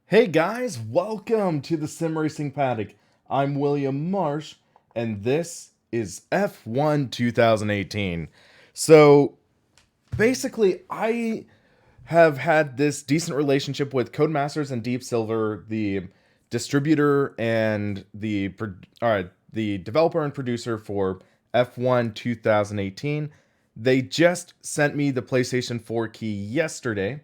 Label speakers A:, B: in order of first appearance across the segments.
A: Hey guys, welcome to the SimRacingPaddock. I'm William Marsh, and this is F1 2018. So, basically, I have had this decent relationship with Codemasters and Deep Silver, the distributor and the developer and producer for F1 2018. They just sent me the PlayStation 4 key yesterday,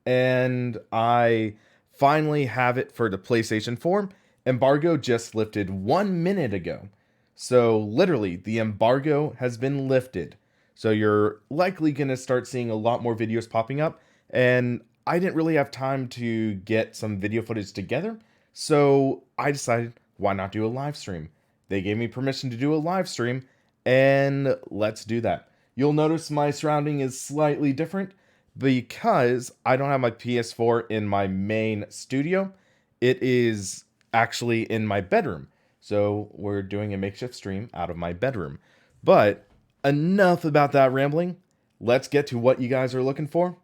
A: and I finally have it for the PlayStation 4. Embargo just lifted 1 minute ago. So, literally, the embargo has been lifted. So, you're likely going to start seeing a lot more videos popping up. And I didn't really have time to get some video footage together. So, I decided, why not do a live stream? They gave me permission to do a live stream, and let's do that. You'll notice my surrounding is slightly different because I don't have my PS4 in my main studio. It is actually in my bedroom. So we're doing a makeshift stream out of my bedroom. But enough about that rambling. Let's get to what you guys are looking for.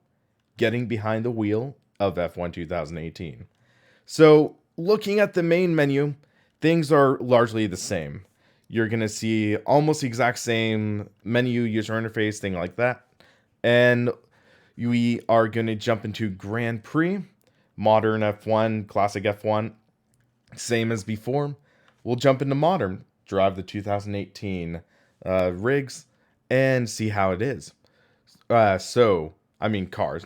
A: Getting behind the wheel of F1 2018. So looking at the main menu, things are largely the same. You're going to see almost the exact same menu, user interface, thing like that. And we are going to jump into Grand Prix, Modern F1, Classic F1, same as before. We'll jump into Modern, drive the 2018 rigs, and see how it is. Cars,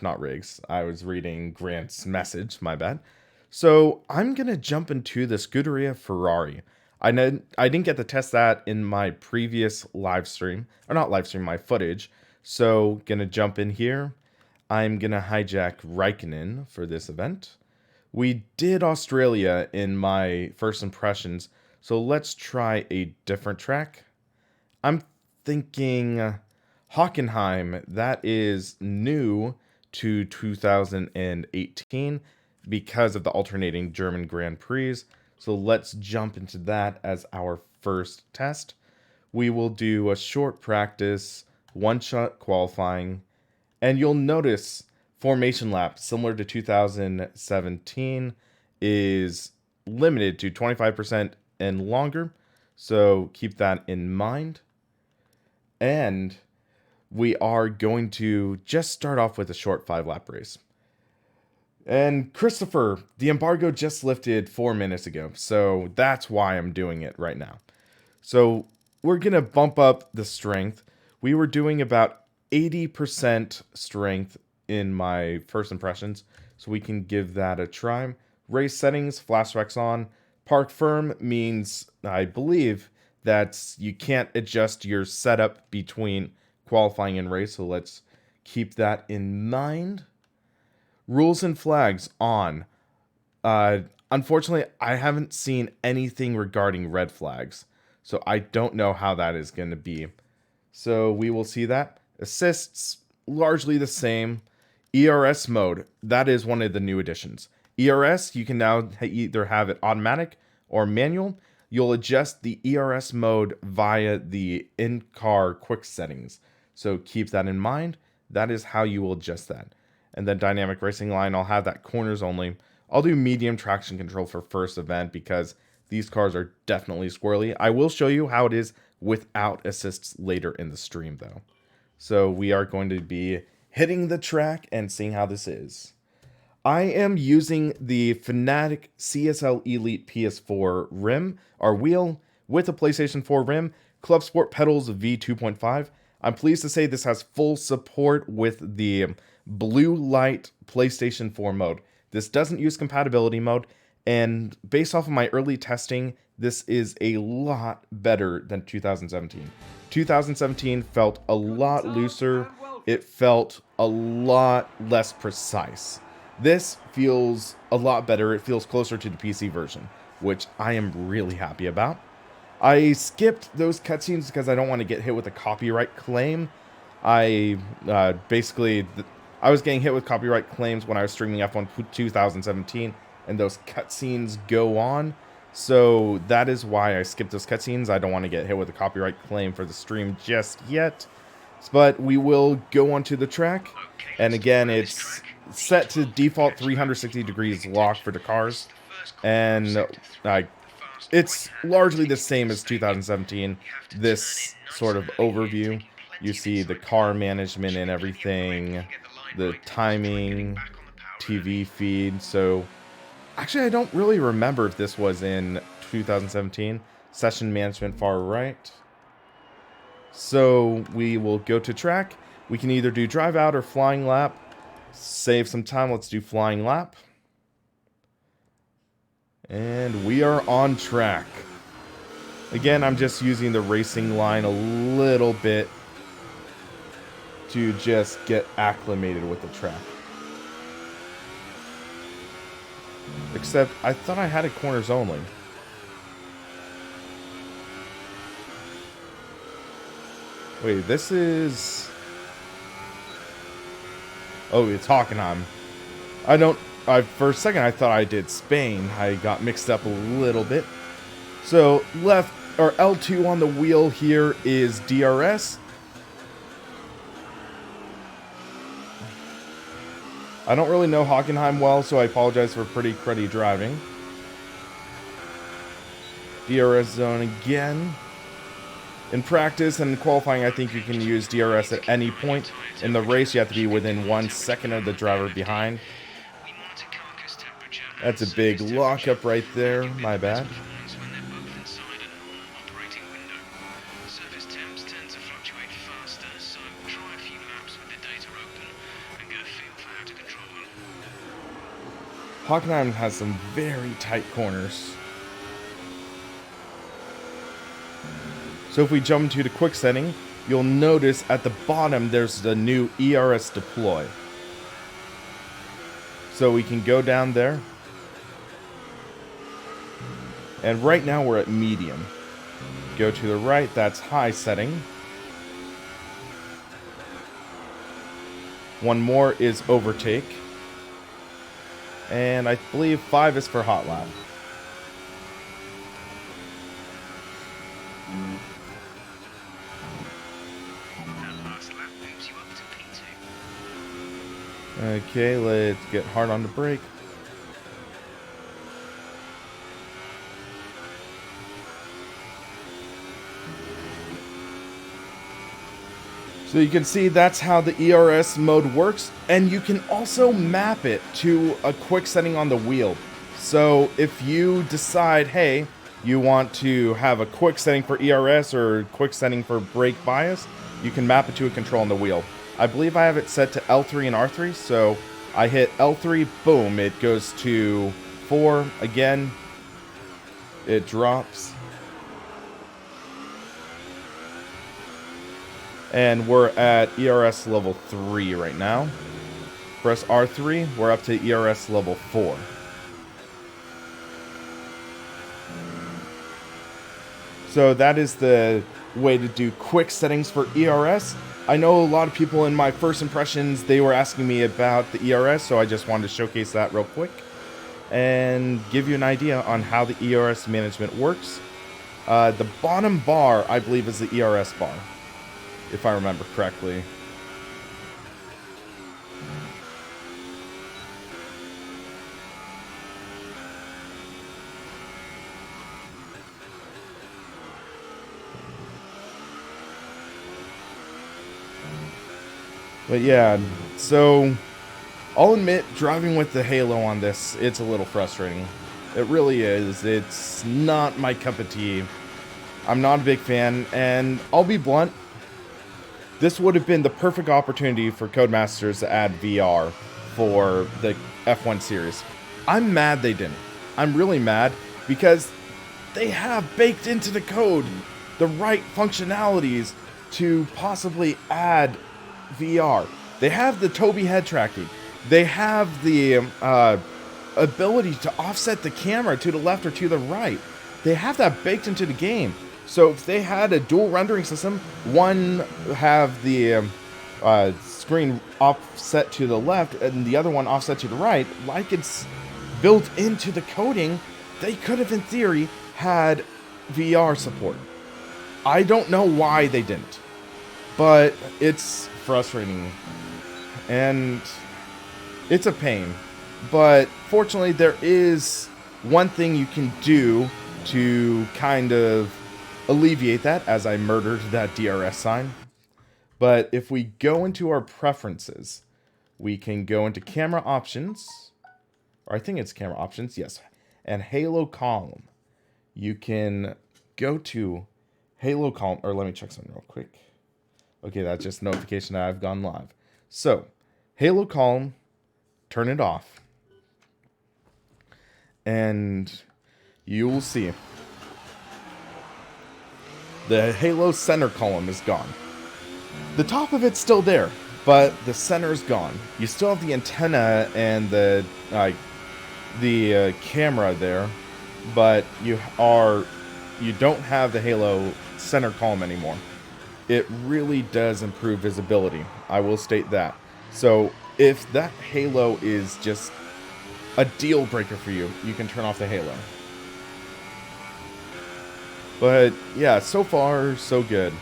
A: not rigs. I was reading Grant's message, my bad. So I'm going to jump into the Scuderia Ferrari. I didn't get to test that in my previous live stream, or not live stream, my footage. So going to jump in here. I'm going to hijack Raikkonen for this event. We did Australia in my first impressions, so let's try a different track. I'm thinking Hockenheim. That is new to 2018 because of the alternating German Grand Prix. So let's jump into that as our first test. We will do a short practice, one-shot qualifying, and you'll notice formation lap, similar to 2017, is limited to 25% and longer. So keep that in mind. And we are going to just start off with a short 5-lap race. And Christopher, the embargo just lifted 4 minutes ago, so that's why I'm doing it right now. So we're going to bump up the strength. We were doing about 80% strength in my first impressions, so we can give that a try. Race settings, flashbacks on. Park firm means, I believe, that you can't adjust your setup between qualifying and race, so let's keep that in mind. Rules and flags on. Unfortunately, I haven't seen anything regarding red flags, so I don't know how that is going to be. So we will see that. Assists, largely the same. ERS mode, that is one of the new additions. ERS, you can now either have it automatic or manual. You'll adjust the ERS mode via the in-car quick settings. So keep that in mind. That is how you will adjust that. And then dynamic racing line, I'll have that corners only. I'll do medium traction control for first event because these cars are definitely squirrely. I will show you how it is without assists later in the stream though. So we are going to be hitting the track and seeing how this is. I am using the Fanatec CSL Elite PS4 rim, or wheel, with a PlayStation 4 rim, Clubsport pedals V2.5. I'm pleased to say this has full support with the blue light PlayStation 4 mode. This doesn't use compatibility mode, and based off of my early testing, this is a lot better than 2017. 2017 felt a lot looser. It felt a lot less precise. This feels a lot better. It feels closer to the PC version, which I am really happy about. I skipped those cutscenes because I don't want to get hit with a copyright claim. I was getting hit with copyright claims when I was streaming F1 2017, and those cutscenes go on. So that is why I skipped those cutscenes. I don't want to get hit with a copyright claim for the stream just yet. But we will go onto the track. And again, it's set to default 360 degrees lock for the cars, and it's largely the same as 2017. This sort of overview, you see the car management and everything, the timing, TV feed. So actually, I don't really remember if this was in 2017. Session management far right. So we will go to track. We can either do drive out or flying lap. Save some time. Let's do flying lap. And we are on track. Again, I'm just using the racing line a little bit to just get acclimated with the track. Except, I thought I had it corners only. Wait, this is... Oh, it's Hockenheim. For a second I thought I did Spain. I got mixed up a little bit. So, left, or L2 on the wheel here is DRS. I don't really know Hockenheim well, so I apologize for pretty cruddy driving. DRS zone again. In practice and in qualifying, I think you can use DRS at any point. In the race, you have to be within 1 second of the driver behind. That's a big lockup right there. My bad. Hockenheim has some very tight corners. So if we jump into the quick setting, you'll notice at the bottom there's the new ERS deploy. So we can go down there. And right now we're at medium. Go to the right, that's high setting. One more is overtake. And I believe 5 is for hot lap. Okay, let's get hard on the brake. So you can see that's how the ERS mode works, and you can also map it to a quick setting on the wheel. So if you decide, hey, you want to have a quick setting for ERS or a quick setting for brake bias, you can map it to a control on the wheel. I believe I have it set to L3 and R3, so I hit L3, boom, it goes to 4. Again, it drops. And we're at ERS level 3 right now. Press R3, we're up to ERS level 4. So that is the way to do quick settings for ERS. I know a lot of people in my first impressions, they were asking me about the ERS, so I just wanted to showcase that real quick and give you an idea on how the ERS management works. The bottom bar, I believe, is the ERS bar, if I remember correctly. But yeah, so I'll admit, driving with the Halo on this, it's a little frustrating. It really is. It's not my cup of tea. I'm not a big fan, and I'll be blunt. This would have been the perfect opportunity for Codemasters to add VR for the F1 series. I'm mad they didn't. I'm really mad because they have baked into the code the right functionalities to possibly add VR. They have the Toby head tracking. They have the ability to offset the camera to the left or to the right. They have that baked into the game. So if they had a dual rendering system, one have the screen offset to the left and the other one offset to the right, like it's built into the coding, they could have in theory had VR support. I don't know why they didn't, but it's frustrating. And It's a pain. But fortunately, there is one thing you can do to kind of alleviate that, as I murdered that DRS sign. But if we go into our preferences, we can go into camera options, or I think it's camera options, yes, and halo column. You can go to halo column, or let me check something real quick. Okay, that's just notification that I've gone live. So, halo column, turn it off. And you will see the halo center column is gone. The top of it's still there, but the center is gone. You still have the antenna and the camera there, but you don't have the halo center column anymore. It really does improve visibility. I will state that. So if that halo is just a deal breaker for you, you can turn off the halo. But yeah, so far so good.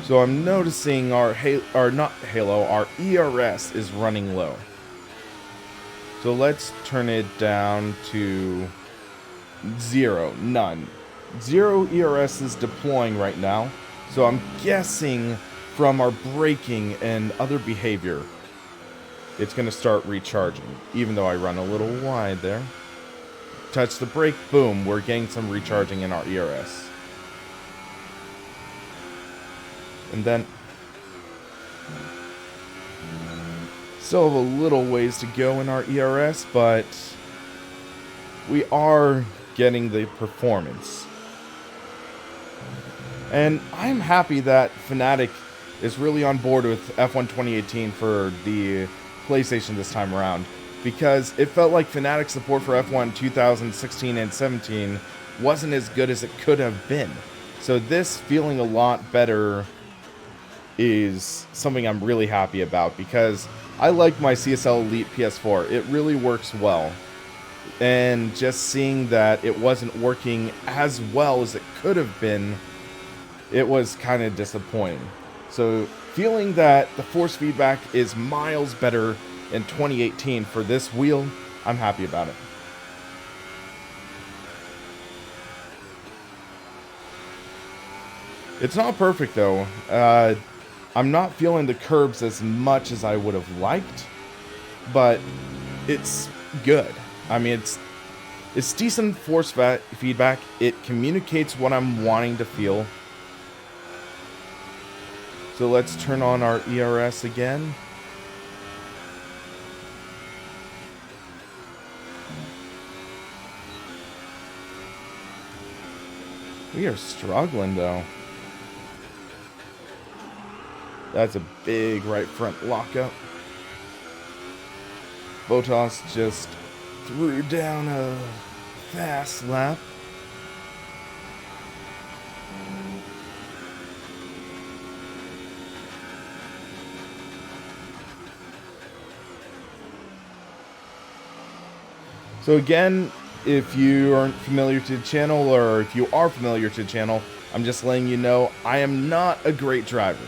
A: So I'm noticing our ERS is running low. So let's turn it down to 0, none. 0 ERS is deploying right now. So I'm guessing from our braking and other behavior, it's going to start recharging. Even though I run a little wide there. Touch the brake, boom, we're getting some recharging in our ERS. And then still have a little ways to go in our ERS, but we are getting the performance. And I'm happy that Fanatec is really on board with F1 2018 for the PlayStation this time around, because it felt like Fanatec's support for F1 2016 and 17 wasn't as good as it could have been. So this feeling a lot better is something I'm really happy about, because I like my CSL Elite PS4. It really works well. And just seeing that it wasn't working as well as it could have been, it was kind of disappointing. So feeling that the force feedback is miles better in 2018 for this wheel, I'm happy about it. It's not perfect though. I'm not feeling the curbs as much as I would have liked, but it's good. I mean, it's decent force feedback. It communicates what I'm wanting to feel. So let's turn on our ERS again. We are struggling though. That's a big right front lockup. Botas just threw down a fast lap. So again, if you aren't familiar to the channel, or if you are familiar to the channel, I'm just letting you know I am not a great driver.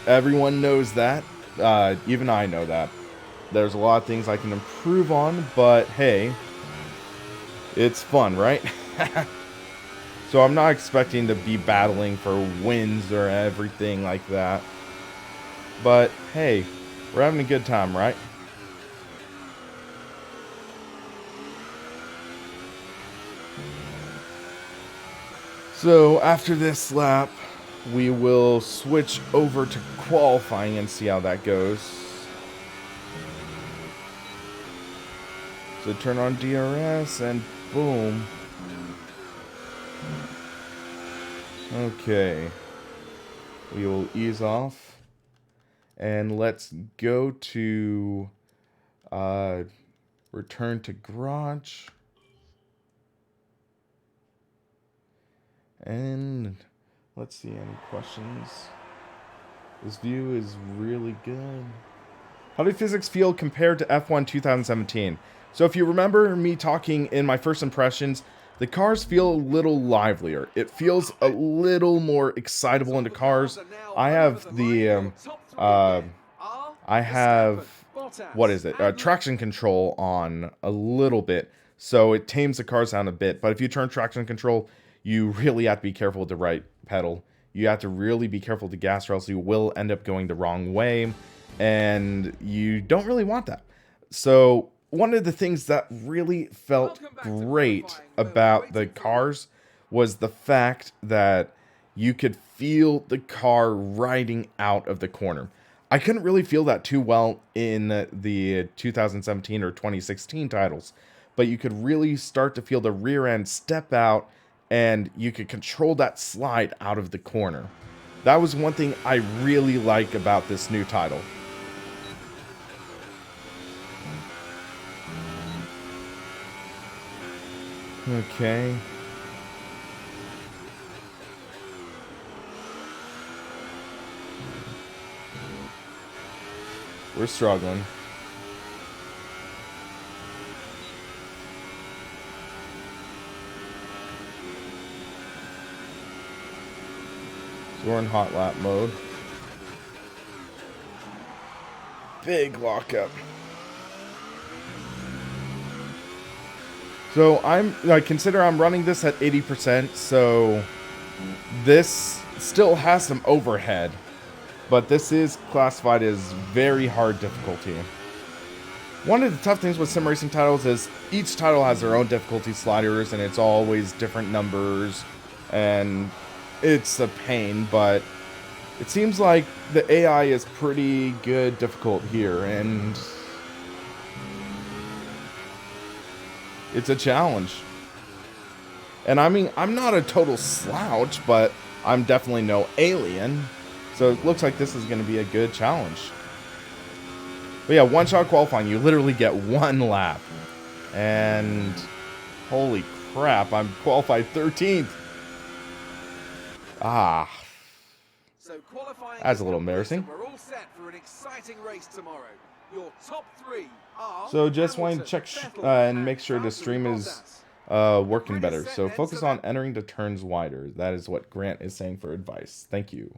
A: Everyone knows that. Even I know that. There's a lot of things I can improve on, but hey, it's fun, right? So I'm not expecting to be battling for wins or everything like that. But hey, we're having a good time, right? So after this lap, we will switch over to qualifying and see how that goes. So turn on DRS and boom. Okay. We will ease off. And let's go to return to garage. And let's see, any questions? This view is really good. How did physics feel compared to F1 2017? So if you remember me talking in my first impressions, the cars feel a little livelier. It feels a little more excitable in the cars. I have the I have, what is it? Traction control on a little bit, so it tames the cars down a bit. But if you turn traction control, you really have to be careful with the right pedal. You have to really be careful with the gas, or else you will end up going the wrong way, and you don't really want that. So one of the things that really felt great about the cars was the fact that you could feel the car riding out of the corner. I couldn't really feel that too well in the 2017 or 2016 titles, but you could really start to feel the rear end step out, and you could control that slide out of the corner. That was one thing I really like about this new title. Okay. We're struggling. So we're in hot lap mode. Big lockup. So I consider I'm running this at 80%, so this still has some overhead, but this is classified as very hard difficulty. One of the tough things with sim racing titles is each title has their own difficulty sliders, and it's always different numbers, and it's a pain, but it seems like the AI is pretty good difficult here, and it's a challenge. And I mean, I'm not a total slouch, but I'm definitely no alien. So it looks like this is going to be a good challenge. But yeah, one-shot qualifying, you literally get one lap. And holy crap, I'm qualified 13th. Ah.
B: So qualifying
A: that's a little embarrassing.
B: We're all set for an exciting race tomorrow. Your top three are
A: So just wanting to check and make sure the stream is working better. So focus on entering the turns wider. That is what Grant is saying for advice. Thank you.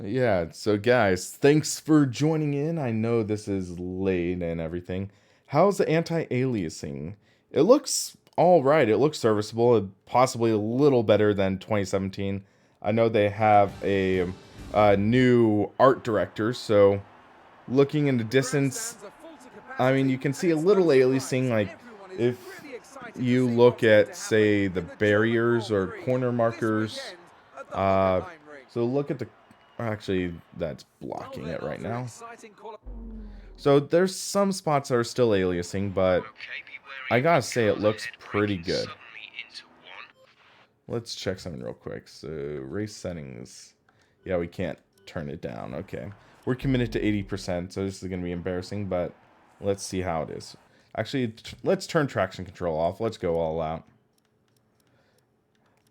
A: Yeah, so guys, thanks for joining in. I know this is late and everything. How's the anti-aliasing? It looks alright. It looks serviceable. Possibly a little better than 2017. I know they have a new art director, so looking in the distance, I mean, you can see a little aliasing, like if you look at, say, the barriers or corner markers. So look at the... Actually, that's blocking it right now. So there's some spots that are still aliasing, but I gotta say it looks pretty good. Let's check something real quick. So race settings. Yeah, we can't turn it down. Okay. We're committed to 80%, so this is going to be embarrassing, but let's see how it is. Actually, let's turn traction control off. Let's go all out.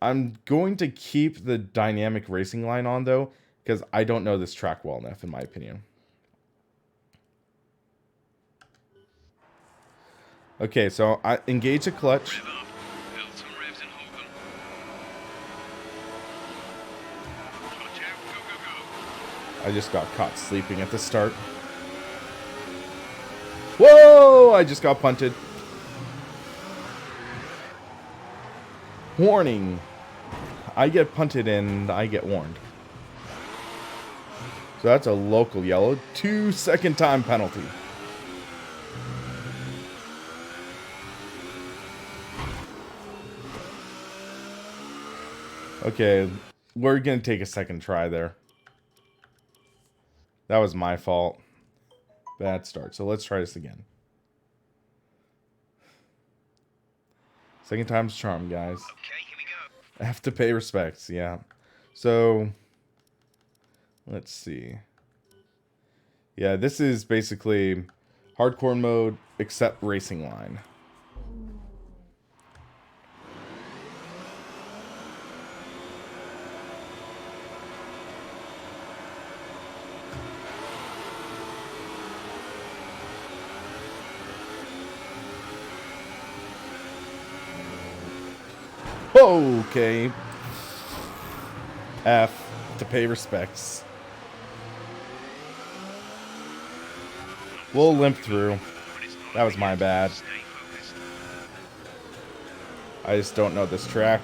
A: I'm going to keep the dynamic racing line on, though, because I don't know this track well enough, in my opinion. Okay, so I engage the clutch. I just got caught sleeping at the start. Whoa! I just got punted. Warning. I get punted and I get warned. So that's a local yellow. 2-second time penalty. Okay, we're going to take a second try there. That was my fault. Bad start. So let's try this again. Second time's charm, guys.
C: Okay, here we go.
A: I have to pay respects, yeah. So, let's see. Yeah, this is basically hardcore mode except racing line. Okay. F to pay respects. We'll limp through. That was my bad. I just don't know this track.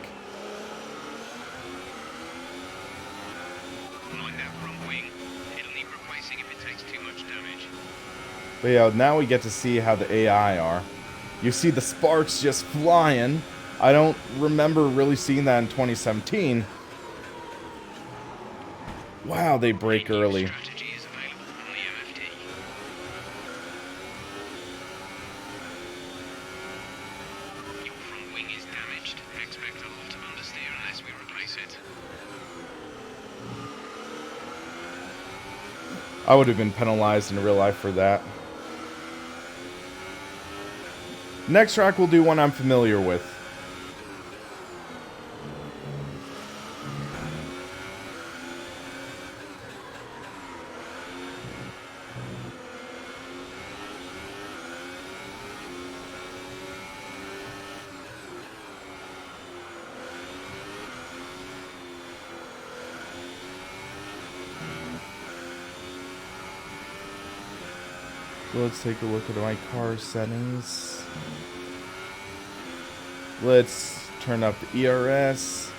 A: But yeah, now we get to see how the AI are. You see the sparks just flying. I don't remember really seeing that in 2017. Wow, they break early. I would have been penalized in real life for that. Next track we'll do one I'm familiar with. Let's take a look at my car settings. Let's turn up the ERS.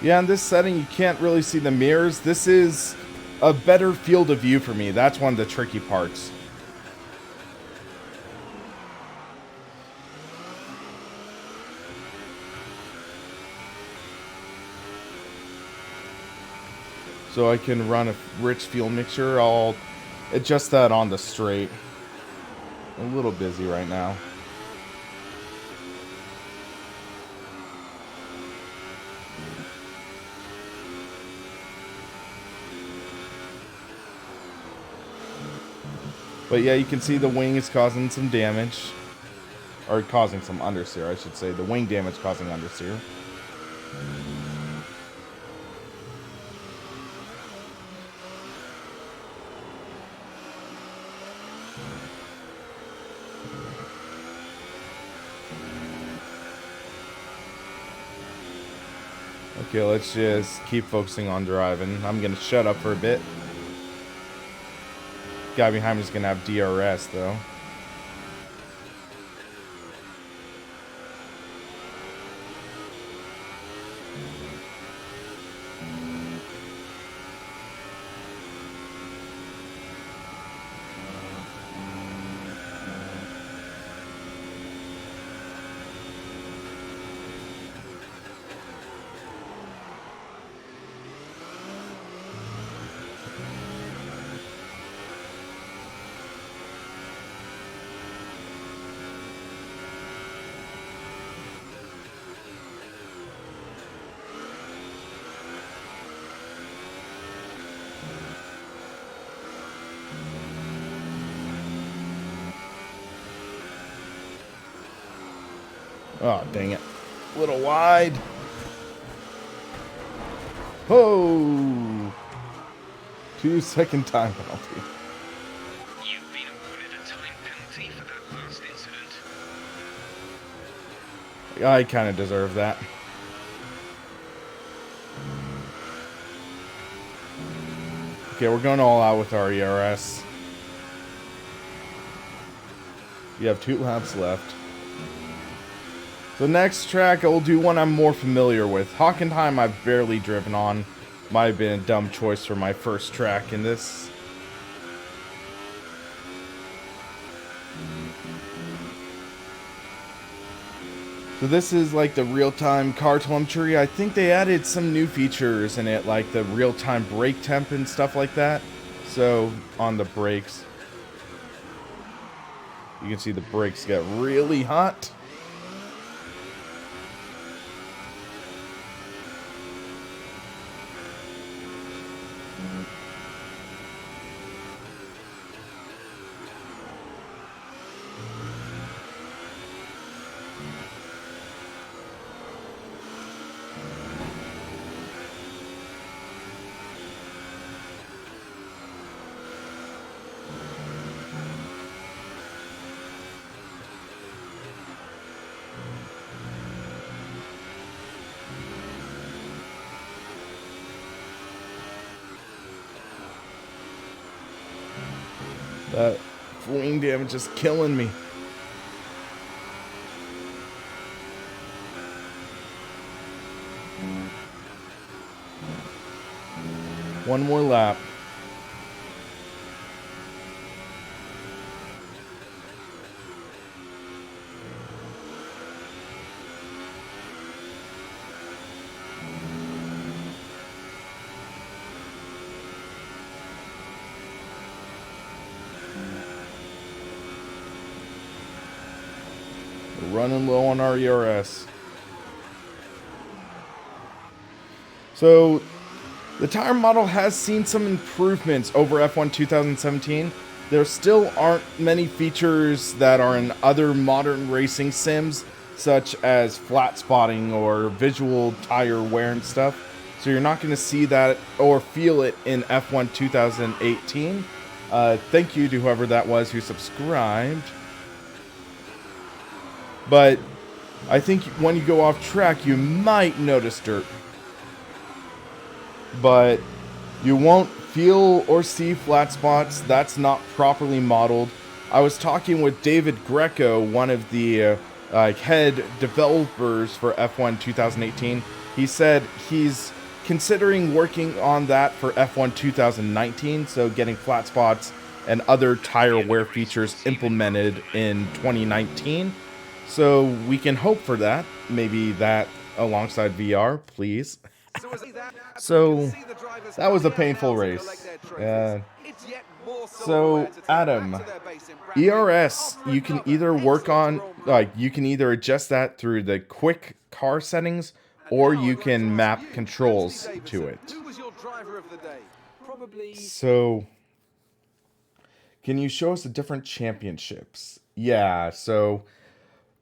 A: Yeah, in this setting you can't really see the mirrors. This is a better field of view for me. That's one of the tricky parts. So I can run a rich fuel mixture. I'll adjust that on the straight. I'm a little busy right now. But yeah, you can see the wing is causing some damage. Or causing some understeer, I should say. The wing damage causing understeer. Okay, let's just keep focusing on driving. I'm gonna shut up for a bit. Guy behind me is gonna have DRS though. Oh, dang it. A little wide. Oh! 2-second time penalty.
C: You've been awarded a time penalty for that last incident.
A: I kind of deserve that. Okay, we're going all out with our ERS. We have 2 laps left. The next track, I'll do one I'm more familiar with. Hockenheim I've barely driven on. Might have been a dumb choice for my first track in this. So this is like the real-time car telemetry. I think they added some new features in it, like the real-time brake temp and stuff like that. So on the brakes, you can see the brakes get really hot. That fleeing damage is killing me. One more lap. We're running low on our ERS. So, the tire model has seen some improvements over F1 2017. There still aren't many features that are in other modern racing sims, such as flat spotting or visual tire wear and stuff. So you're not going to see that or feel it in F1 2018. Thank you to whoever that was who subscribed. But I think when you go off track, you might notice dirt. But you won't feel or see flat spots. That's not properly modeled. I was talking with David Greco, one of the head developers for F1 2018. He said he's considering working on that for F1 2019, so getting flat spots and other tire wear features implemented in 2019. So we can hope for that. Maybe that alongside VR, please. So that was a painful race. So Adam, ERS, you can either work on, you can either adjust that through the quick car settings, or you can map controls to it. So, can you show us the different championships? Yeah, so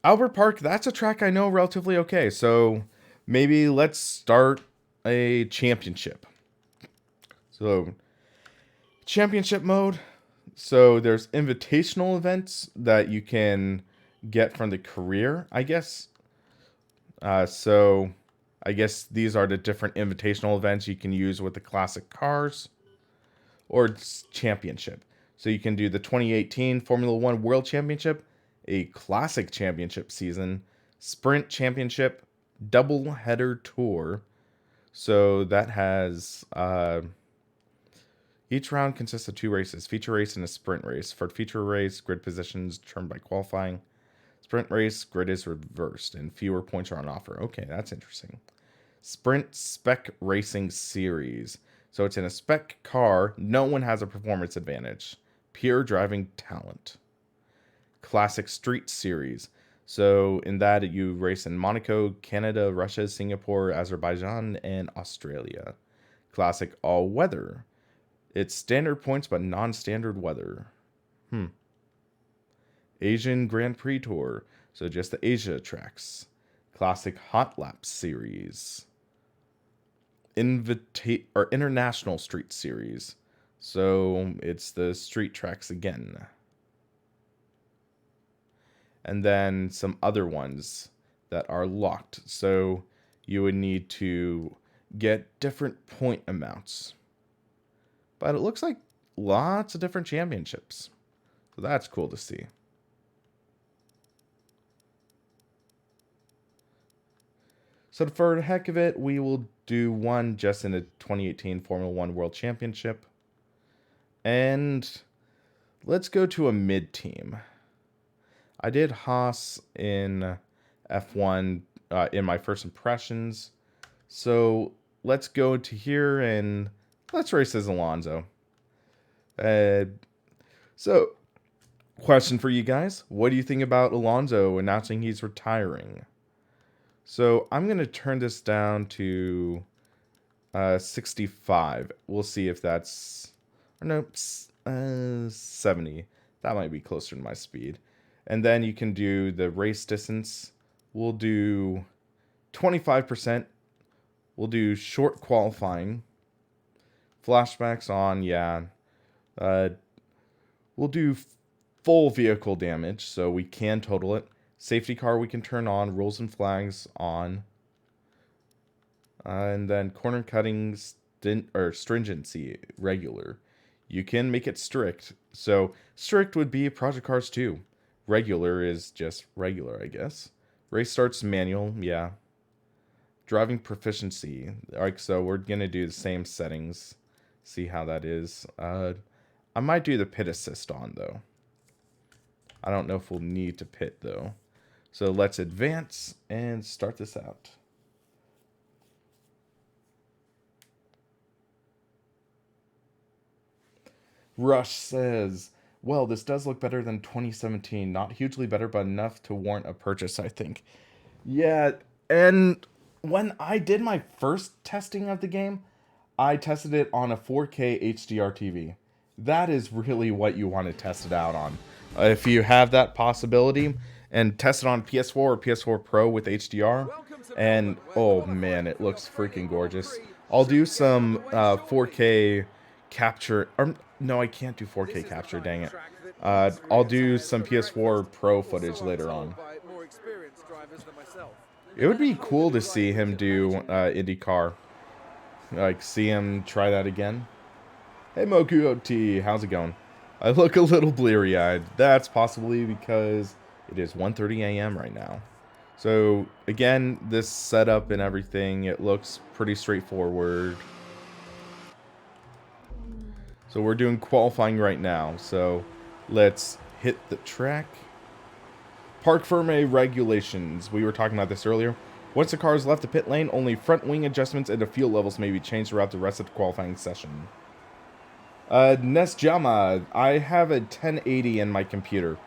A: Albert Park, that's a track I know relatively okay. So maybe let's start a championship. So championship mode. So there's invitational events that you can get from the career, I guess. So I guess these are the different invitational events you can use with the classic cars or championship. So you can do the 2018 Formula One World Championship, a classic championship season, sprint championship, double header tour. So that has each round consists of 2 races, feature race and a sprint race. For feature race, grid positions determined by qualifying. Sprint race, grid is reversed and fewer points are on offer. Okay, that's interesting. Sprint Spec Racing Series. So it's in a spec car. No one has a performance advantage. Pure driving talent. Classic Street Series. So in that, you race in Monaco, Canada, Russia, Singapore, Azerbaijan, and Australia. Classic All Weather. It's standard points, but non-standard weather. Asian Grand Prix Tour. So just the Asia tracks. Classic Hot Lap Series. International Street Series. So it's the street tracks again. And then some other ones that are locked. So you would need to get different point amounts. But it looks like lots of different championships. So that's cool to see. So for the heck of it, we will do one just in the 2018 Formula One World Championship. And let's go to a mid-team. I did Haas in F1 in my first impressions. So let's go to here and let's race as Alonso. So, question for you guys. What do you think about Alonso announcing he's retiring? So I'm going to turn this down to 65. We'll see if that's... Or no, 70. That might be closer to my speed. And then you can do the race distance. We'll do 25%. We'll do short qualifying. Flashbacks on, yeah. We'll do full vehicle damage, so we can total it. Safety car we can turn on. Rules and flags on. And then corner cutting stringency regular. you can make it strict. So strict would be Project Cars 2. Regular is just regular, I guess. Race starts manual, yeah. Driving proficiency. Like, so we're going to do the same settings. See how that is. I might do the pit assist on, though. I don't know if we'll need to pit, though. So let's advance and start this out. Rush says, well, this does look better than 2017. Not hugely better, but enough to warrant a purchase, I think. Yeah, and when I did my first testing of the game, I tested it on a 4K HDR TV. That is really what you want to test it out on. If you have that possibility, and test it on PS4 or PS4 Pro with HDR, and oh man, it looks freaking gorgeous. I'll do some 4K capture, or no, I can't do 4K capture, dang it. I'll do some PS4 Pro footage later on. It would be cool to see him do IndyCar. Like, see him try that again. Hey Moku OT, how's it going? I look a little bleary-eyed. That's possibly because it is 1:30 a.m. right now. So, again, this setup and everything, it looks pretty straightforward. So we're doing qualifying right now. So let's hit the track. Parc Ferme regulations. We were talking about this earlier. Once the car has left the pit lane, only front wing adjustments and the fuel levels may be changed throughout the rest of the qualifying session. Nesjama, I have a 1080 in my computer.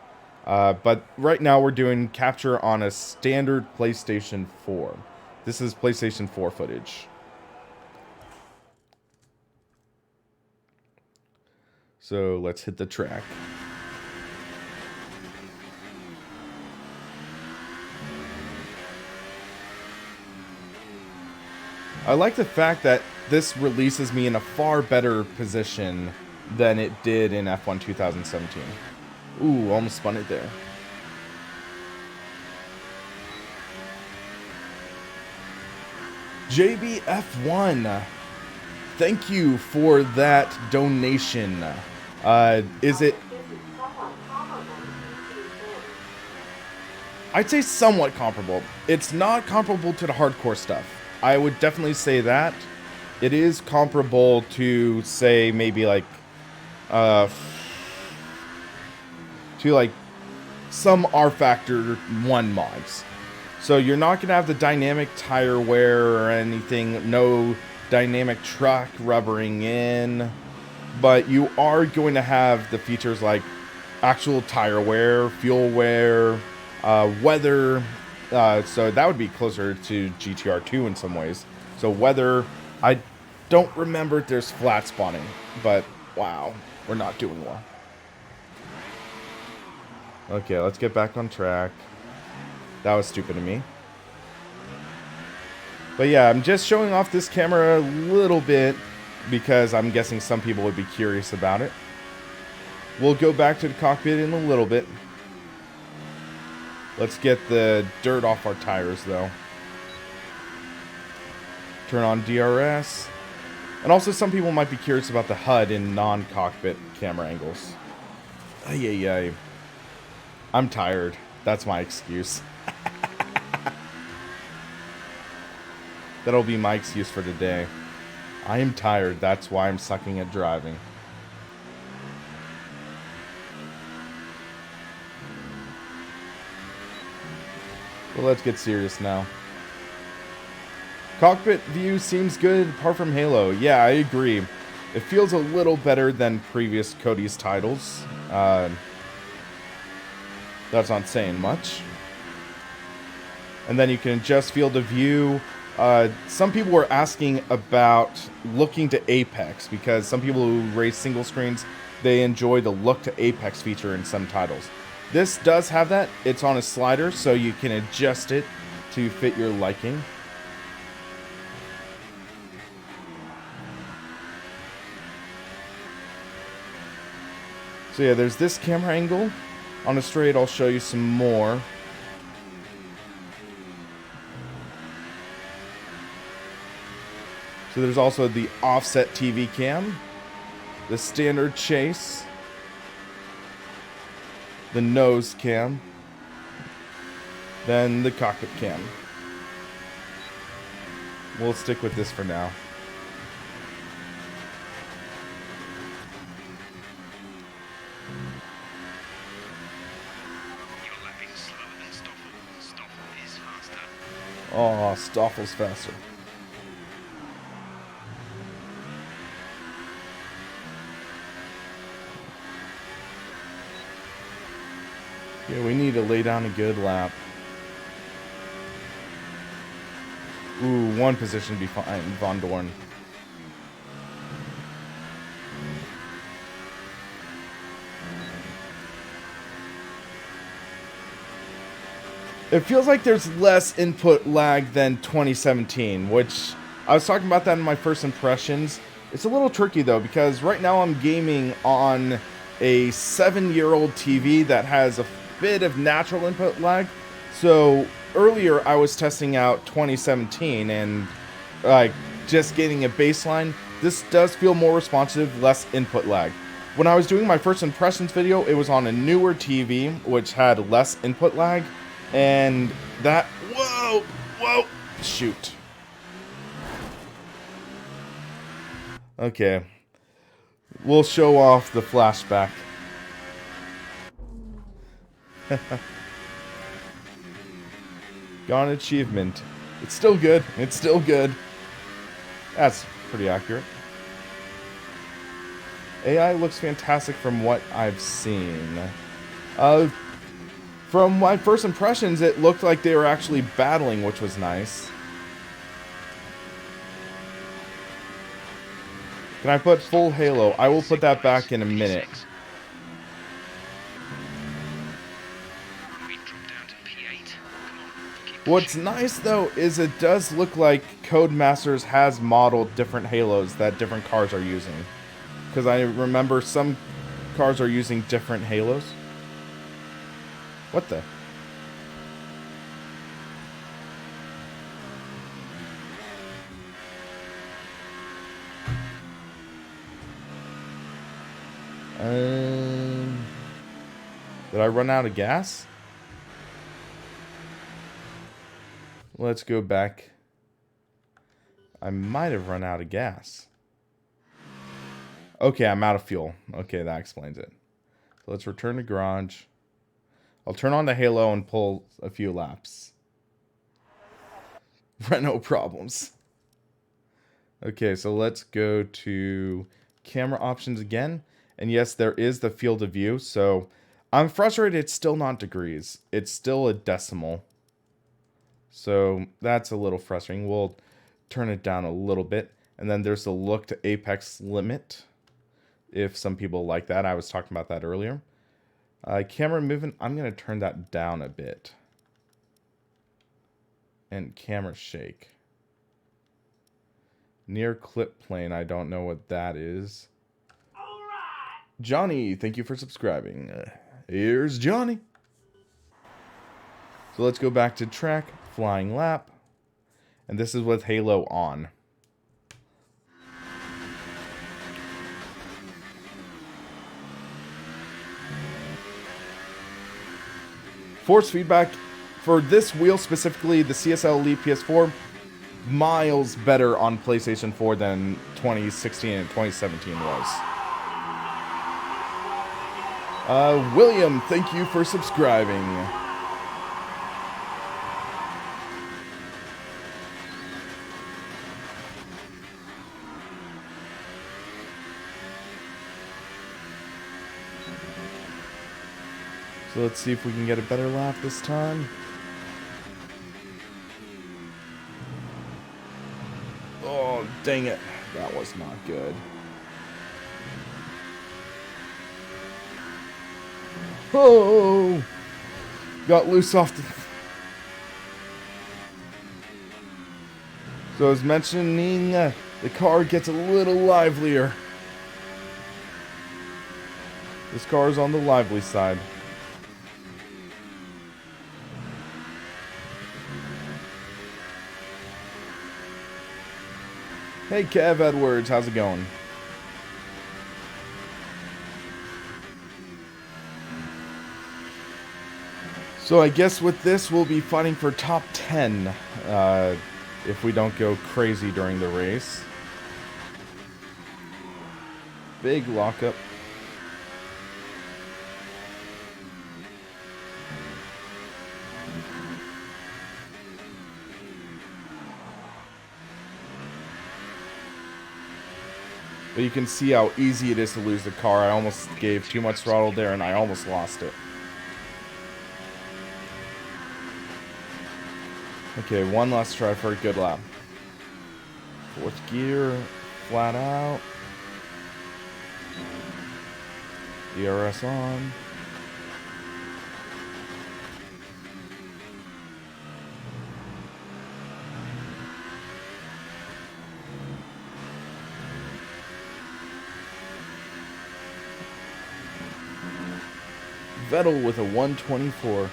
A: But right now we're doing capture on a standard PlayStation 4. This is PlayStation 4 footage. So let's hit the track. I like the fact that this releases me in a far better position than it did in F1 2017. Ooh, almost spun it there. JBF1, thank you for that donation. Is it... I'd say somewhat comparable. It's not comparable to the hardcore stuff. I would definitely say that. It is comparable to, say, maybe like... to like some R Factor 1 mods. So you're not going to have the dynamic tire wear or anything, no dynamic truck rubbering in, but you are going to have the features like actual tire wear, fuel wear, weather, so that would be closer to GTR2 in some ways. So weather, I don't remember if there's flat spawning, but wow, we're not doing well. Okay, let's get back on track. That was stupid of me. But yeah, I'm just showing off this camera a little bit because I'm guessing some people would be curious about it. We'll go back to the cockpit in a little bit. Let's get the dirt off our tires though. Turn on DRS. And also some people might be curious about the HUD in non-cockpit camera angles. Ay, ay, ay. I'm tired. That's my excuse. That'll be my excuse for today. I am tired. That's why I'm sucking at driving. Well, let's get serious now. Cockpit view seems good apart from Halo. Yeah, I agree. It feels a little better than previous Cody's titles. That's not saying much. And then you can adjust field of view. Some people were asking about looking to Apex because some people who race single screens, they enjoy the look to Apex feature in some titles. This does have that. It's on a slider, so you can adjust it to fit your liking. So yeah, there's this camera angle. On a straight, I'll show you some more. So there's also the offset TV cam. the standard chase, the nose cam, then the cockpit cam. We'll stick with this for now.
C: You're lapping slower than Stoffel. Stoffel is faster.
A: Oh, Stoffel's faster. Yeah, we need to lay down a good lap. Ooh, one position behind Von Dorn. It feels like there's less input lag than 2017, which I was talking about that in my first impressions. It's a little tricky though, because right now I'm gaming on a 7-year-old TV that has a bit of natural input lag. So earlier I was testing out 2017 and like just getting a baseline. This does feel more responsive, less input lag. When I was doing my first impressions video, it was on a newer TV, which had less input lag. And that, whoa, shoot. Okay. We'll show off the flashback. Got an achievement. It's still good. It's still good. That's pretty accurate. AI looks fantastic from what I've seen. From my first impressions, it looked like they were actually battling, which was nice. Can I put full halo? I will put that back in a minute. What's nice though is it does look like Codemasters has modeled different halos that different cars are using. Because I remember some cars are using different halos. What the? Did I run out of gas? Let's go back. I might have run out of gas. Okay, I'm out of fuel. Okay, that explains it. So let's return to garage. I'll turn on the halo and pull a few laps. No problems. Okay, so let's go to camera options again. And yes, there is the field of view. So I'm frustrated it's still not degrees. It's still a decimal. So that's a little frustrating. We'll turn it down a little bit. And then there's the look to apex limit. If some people like that. I was talking about that earlier. Camera movement, I'm going to turn that down a bit. And camera shake. Near clip plane, I don't know what that is. Johnny, thank you for subscribing. Here's Johnny. So let's go back to track, flying lap. And this is with halo on. Force feedback for this wheel specifically, the CSL Elite PS4, miles better on PlayStation 4 than 2016 and 2017 was. William, thank you for subscribing. So let's see if we can get a better lap this time. Oh, dang it. That was not good. Oh! Got loose off the... So I was mentioning the car gets a little livelier. This car is on the lively side. Hey Kev Edwards, how's it going? So I guess with this, we'll be fighting for top 10 if we don't go crazy during the race. Big lockup. But you can see how easy it is to lose the car. I almost gave too much throttle there and I almost lost it. Okay, one last try for a good lap. Fourth gear, flat out. DRS on. Vettel with a 124.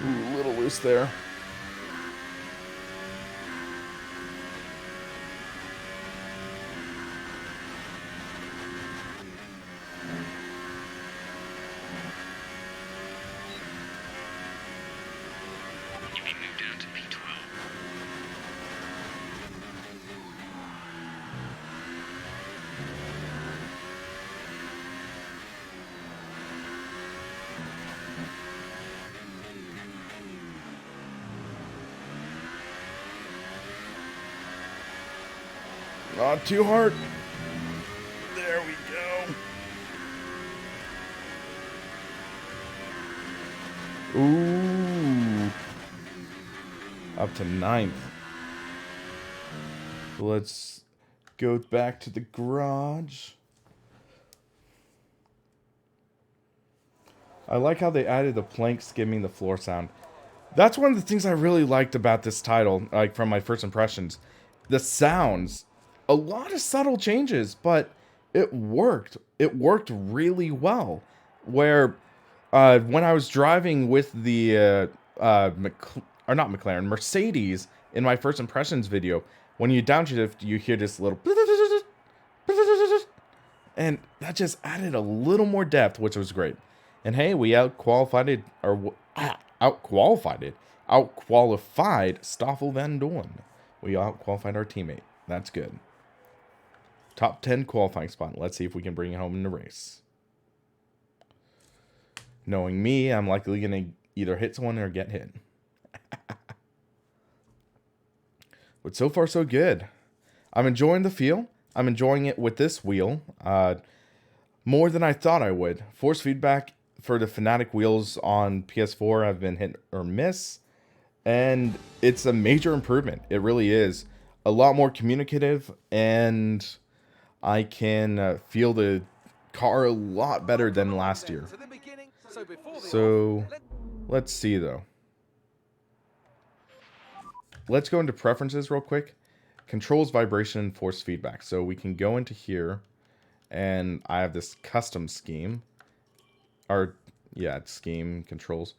A: Ooh, a little loose there.
C: You've been moved down to P12.
A: Not too hard. There we go. Ooh. Up to 9th. Let's go back to the garage. I like how they added the plank skimming the floor sound. That's one of the things I really liked about this title, like from my first impressions. The sounds, a lot of subtle changes, but it worked. It worked really well. Where when I was driving with the not McLaren, Mercedes in my first impressions video, when you downshift, you hear this little and that just added a little more depth, which was great. And hey, we outqualified Stoffel Van Dorn. We outqualified our teammate. That's good. Top 10 qualifying spot. Let's see if we can bring it home in the race. Knowing me, I'm likely going to either hit someone or get hit. But so far, so good. I'm enjoying the feel. I'm enjoying it with this wheel more than I thought I would. Force feedback for the Fanatec wheels on PS4 have been hit or miss. And it's a major improvement. It really is. A lot more communicative, and I can feel the car a lot better than last year. So, let's see though. Let's go into preferences real quick. Controls, vibration, and force feedback. So we can go into here, and I have this custom scheme. Or, yeah, it's scheme, controls.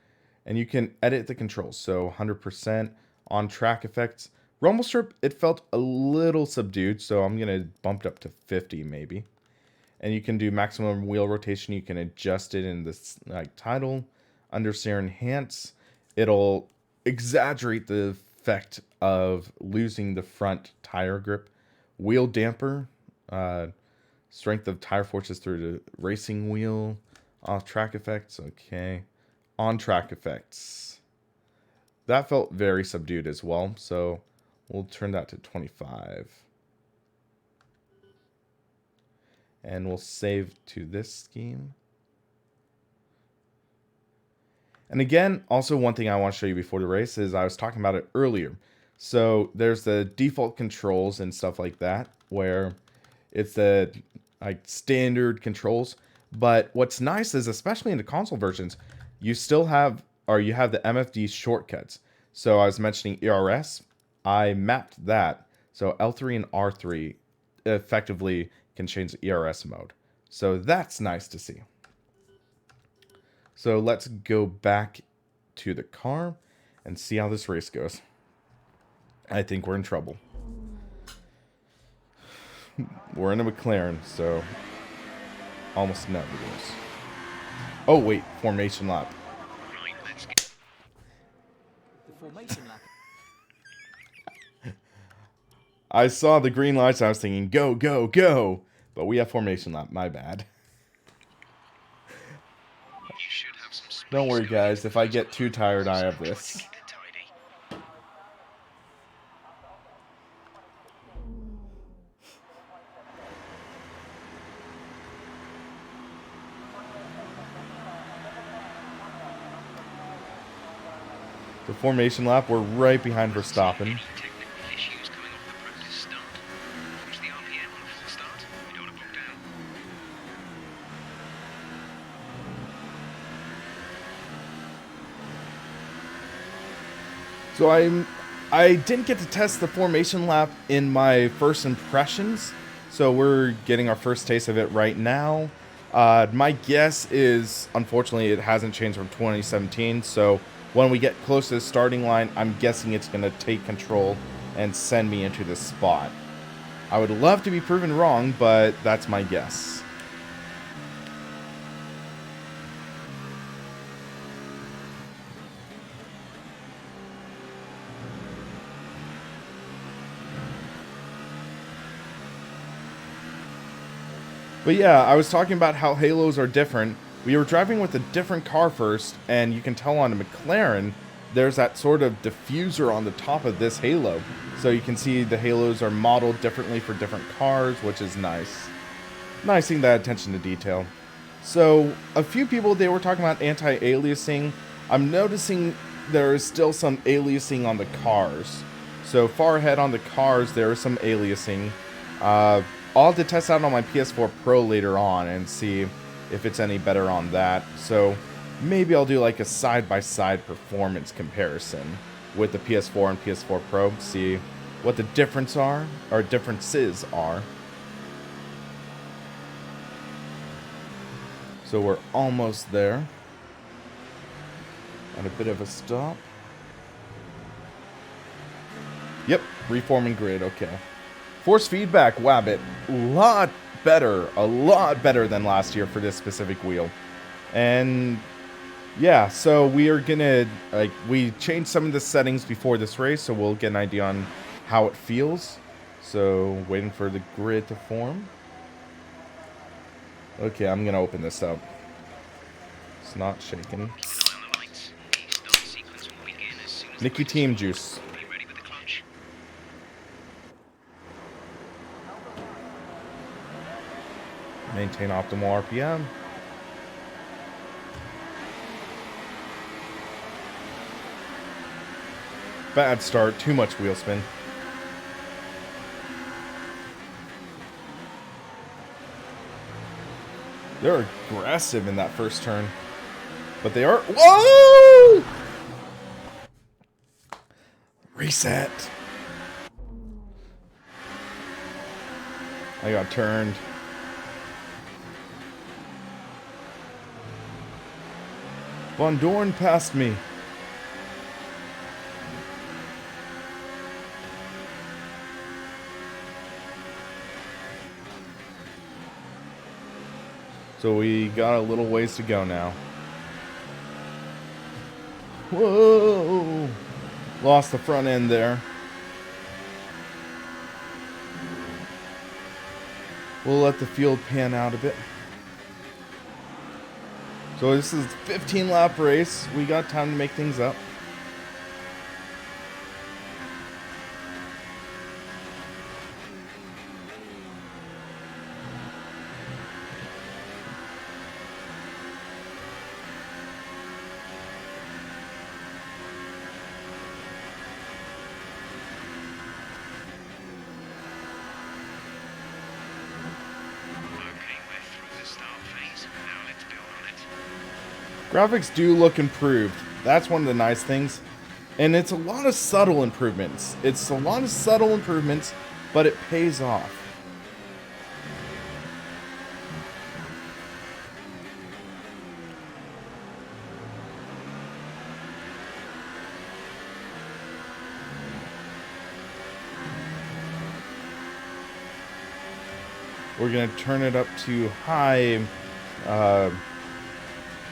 A: And you can edit the controls. So 100% on track effects. Rumble strip, it felt a little subdued, so I'm going to bump it up to 50 maybe. And you can do maximum wheel rotation. You can adjust it in this like title. Understeer enhance. It'll exaggerate the effect of losing the front tire grip. Wheel damper. Strength of tire forces through the racing wheel. Off track effects. Okay. On track effects. That felt very subdued as well. So we'll turn that to 25. And we'll save to this scheme. And again, also one thing I want to show you before the race is I was talking about it earlier. So there's the default controls and stuff like that, where it's the like standard controls. But what's nice is, especially in the console versions, you still have, or you have the MFD shortcuts. So I was mentioning ERS. I mapped that. So L3 and R3 effectively can change the ERS mode. So that's nice to see. So let's go back to the car and see how this race goes. I think we're in trouble. We're in a McLaren, so almost never goes. Oh wait, formation lap.
C: Right, let's get...
D: The formation lap.
A: I saw the green lights and I was thinking, go, go, go. But we have formation lap, my bad.
C: You should have some space.
A: Don't worry guys, if I get too tired, I have this.
C: Keep it tidy.
A: The formation lap, we're right behind Verstappen.
C: Any technical issues coming off the practice start? Push the RPM on a full start. We don't want to bog down.
A: So I didn't get to test the formation lap in my first impressions, so we're getting our first taste of it right now. My guess is, unfortunately, it hasn't changed from 2017, so when we get close to the starting line, I'm guessing it's going to take control and send me into this spot. I would love to be proven wrong, but that's my guess. But yeah, I was talking about how halos are different. We were driving with a different car first, and you can tell on a McLaren, there's that sort of diffuser on the top of this halo. So you can see the halos are modeled differently for different cars, which is nice. Nice seeing that attention to detail. So a few people, they were talking about anti-aliasing. I'm noticing there is still some aliasing on the cars. So far ahead on the cars, there is some aliasing. I'll have to test out on my PS4 Pro later on and see if it's any better on that. So maybe I'll do like a side-by-side performance comparison with the PS4 and PS4 Pro, see what the differences are. So we're almost there. At a bit of a stop. Yep, reforming grid, okay. Force feedback, Wabbit, a lot better than last year for this specific wheel. And yeah, so we are gonna, we changed some of the settings before this race, so we'll get an idea on how it feels. So waiting for the grid to form. Okay, I'm gonna open this up. It's not shaking.
C: Keep an eye on the lights. The start sequence will begin as soon as the
A: Nicky
C: race
A: Team
C: starts.
A: Juice.
C: Be ready with the clutch.
A: Maintain optimal RPM. Bad start, too much wheel spin. They're aggressive in that first turn. But they are... Whoa! Reset. I got turned. Von Dorn passed me. So we got a little ways to go now. Whoa! Lost the front end there. We'll let the field pan out a bit. So this is a 15 lap race. We got time to make things up.
C: Okay, we're through the start phase. Now let's build on it.
A: Graphics do look improved. That's one of the nice things. And it's a lot of subtle improvements. But it pays off. We're gonna turn it up to high,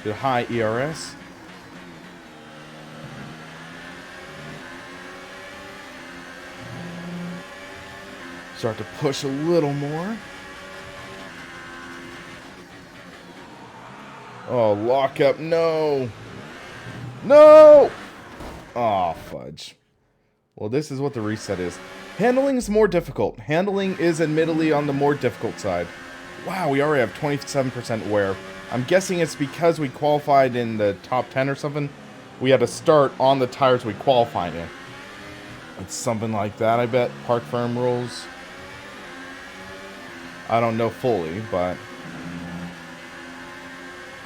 A: high ERS. Start to push a little more. Oh, lock up, no! No! Aw, fudge. Well, this is what the reset is. Handling is more difficult. Handling is admittedly on the more difficult side. Wow, we already have 27% wear. I'm guessing it's because we qualified in the top 10 or something. We had to start on the tires we qualified in. It's something like that, I bet. Park firm rules. I don't know fully, but...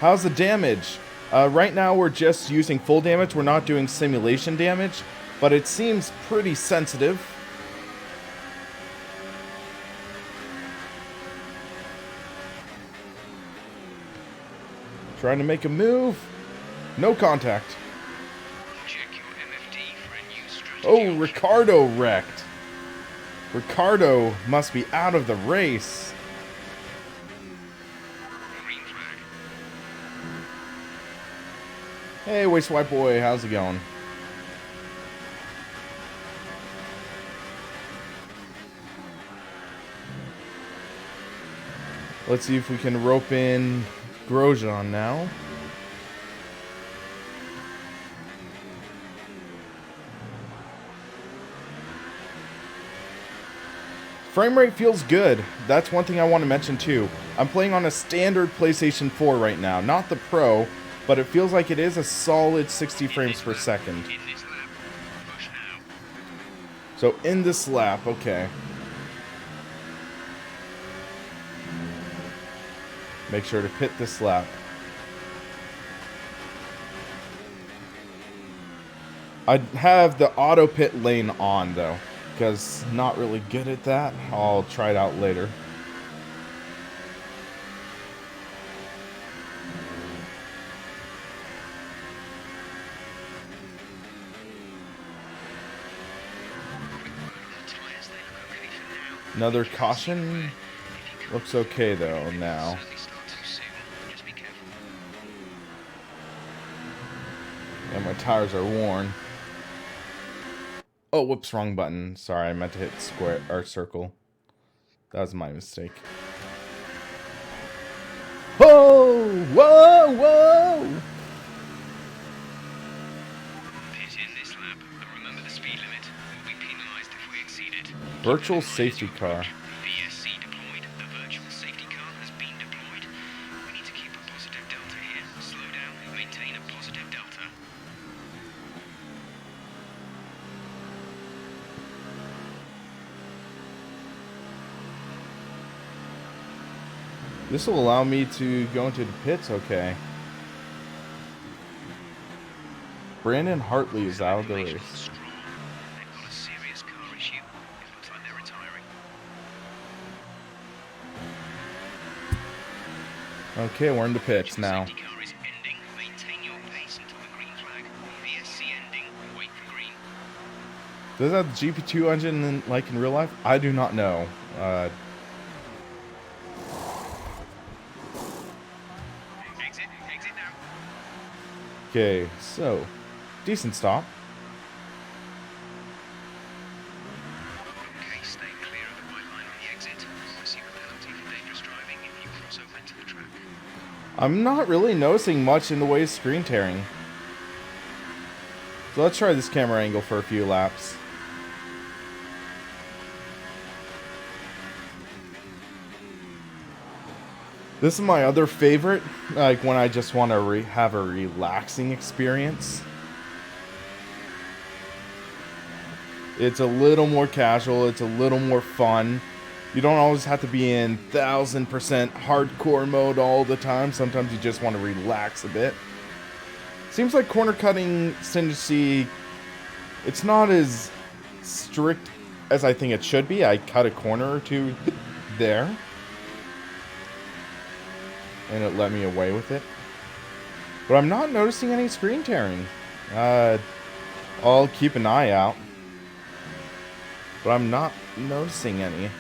A: How's the damage? Right now we're just using full damage. We're not doing simulation damage, but it seems pretty sensitive. Trying to make a move. No contact.
C: Check your MFD for a new strategy.
A: Oh, Ricardo wrecked. Ricardo must be out of the race.
C: Green flag.
A: Hey, Waste White Boy, how's it going? Let's see if we can rope in Grosjean now. Frame rate feels good. That's one thing I want to mention too. I'm playing on a standard PlayStation 4 right now, not the Pro, but it feels like it is a solid 60 frames per second.
C: In this lap. Push now.
A: So in this lap, okay. Make sure to pit this lap. I have the auto pit lane on though, because not really good at that. I'll try it out later.
C: Tires, they look okay for now.
A: Another caution. Looks okay though now.
C: Certainly start too soon. Just be careful.
A: And my tires are worn. Oh, whoops, wrong button. Sorry, I meant to hit square or circle. That was my mistake. Whoa! Whoa! Whoa!
C: Pit in this lap, but remember the speed limit. We'll be penalised if we exceed it.
A: Virtual safety car.
C: VSC deployed. The virtual safety car has been deployed. We need to keep a positive delta here. Slow down and maintain a positive delta.
A: This will allow me to go into the pits, okay. Brandon Hartley is out of the race.
C: Strong. They've got a serious car issue. It looks like they're retiring.
A: Okay, we're in the pits now.
C: Safety car is ending. Maintain your pace until the green flag. VSC ending. Wait for green.
A: Does that have the GP2 engine like in real life? I do not know.
C: Exit now.
A: Okay, so decent stop.
C: Okay, stay clear of the white line on the exit. Receive a penalty for dangerous driving if you cross over into the track.
A: I'm not really noticing much in the way of screen tearing. So let's try this camera angle for a few laps. This is my other favorite, like when I just want to have a relaxing experience. It's a little more casual, it's a little more fun. You don't always have to be in 1000% hardcore mode all the time. Sometimes you just want to relax a bit. Seems like corner cutting stringency, it's not as strict as I think it should be. I cut a corner or two there, and it let me away with it. But I'm not noticing any screen tearing. I'll keep an eye out, but I'm not noticing any.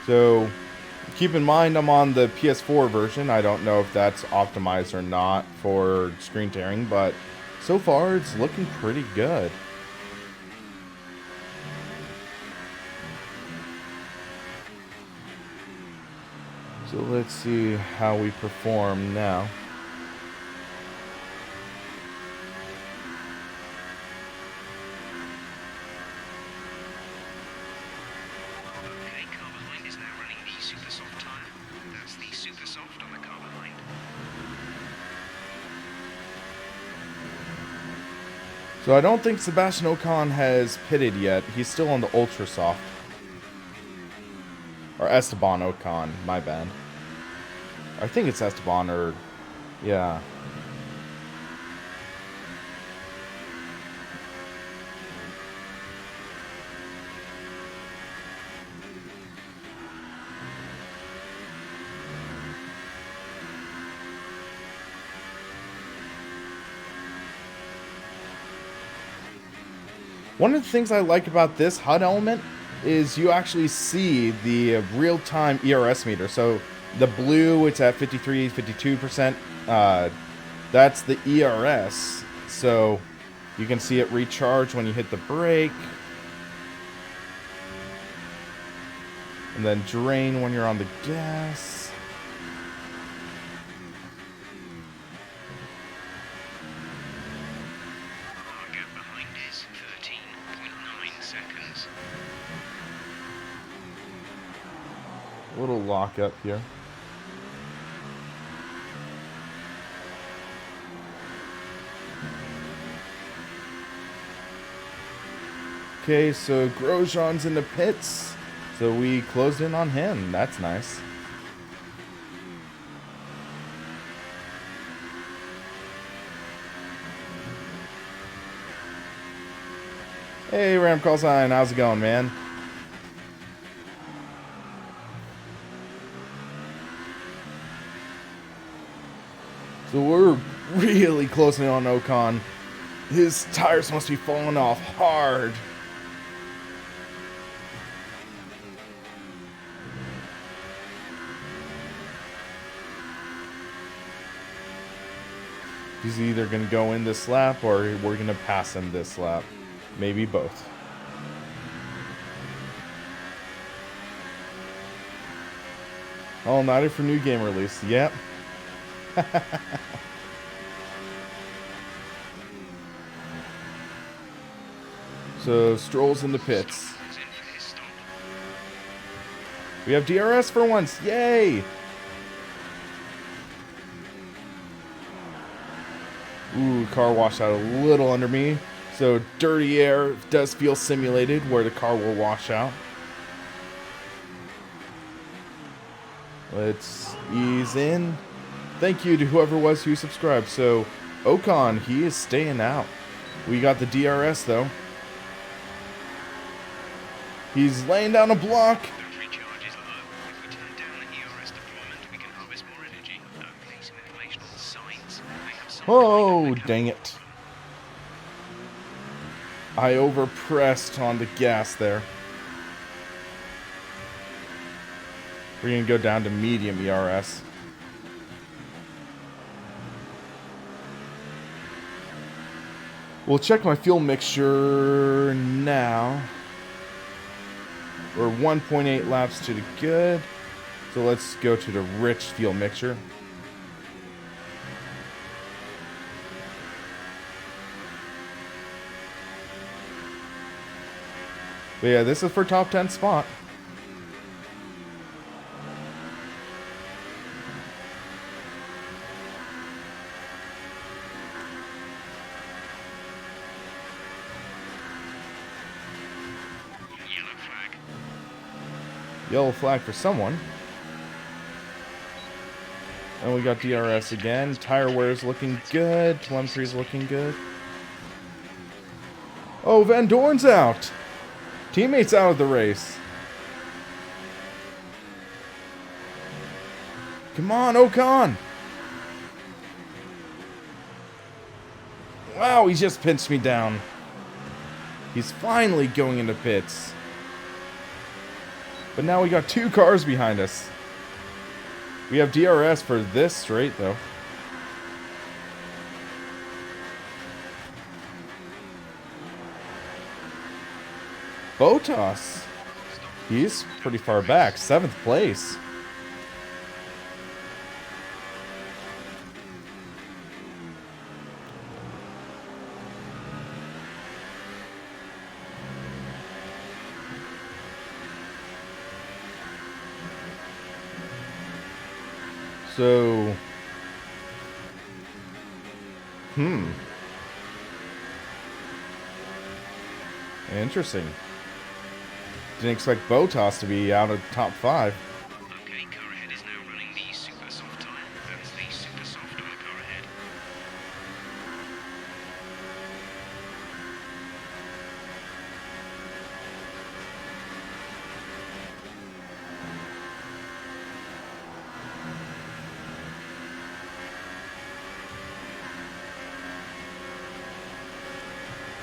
A: So keep in mind I'm on the PS4 version. I don't know if that's optimized or not for screen tearing, but so far it's looking pretty good. So let's see how we perform now.
C: Okay, car behind is now running the super soft tyre. That's the super soft on the car behind.
A: So I don't think Sebastian Ocon has pitted yet. He's still on the ultra soft. Or Esteban Ocon, my bad. I think it's Esteban or... yeah. One of the things I like about this HUD element is you actually see the real-time ERS meter. So the blue, it's at 53, 52%. That's the ERS. So you can see it recharge when you hit the brake. And then drain when you're on the gas.
C: Our gap behind is 13.9 seconds.
A: A little lock up here. Okay, so Grosjean's in the pits. So we closed in on him. That's nice. Hey, Ram Call Sign. How's it going, man? So we're really closing in on Ocon. His tires must be falling off hard. He's either going to go in this lap or we're going to pass him this lap. Maybe both. All nighter for new game release. Yep. So Stroll's in the pits. We have DRS for once. Yay! Ooh, car washed out a little under me. So dirty air does feel simulated where the car will wash out. Let's ease in. Thank you to whoever was who subscribed. So Ocon, he is staying out. We got the DRS though. He's laying down a block.
C: Battery charge is low. If we turn down the ERS deployment, we can harvest more energy. Okay, some information on the signs. They have some
A: Oh,
C: kind of
A: dang it. I overpressed on the gas there. We're going to go down to medium ERS. We'll check my fuel mixture now. We're 1.8 laps to the good. So let's go to the rich fuel mixture. But yeah, this is for top 10 spot.
C: yellow flag.
A: Yellow flag for someone. And we got DRS again. Tire wear's looking good. Telemetry's looking good. Oh, Van Dorn's out. Teammates out of the race. Come on, Ocon. Wow, he just pinched me down. He's finally going into pits. But now we got 2 cars behind us. We have DRS for this straight, though. Bottas. He's pretty far back. 7th place. So, interesting. Didn't expect Bottas to be out of top 5.
C: Okay, car ahead is now running the super soft tyre. That's the super soft on the car ahead.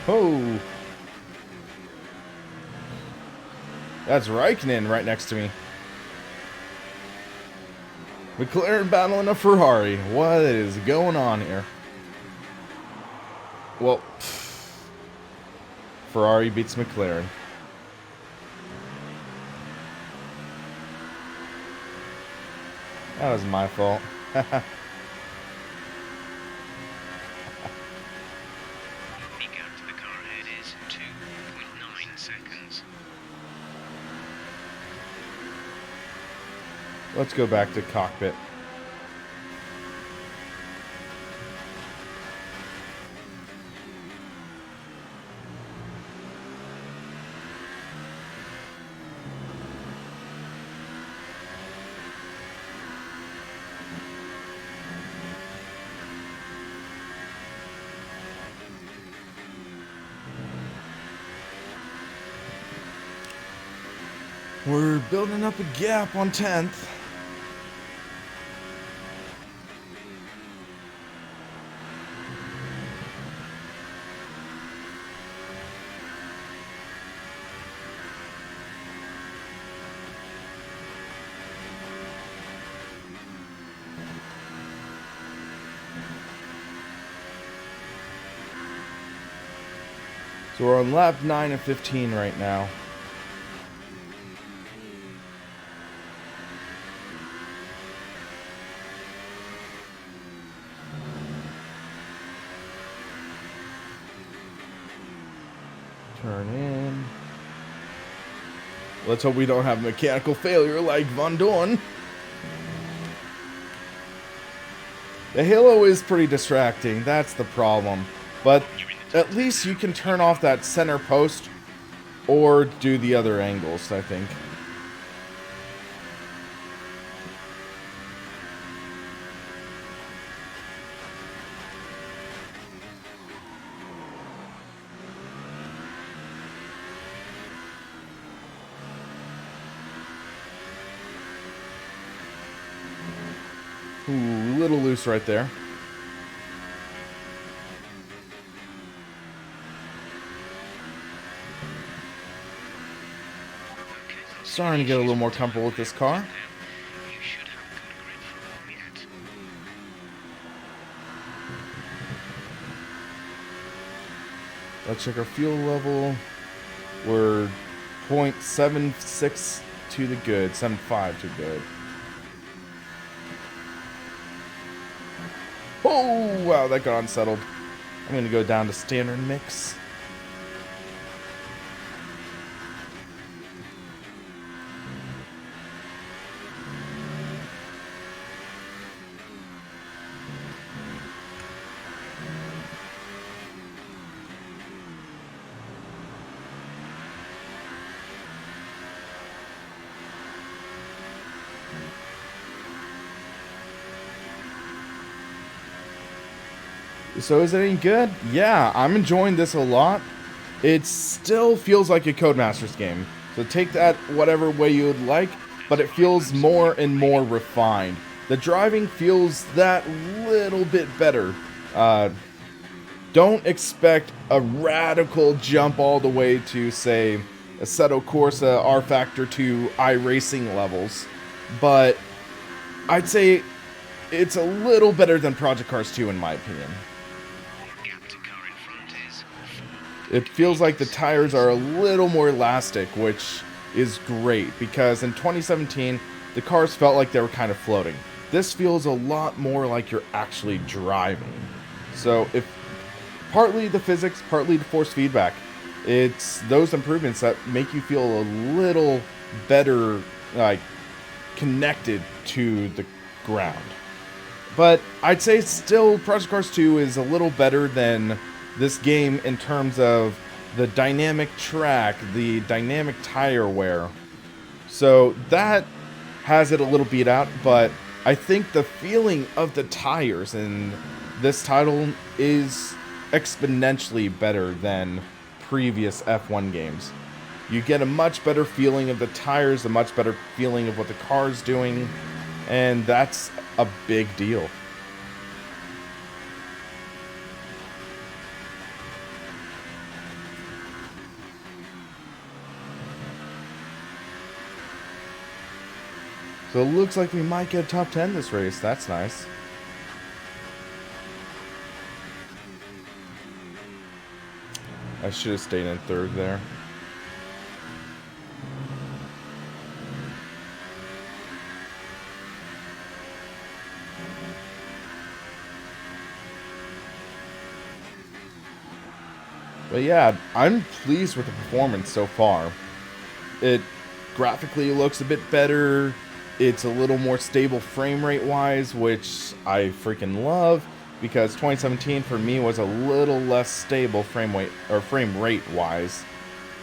A: Oh. That's Raikkonen right next to me. McLaren battling a Ferrari. What is going on here? Well, Ferrari beats McLaren. That was my fault.
C: The gap to the car ahead is 2.9 seconds.
A: Let's go back to Cockpit. We're building up a gap on 10th. So we're on lap 9 and 15 right now. Turn in. Let's hope we don't have mechanical failure like Van Dorn. The halo is pretty distracting, that's the problem. But at least you can turn off that center post or do the other angles, I think. Ooh, a little loose right there. Starting to get a little more comfortable with this car.
C: You should have good grip yet.
A: Let's check our fuel level. We're 0.76 to the good, 7.5 to good. Oh, wow, that got unsettled. I'm going to go down to standard mix. So is it any good? Yeah, I'm enjoying this a lot. It still feels like a Codemasters game. So take that whatever way you would like, but it feels more and more refined. The driving feels that little bit better. Don't expect a radical jump all the way to, say, Assetto Corsa R Factor 2 iRacing levels, but I'd say it's a little better than Project Cars 2 in my opinion.
C: Gap to car in front is
A: It feels like the tires are a little more elastic, which is great because in 2017 the cars felt like they were kind of floating. This feels a lot more like you're actually driving. So if partly the physics, partly the force feedback, it's those improvements that make you feel a little better, like connected to the ground. But I'd say still Project Cars 2 is a little better than this game in terms of the dynamic track, the dynamic tire wear. So that has it a little beat out, but I think the feeling of the tires in this title is exponentially better than previous F1 games. You get a much better feeling of the tires, a much better feeling of what the car's doing, and that's a big deal. So it looks like we might get top 10 this race. That's nice. I should have stayed in third there. But yeah, I'm pleased with the performance so far. It graphically looks a bit better. It's a little more stable frame rate wise, which I freaking love because 2017 for me was a little less stable frame rate wise.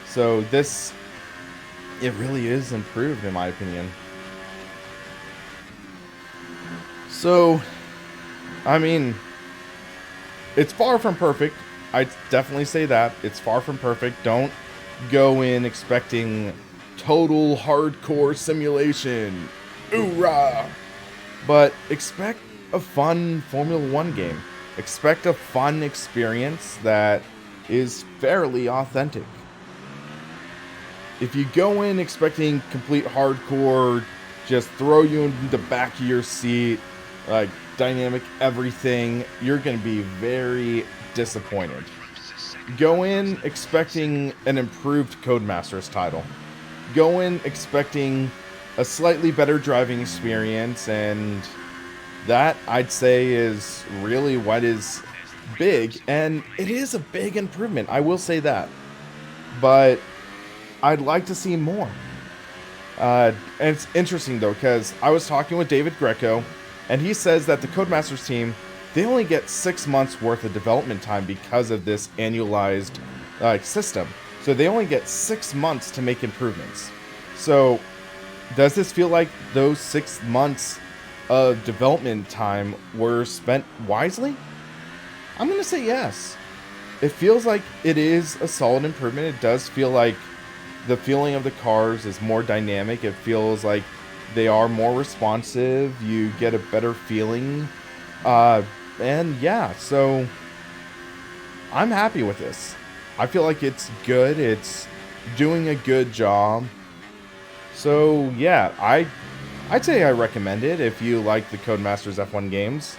A: So this, it really is improved in my opinion. So, I mean, it's far from perfect. I'd definitely say that. It's far from perfect. Don't go in expecting total hardcore simulation. Hoorah! But expect a fun Formula 1 game. Expect a fun experience that is fairly authentic. If you go in expecting complete hardcore, just throw you in the back of your seat, like dynamic everything, you're going to be very disappointed. Go in expecting an improved Codemasters title. Go in expecting a slightly better driving experience, and that, I'd say, is really what is big, and it is a big improvement, I will say that. But I'd like to see more. And it's interesting, though, because I was talking with David Greco, and he says that the Codemasters team, they only get 6 months worth of development time because of this annualized system. So they only get 6 months to make improvements. So does this feel like those 6 months of development time were spent wisely? I'm going to say yes. It feels like it is a solid improvement. It does feel like the feeling of the cars is more dynamic. It feels like they are more responsive. You get a better feeling. And yeah, so I'm happy with this. I feel like it's good. It's doing a good job. So yeah, I'd say I recommend it if you like the Codemasters F1 games.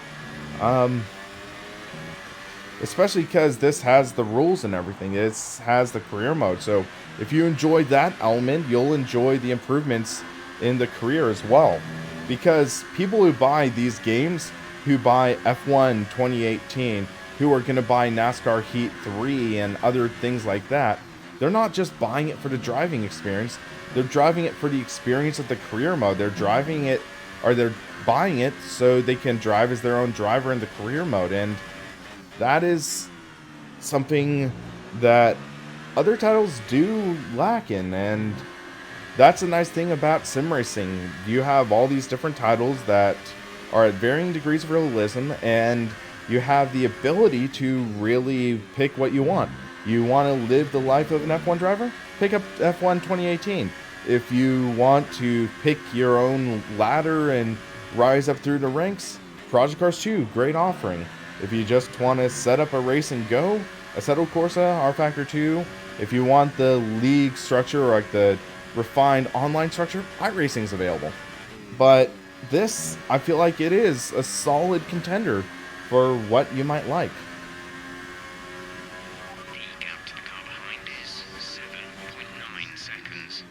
A: Especially because this has the rules and everything. This has the career mode. So if you enjoy that element, you'll enjoy the improvements in the career as well. Because people who buy these games, who buy F1 2018, who are going to buy NASCAR Heat 3 and other things like that, they're not just buying it for the driving experience. They're driving it for the experience of the career mode. They're driving it, or they're buying it so they can drive as their own driver in the career mode. And that is something that other titles do lack in, and that's a nice thing about sim racing. You have all these different titles that are at varying degrees of realism, and you have the ability to really pick what you want. You want to live the life of an F1 driver? Pick up F1 2018. If you want to pick your own ladder and rise up through the ranks, Project Cars 2, great offering. If you just want to set up a race and go, Assetto Corsa, R Factor 2. If you want the league structure or like the refined online structure, iRacing is available. But this, I feel like it is a solid contender for what you might like.
C: The gap to the car behind is 7.9 seconds.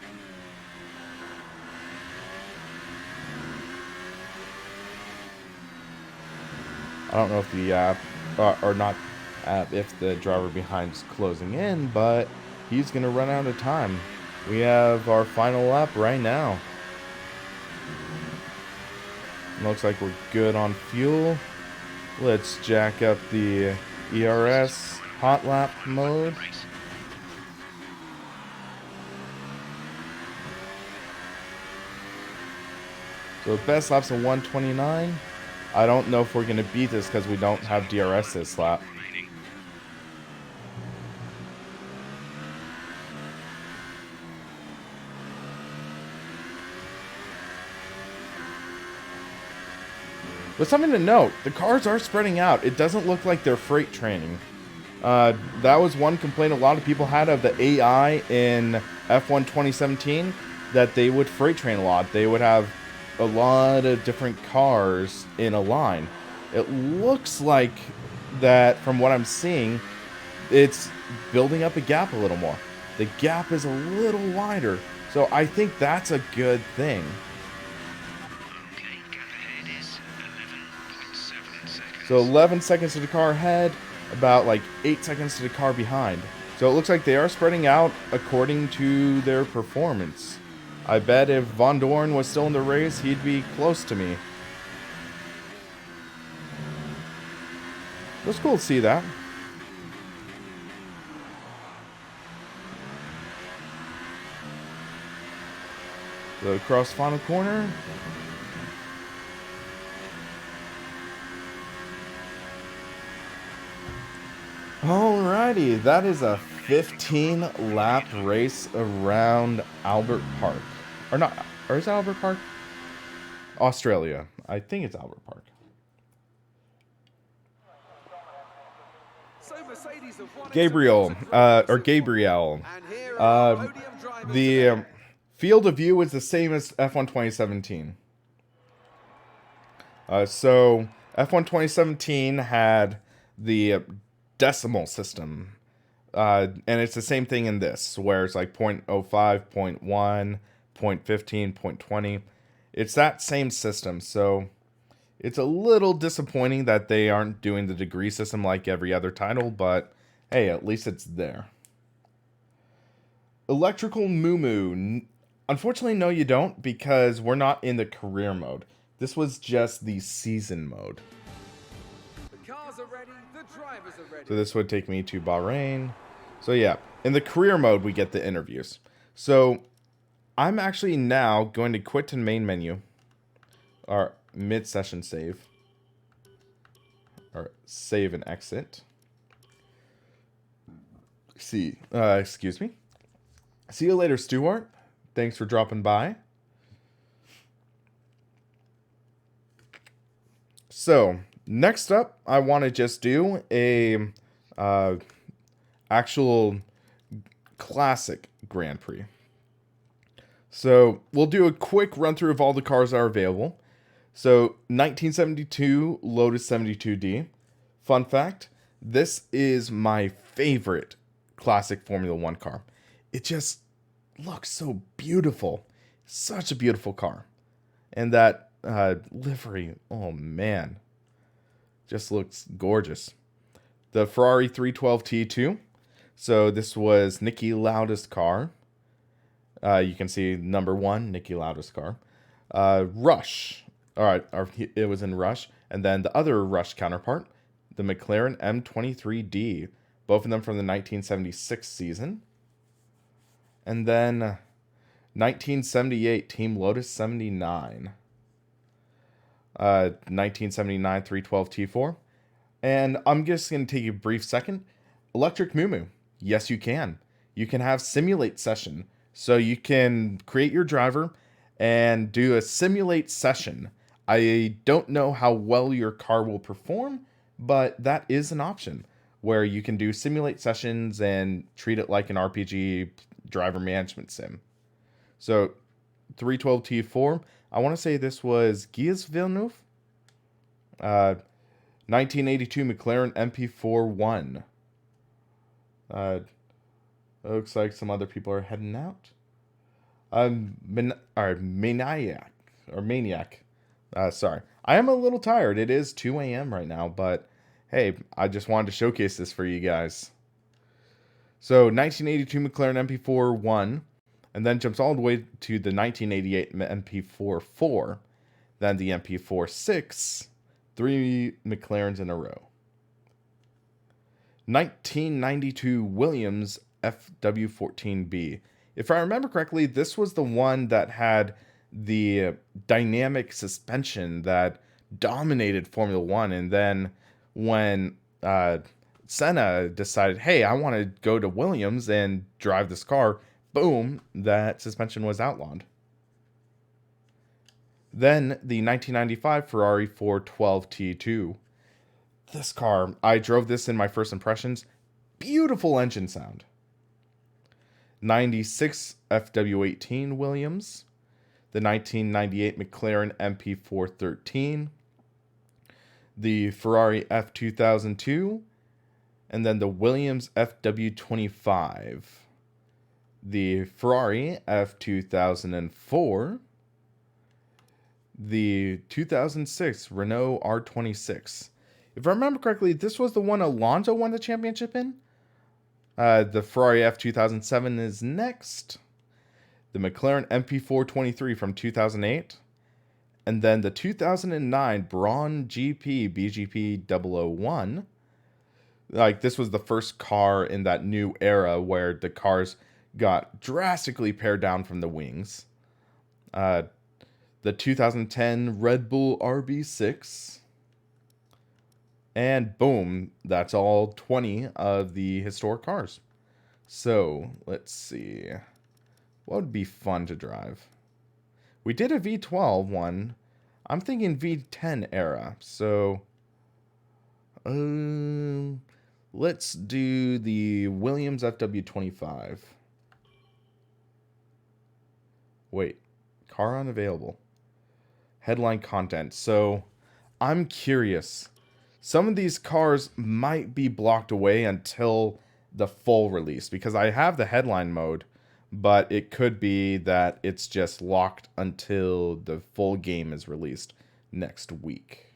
A: I don't know if the or not if the driver behind is closing in, but he's gonna run out of time. We have our final lap right now. Looks like we're good on fuel. Let's jack up the ERS hot lap mode. So best laps of 129. I don't know if we're going to beat this because we don't have DRS this lap. But something to note, the cars are spreading out. It doesn't look like they're freight training. That was one complaint a lot of people had of the AI in F1 2017, that they would freight train a lot. They would have a lot of different cars in a line. It looks like that, from what I'm seeing, it's building up a gap a little more. The gap is a little wider, so I think that's a good thing.
C: Okay, gap ahead is 11.7 seconds.
A: So 11 seconds to the car ahead, about like 8 seconds to the car behind. So it looks like they are spreading out according to their performance. I bet if Von Dorn was still in the race, he'd be close to me. It was cool to see that. So across final corner. Alrighty, that is a 15 lap race around Albert Park. Or not, or is it Albert Park? Australia. I think it's Albert Park.
B: So Mercedes have won it
A: Gabriel,
B: to great
A: or
B: racing.
A: Gabriel.
B: And here are the podium drivers
A: The
B: today.
A: field of view is the same as F1 2017. So F1 2017 had the decimal system. And it's the same thing in this, where it's like 0.05, 0.1, 0.15, 0.20. It's that same system, so it's a little disappointing that they aren't doing the degree system like every other title, but hey, at least it's there. Electrical Moo. Unfortunately, no you don't, because we're not in the career mode. This was just the season mode.
B: The cars are ready, the drivers are ready.
A: So this would take me to Bahrain. So yeah, in the career mode, we get the interviews. So I'm actually now going to quit to the main menu, or mid-session save, or save and exit. Excuse me. See you later, Stuart. Thanks for dropping by. So next up, I want to just do a actual classic Grand Prix. So we'll do a quick run through of all the cars that are available. So 1972 Lotus 72D. Fun fact, this is my favorite classic Formula One car. It just looks so beautiful. Such a beautiful car. And that livery, oh man, just looks gorgeous. The Ferrari 312 T2. So this was Niki Lauda's car. You can see number 1, Niki Lauda's car. Rush. All right, it was in Rush. And then the other Rush counterpart, the McLaren M23D. Both of them from the 1976 season. And then 1978 Team Lotus 79. 1979 312 T4. And I'm just going to take a brief second. Electric Moo. Yes, you can. You can have simulate session. So you can create your driver and do a simulate session. I don't know how well your car will perform, but that is an option. where you can do simulate sessions and treat it like an RPG driver management sim. So 312T4, I want to say this was Gilles Villeneuve. 1982 McLaren MP4-1. Looks like some other people are heading out. Maniac. Sorry. I am a little tired. It is 2 a.m. right now, but hey, I just wanted to showcase this for you guys. So 1982 McLaren MP4-1, and then jumps all the way to the 1988 MP4-4, then the MP4-6, 3 McLarens in a row. 1992 Williams FW14B. If I remember correctly, this was the one that had the dynamic suspension that dominated Formula One. And then when Senna decided, hey, I want to go to Williams and drive this car, boom, that suspension was outlawed. Then the 1995 Ferrari 412T2. This car, I drove this in my first impressions. Beautiful engine sound. 96 FW18 Williams. The 1998 McLaren MP413. The Ferrari F2002. And then the Williams FW25. The Ferrari F2004. The 2006 Renault R26. If I remember correctly, this was the one Alonso won the championship in. The Ferrari F2007 is next. The McLaren MP423 from 2008. And then the 2009 Braun GP BGP 001. Like, this was the first car in that new era where the cars got drastically pared down from the wings. The 2010 Red Bull RB6. And boom, that's all 20 of the historic cars. So, let's see. What would be fun to drive? We did a V12 one. I'm thinking V10 era. So, let's do the Williams FW25. Wait, car unavailable. Headline content. So, I'm curious. Some of these cars might be blocked away until the full release, because I have the headline mode, but it could be that it's just locked until the full game is released next week.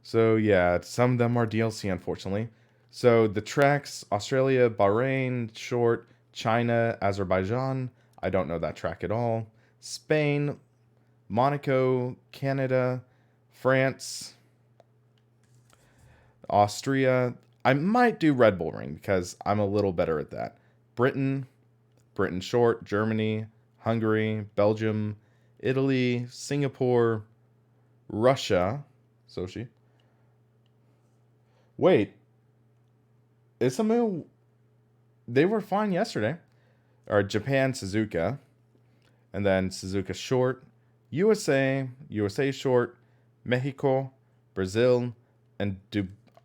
A: So yeah, some of them are DLC, unfortunately. So the tracks: Australia, Bahrain, short, China, Azerbaijan. I don't know that track at all. Spain, Monaco, Canada, France, Austria. I might do Red Bull Ring because I'm a little better at that. Britain short, Germany, Hungary, Belgium, Italy, Singapore, Russia, Sochi. Wait, is something? They were fine yesterday. Or Japan, Suzuka, and then Suzuka short. USA short, Mexico, Brazil, and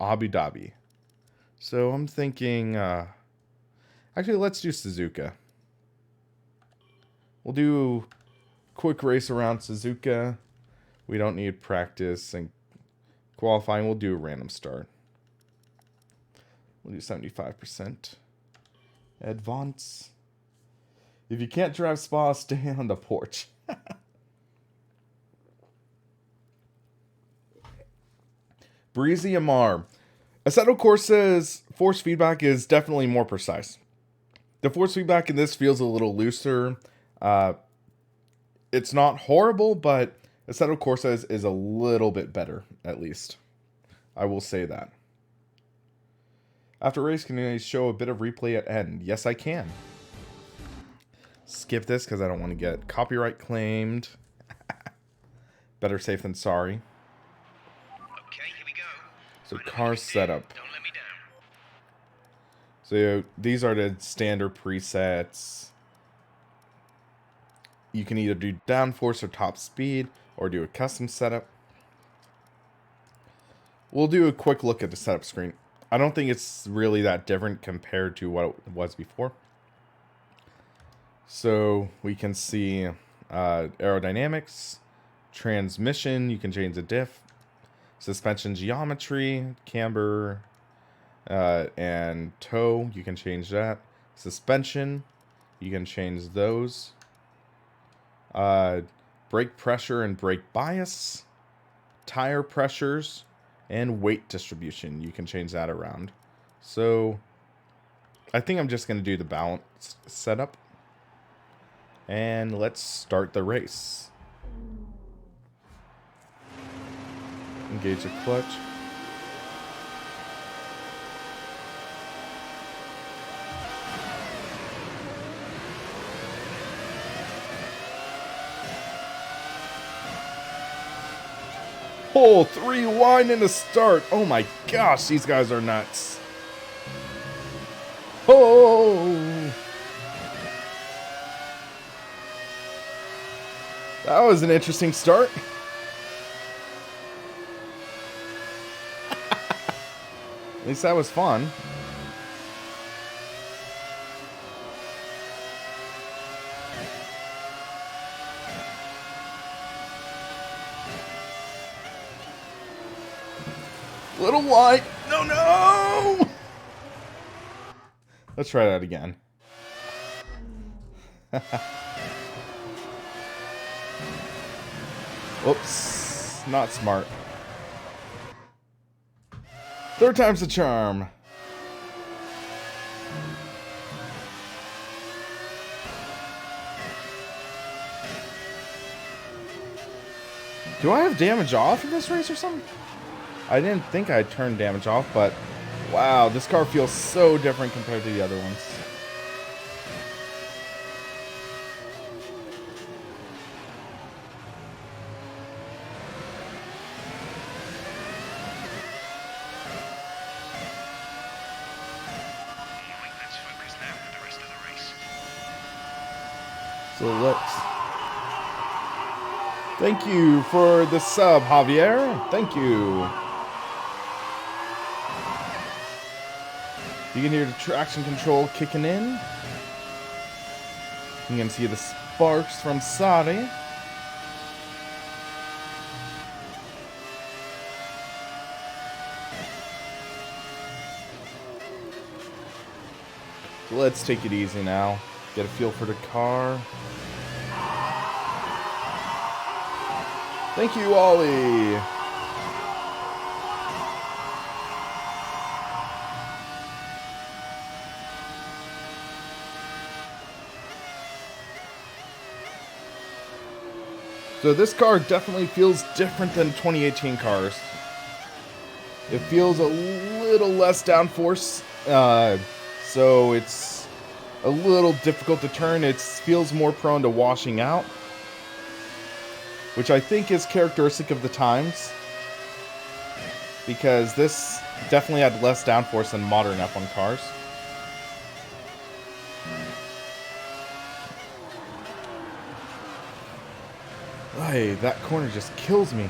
A: Abu Dhabi. So I'm thinking, actually, let's do Suzuka. We'll do quick race around Suzuka. We don't need practice and qualifying. We'll do a random start. We'll do 75%. Advance. If you can't drive Spa, stay on the porch. Breezy Amar. Assetto Corsa's force feedback is definitely more precise. The force feedback in this feels a little looser. It's not horrible, but Assetto Corsa's is a little bit better, at least. I will say that. After race, can I show a bit of replay at end? Yes, I can. Skip this because I don't want to get copyright claimed. Better safe than sorry.
C: Okay, here we go.
A: So car setup.
C: Don't let me down.
A: So these are the standard presets. You can either do downforce or top speed, or do a custom setup. we'll do a quick look at the setup screen. I don't think it's really that different compared to what it was before. So we can see aerodynamics, transmission, you can change the diff, suspension geometry, camber, and toe, you can change that. Suspension, you can change those. Brake pressure and brake bias, tire pressures, and weight distribution, you can change that around. So I think I'm just going to do the balance setup. And let's start the race. Engage the clutch. Hole 3 wide in the start. Oh my gosh, these guys are nuts. Oh! That was an interesting start. At least that was fun. Little wide. No, no! Let's try that again. Whoops. Not smart. Third time's the charm. Do I have damage off in this race or something? I didn't think I turned damage off, but wow, this car feels so different compared to the other ones.
C: Right, let's focus now for the rest of the race.
A: So let's... Thank you for the sub, Javier. Thank you. You can hear the traction control kicking in. You can see the sparks from Saudi. So let's take it easy now. Get a feel for the car. Thank you, Ollie. So this car definitely feels different than 2018 cars. It feels a little less downforce, so it's a little difficult to turn. It feels more prone to washing out, which I think is characteristic of the times, because this definitely had less downforce than modern F1 cars. Hey, that corner just kills me.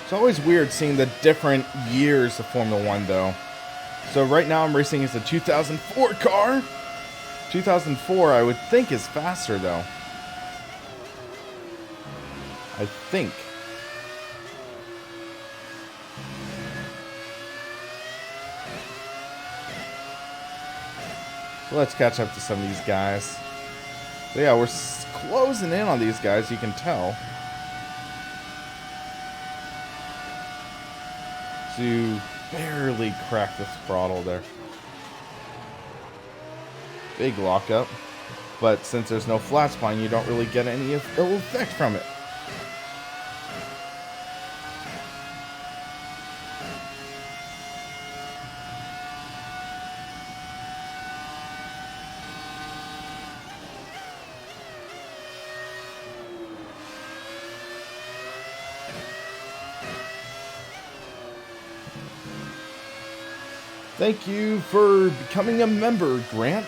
A: It's always weird seeing the different years of Formula 1 though. So right now I'm racing as a 2004 car. 2004 I would think is faster though. I think. So let's catch up to some of these guys. So yeah, we're closing in on these guys, you can tell. To barely crack the throttle there. Big lockup. But since there's no flat spine, you don't really get any ill effect from it. Thank you for becoming a member, Grant.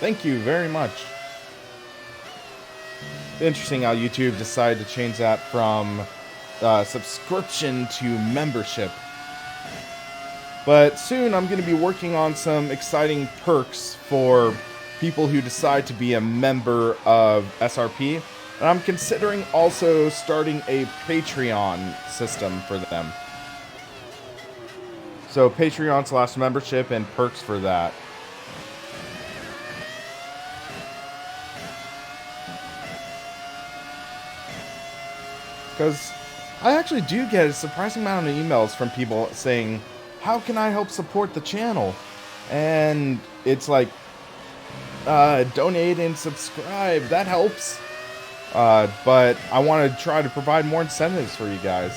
A: Thank you very much. Interesting how YouTube decided to change that from subscription to membership. But soon I'm going to be working on some exciting perks for people who decide to be a member of SRP. And I'm considering also starting a Patreon system for them. So Patreon / membership and perks for that. Because I actually do get a surprising amount of emails from people saying, how can I help support the channel? And it's like, donate and subscribe. That helps. But I want to try to provide more incentives for you guys.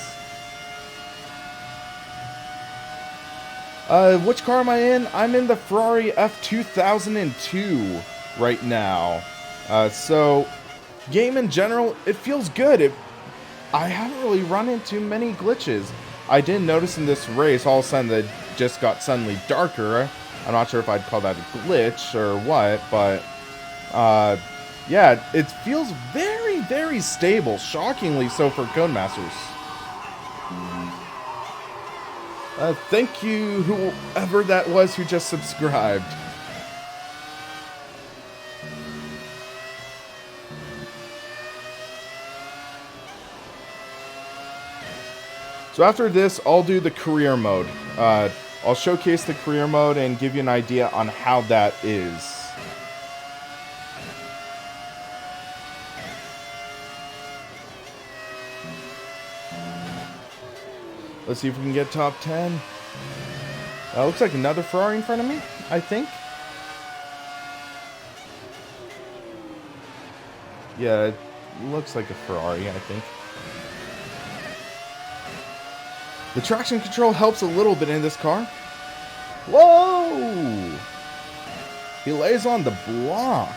A: Which car am I in? I'm in the Ferrari F2002 right now. So, game in general, it feels good. I haven't really run into many glitches. I did notice in this race, all of a sudden, it just got suddenly darker. I'm not sure if I'd call that a glitch or what, but, yeah, it feels very, very stable. Shockingly so for Codemasters. Thank you, whoever that was who just subscribed. So after this, I'll do the career mode. I'll showcase the career mode and give you an idea on how that is. Let's see if we can get top 10. Looks like another Ferrari in front of me, I think. Yeah, it looks like a Ferrari, I think. The traction control helps a little bit in this car. Whoa! He lays on the block.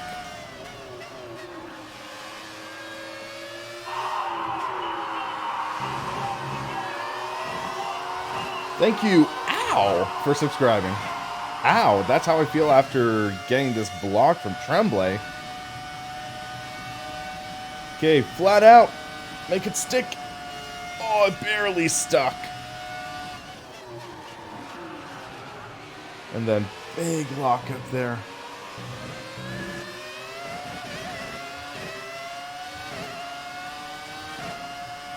A: Thank you, ow, for subscribing. Ow, that's how I feel after getting this block from Tremblay. Okay, flat out. Make it stick. Oh, it barely stuck. And then big lock up there.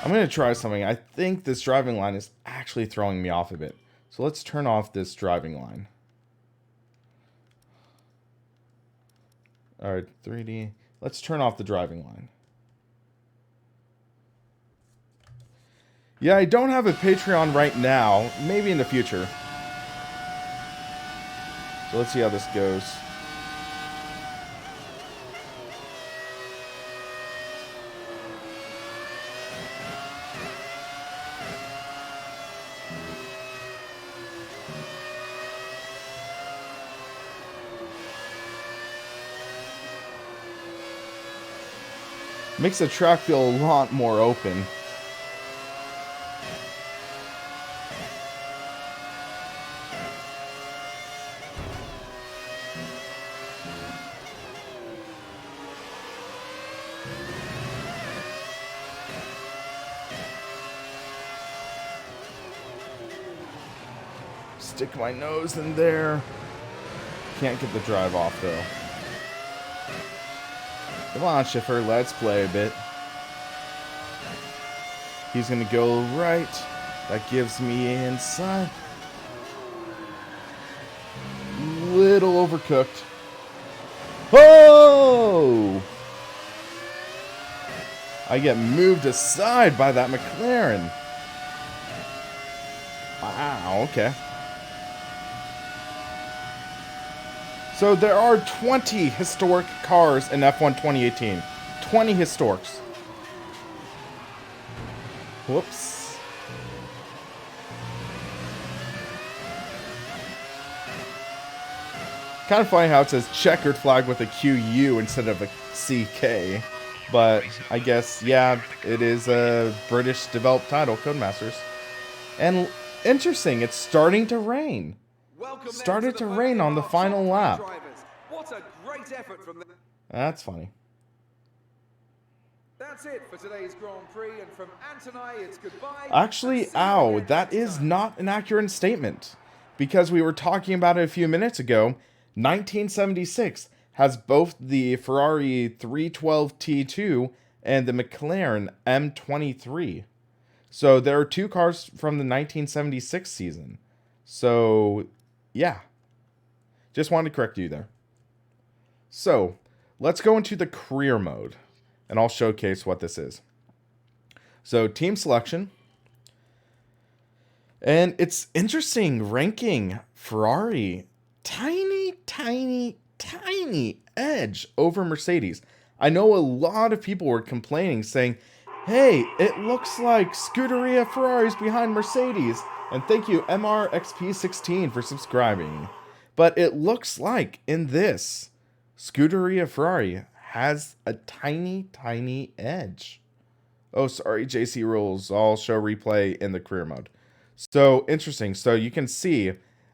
A: I'm going to try something. I think this driving line is actually throwing me off a bit. So let's turn off this driving line. Alright, 3D. Let's turn off the driving line. Yeah, I don't have a Patreon right now. Maybe in the future. So let's see how this goes. Makes the track feel a lot more open. Stick my nose in there. Can't get the drive off though. Come on, Schiffer, let's play a bit. He's gonna go right. That gives me inside. Little overcooked. Oh! I get moved aside by that McLaren. Wow, okay. So there are 20 historic cars in F1 2018. 20 historics. Whoops. Kind of funny how it says checkered flag with a QU instead of a CK. But I guess, yeah, it is a British developed title, Codemasters. And interesting. It's starting to rain.
B: Welcome then
A: Started
B: to
A: to
B: the
A: rain
B: vote
A: on the
B: of our
A: final
B: top
A: lap.
B: three drivers. What a great effort from them.
A: That's funny.
B: That's it for today's Grand Prix, and from Antonai, it's goodbye.
A: Actually,
B: and see you
A: ow,
B: again
A: that
B: next
A: is
B: time.
A: not an accurate statement. Because we were talking about it a few minutes ago, 1976 has both the Ferrari 312 T2 and the McLaren M23. So there are two cars from the 1976 season. So, yeah. Just wanted to correct you there. So, let's go into the career mode, and I'll showcase what this is. So, team selection. And it's interesting ranking Ferrari. Tiny, tiny, tiny edge over Mercedes. I know a lot of people were complaining, saying, hey, it looks like Scuderia Ferrari's behind Mercedes. And thank you, MRXP16, for subscribing. But it looks like in this, Scuderia Ferrari has a tiny, tiny edge. Oh, sorry, JC Rules. I'll show replay in the career mode. So, interesting. So, you can see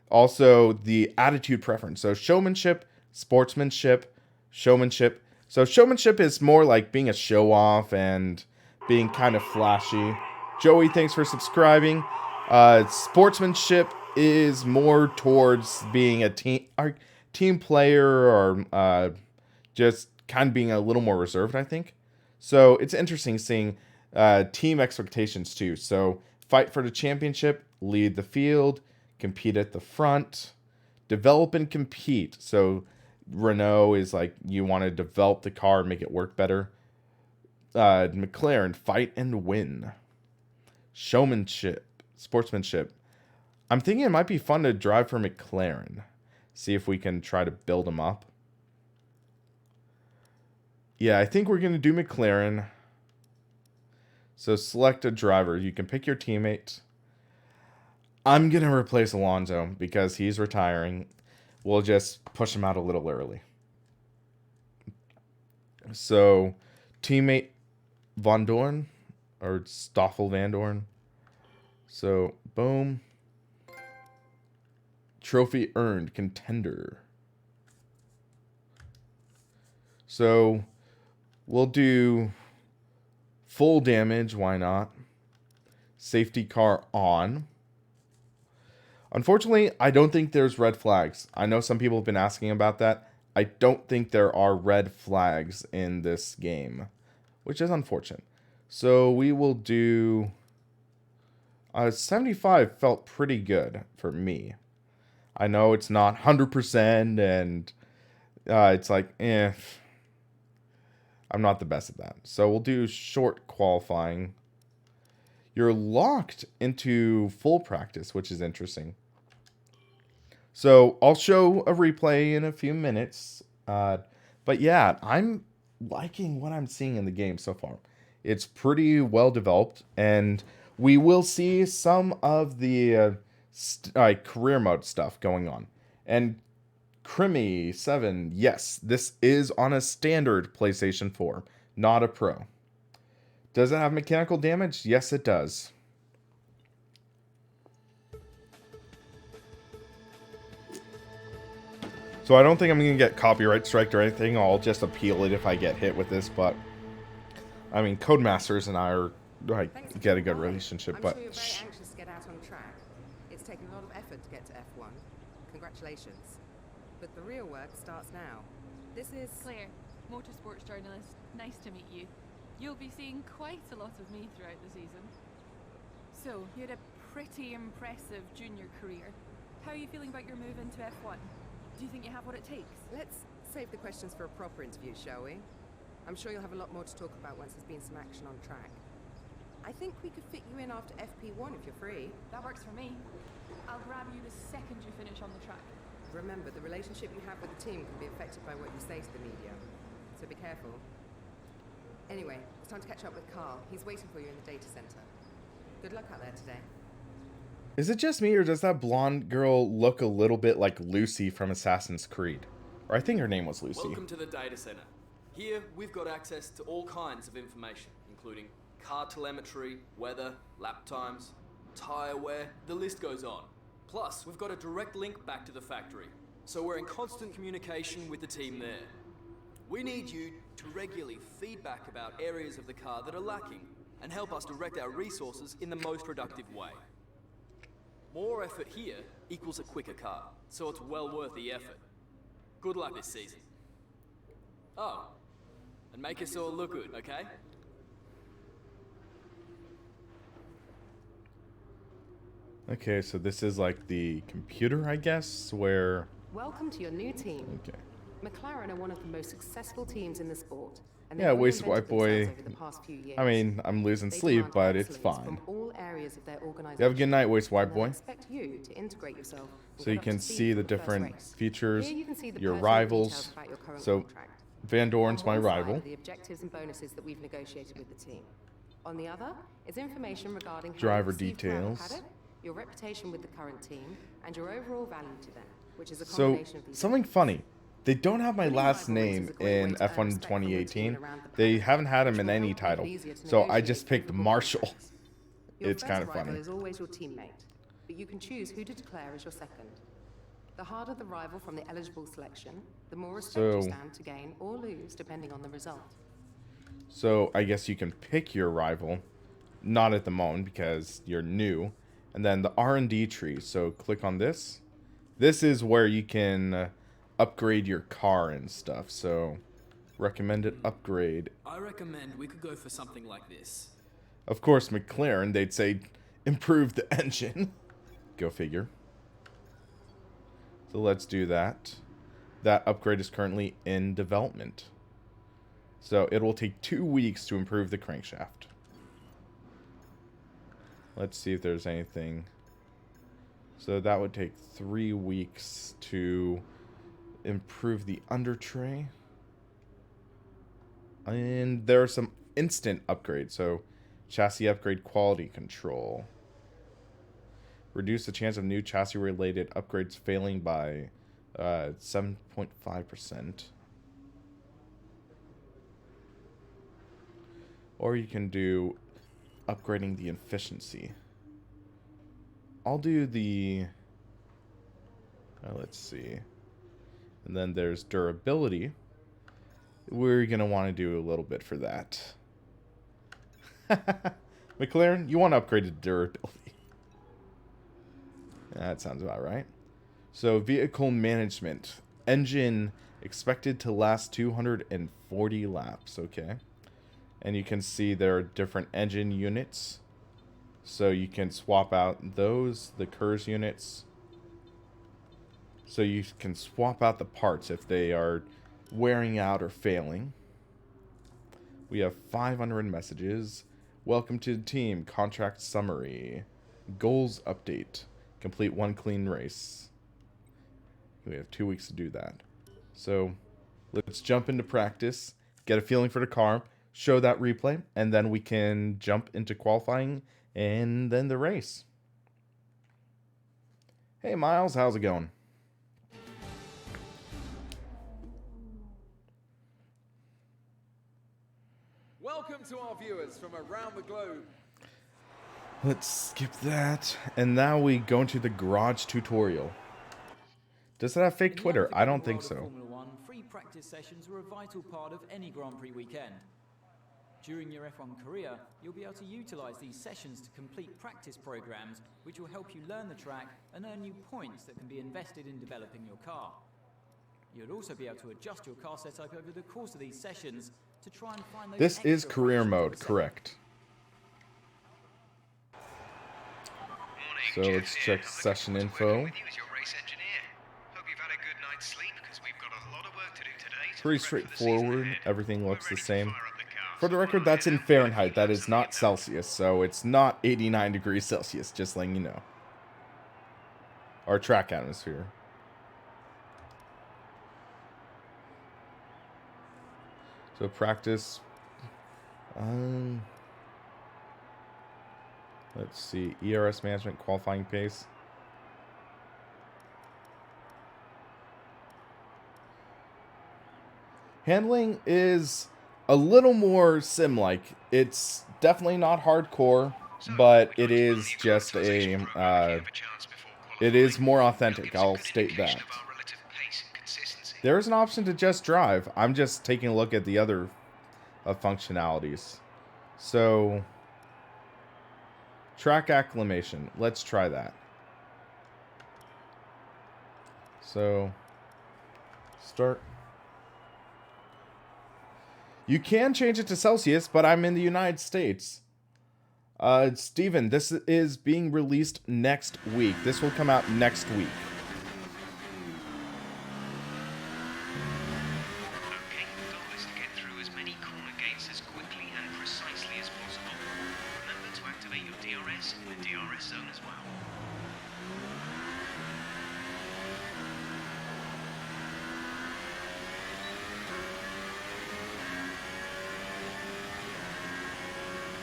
A: also the attitude preference. So, showmanship, sportsmanship, showmanship. So, showmanship is more like being a show-off and being kind of flashy. Joey, thanks for subscribing. Sportsmanship is more towards being a team player or just kind of being a little more reserved, I think. So, it's interesting seeing team expectations too. So, fight for the championship, lead the field, compete at the front, develop and compete. So Renault is like you want to develop the car, make it work better. McLaren, fight and win. Showmanship, sportsmanship. I'm thinking it might be fun to drive for McLaren. See if we can try to build them up. Yeah, I think we're going to do McLaren. So select a driver. You can pick your teammate. I'm going to replace Alonso because he's retiring. We'll just push him out a little early. So teammate Van Dorn or Stoffel Van Dorn. So boom. Trophy earned, contender. So we'll do full damage, why not? Safety car on. Unfortunately, I don't think there's red flags. I know some people have been asking about that. I don't think there are red flags in this game, which is unfortunate. So we will do... 75 felt pretty good for me. I know it's not 100% and it's like, I'm not the best at that. So we'll do short qualifying. You're locked into full practice, which is interesting. So I'll show a replay in a few minutes. But yeah, I'm liking what I'm seeing in the game so far. It's pretty well developed, and we will see some of the career mode stuff going on. And Crimmy 7, yes, this is on a standard PlayStation 4, not a Pro. Does it have mechanical damage? Yes, it does. So I don't think I'm going to get copyright striked or anything. I'll just appeal it if I get hit with this, but... I mean, Codemasters and I are, like, get a good relationship, but...
E: I'm sure you're very anxious to get out on track. It's taken a lot of effort to get to F1. Congratulations. But the real work starts now. This is...
F: Claire, motorsports journalist. Nice to meet you. You'll be seeing quite a lot of me throughout the season. So, you had a pretty impressive junior career. How are you feeling about your move into F1? Do you think you have what it takes?
E: Let's save the questions for a proper interview, shall we? I'm sure you'll have a lot more to talk about once there's been some action on track. I think we could fit you in after FP1 if you're free.
F: That works for me. I'll grab you the second you finish on the track.
E: Remember, the relationship you have with the team can be affected by what you say to the media. So be careful. Anyway, it's time to catch up with Carl. He's waiting for you in the data center. Good luck out there today.
A: Is it just me, or does that blonde girl look a little bit like Lucy from Assassin's Creed? Or I think her name was Lucy.
G: Welcome to the data center. Here, we've got access to all kinds of information, including car telemetry, weather, lap times. tyre wear, the list goes on. Plus, we've got a direct link back to the factory, so we're in constant communication with the team there. We need you to regularly feedback about areas of the car that are lacking and help us direct our resources in the most productive way. More effort here equals a quicker car, so it's well worth the effort. Good luck this season. Oh, and make us all look good, okay?
A: Okay, so this is like the computer, I guess, where...
E: Welcome to your new team.
A: Okay.
E: McLaren are one of the most successful teams in the sport. And
A: Yeah,
E: they've
A: wasted
E: reinvented
A: white boy.
E: themselves over the past few years.
A: I mean, I'm losing
E: They
A: sleep,
E: demand
A: but it's
E: excellence
A: fine.
E: from all areas of their organization.
A: You have a good night, waste white
E: And they'll
A: boy.
E: expect you to integrate yourself and
A: So you
E: get up to
A: can
E: speed
A: see
E: for
A: the
E: first
A: different
E: race.
A: features,
E: Here you can see the
A: your
E: personal
A: rivals.
E: details about your current
A: So
E: contract.
A: Van Doren's
E: On
A: my
E: one side
A: rival.
E: are the objectives and bonuses that we've negotiated with the team. On the other is information regarding how
A: Driver
E: you perceive throughout the
A: details.
E: paddock, your reputation with the current team, and your overall value to them, which is a
A: So,
E: combination of these.
A: something funny. They don't have my
E: Winning
A: last
E: rivalries
A: name
E: is a great way
A: in
E: to earn
A: F1
E: respect from the team
A: 2018.
E: around the
A: They
E: paddock,
A: haven't had him
E: which
A: in
E: will
A: any
E: help make it
A: title.
E: easier to
A: So I
E: negotiate
A: just picked
E: favorable
A: Marshall.
E: contracts. Your
A: It's
E: first
A: kind of
E: rival
A: funny.
E: is always your teammate, but you can choose who to declare as your second. The harder the rival from the eligible selection, the more respect you
A: So-
E: stand to gain or lose depending on the result.
A: So I guess you can pick your rival. Not at the moment because you're new. And then the R&D tree. So click on this. This is where you can upgrade your car and stuff. So recommended upgrade.
G: I recommend we could go for something like this.
A: Of course, McLaren, they'd say improve the engine. Go figure. So let's do that. That upgrade is currently in development. So it will take 2 weeks to improve the crankshaft. Let's see if there's anything. So that would take 3 weeks to improve the under tray. And there are some instant upgrades. So chassis upgrade quality control. Reduce the chance of new chassis related upgrades failing by 7.5%. Or you can do upgrading the efficiency. I'll do the... let's see. And then there's durability. We're going to want to do a little bit for that. McLaren, you want to upgrade to durability. That sounds about right. So, vehicle management. Engine expected to last 240 laps. Okay. And you can see there are different engine units. So you can swap out those, the KERS units. So you can swap out the parts if they are wearing out or failing. We have 500 messages. Welcome to the team. Contract summary. Goals update. Complete 1 clean race. We have 2 weeks to do that. So let's jump into practice. Get a feeling for the car. Show that replay. And then we can jump into qualifying. And then the race. Hey Miles, how's it going?
B: Welcome to our viewers from around the globe.
A: Let's skip that. And now we go into the garage tutorial. Does it have fake Twitter? I don't think so.
D: Formula One, free practice sessions are a vital part of any Grand Prix weekend. During your F1 career, you'll be able to utilize these sessions to complete practice programs, which will help you learn the track and earn you points that can be invested in developing your car. You'll also be able to adjust your car setup over the course of these sessions to try and find those
A: This is
D: extra
A: career
D: fractions of
A: mode,
D: a second.
A: correct.
C: Morning,
A: So
C: Jeff
A: let's
C: here.
A: check
C: I'm looking
A: session
C: forward to
A: info.
C: working with you as your race engineer. Hope you've had a good night's sleep because we've got a lot of work to do today. To
A: Pretty
C: prep for the season
A: straightforward.
C: ahead.
A: Everything
C: We're
A: looks the
C: ready to
A: same.
C: fire up the car,
A: For the
C: so
A: record,
C: come on
A: that's in
C: out and
A: Fahrenheit.
C: get a
A: That
C: few
A: is
C: laps under
A: not
C: your belt.
A: Celsius. So it's not 89 degrees Celsius. Just letting you know. Our track atmosphere. So practice. Let's see. ERS management qualifying pace. Handling is a little more sim-like. It's definitely not hardcore. but it is just a it is more authentic. I'll state that. There's an option to just drive. I'm just taking a look at the other functionalities. So, track acclimation. Let's try that. So, start. You can change it to Celsius, but I'm in the United States. Steven, this is being released next week. This will come out next week.
C: Okay, the goal is to get through as many corner gates as quickly and precisely as possible. Remember to activate your DRS in the DRS zone as well.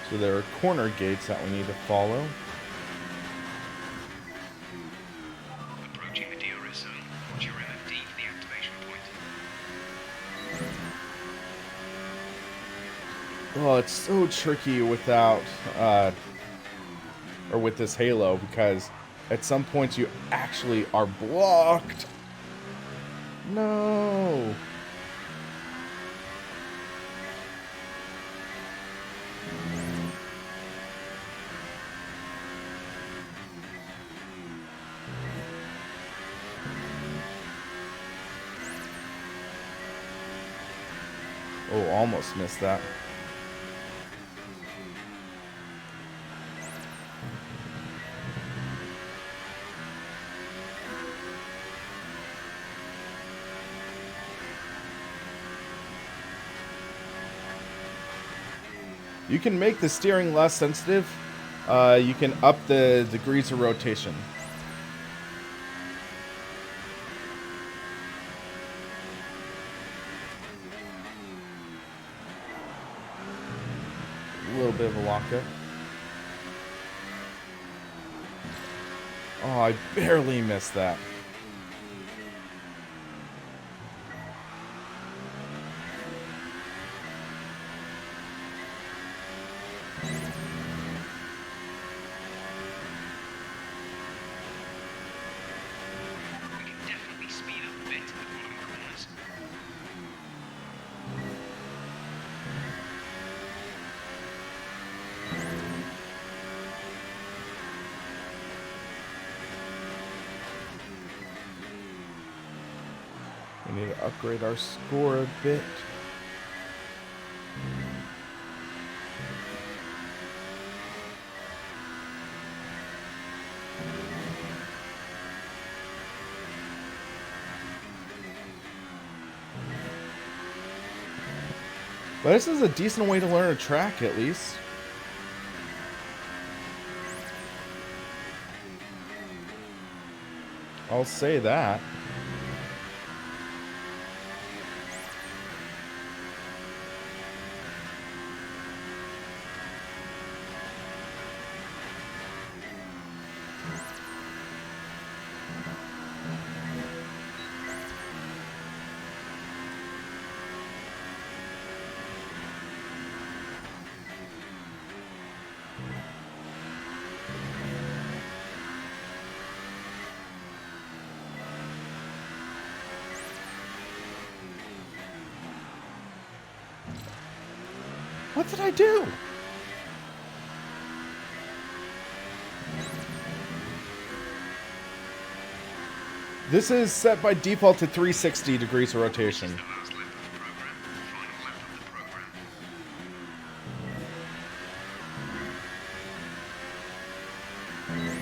A: So there are corner gates that we need to follow.
C: Approaching the DRS zone, watch your MFD for the activation point.
A: Oh, it's so tricky without, or with this Halo, because at some points you actually are blocked. No. Oh, almost missed that. You can make the steering less sensitive. You can up the degrees of rotation. A little bit of a lockup. Oh, I barely missed that.
C: We can definitely speed up a bit in the bottom corners.
A: We need to upgrade our score a bit. But this is a decent way to learn a track, at least. I'll say that. What did I do? This is set by default to 360 degrees of rotation.
C: The last lap of the program, final lap of the program.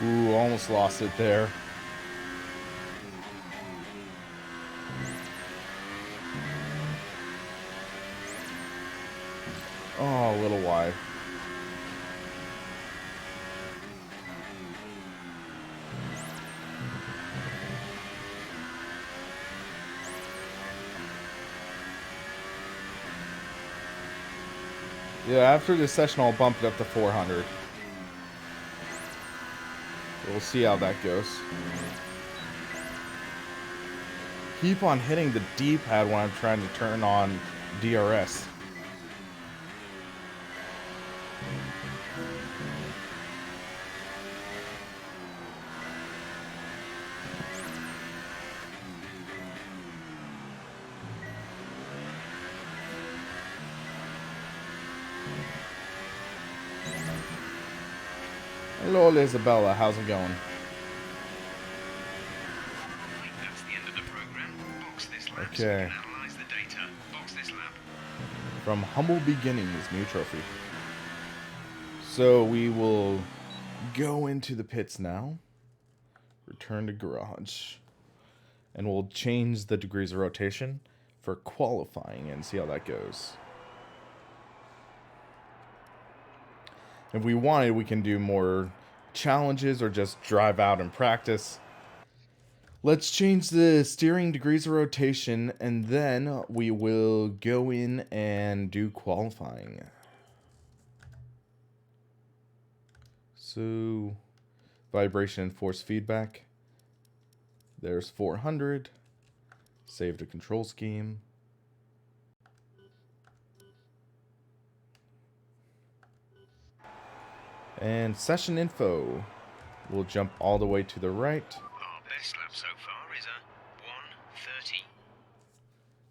A: Ooh, almost lost it there. Oh, a little wide. Yeah, after this session, I'll bump it up to 400. We'll see how that goes. Keep on hitting the D-pad when I'm trying to turn on DRS. Hello, Isabella. How's it going?
C: That's the end of the program. Box this lab so we
A: Okay.
C: can analyze the data. Box this lab.
A: From humble beginnings, new trophy. So we will go into the pits now. Return to garage. And we'll change the degrees of rotation for qualifying and see how that goes. If we wanted, we can do more challenges or just drive out and practice. Let's change the steering degrees of rotation, and then we will go in and do qualifying. So, vibration and force feedback. There's 400. Save the control scheme. And session info. We'll jump all the way to the right.
C: Our best lap so far is a 1:30.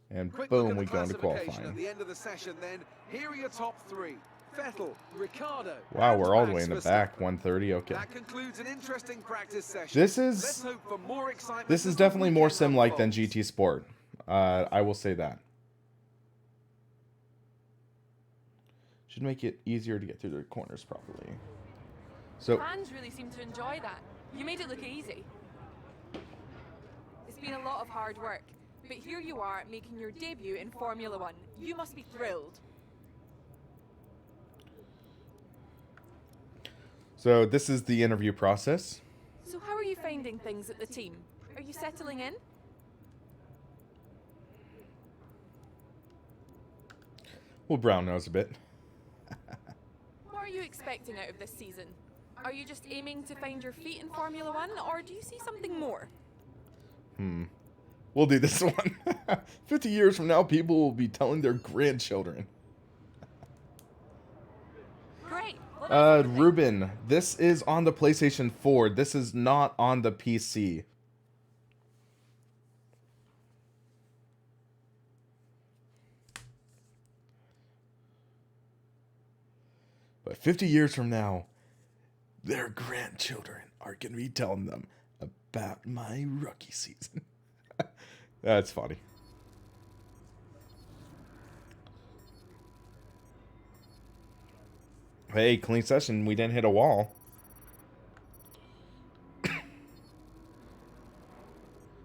A: And
B: Quick look
A: boom,
B: at
A: we
B: the
A: go into
B: classification
A: qualifying.
B: at the end of the session then. Here are your top three. Vettel, Ricardo,
A: Wow,
B: and
A: we're all the way
B: Max
A: in the
B: Verstappen.
A: back, 130, okay.
B: That concludes an interesting practice session.
A: This
B: Let's
A: is
B: hope for more excitement
A: this
B: as
A: is
B: the
A: definitely more
B: weekend
A: sim-like than
B: unfolds.
A: GT Sport. I will say that. Should make it easier to get through the corners properly. So,
F: Fans really seem to enjoy that. You made it look easy. It's been a lot of hard work, but here you are making your debut in Formula One. You must be thrilled.
A: so this is the interview process.
F: So how are you finding things at the team? Are you settling in?
A: Well, Brown knows a bit.
F: What are you expecting out of this season? Are you just aiming to find your feet in Formula One, or do you see something more?
A: We'll do this one. 50 years from now, people will be telling their grandchildren.
F: Great. Well, that's everything.
A: Ruben, this is on the PlayStation 4. This is not on the PC. But 50 years from now, their grandchildren are going to be telling them about my rookie season. That's funny. Hey, clean session. We didn't hit a wall.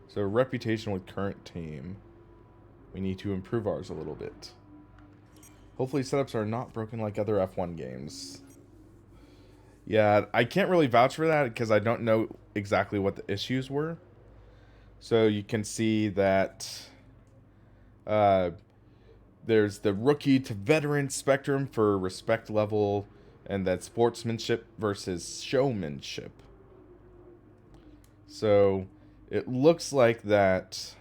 A: So, reputation with current team. We need to improve ours a little bit. Hopefully setups are not broken like other F1 games. Yeah, I can't really vouch for that because I don't know exactly what the issues were. So you can see that there's the rookie to veteran spectrum for respect level, and then sportsmanship versus showmanship. So it looks like that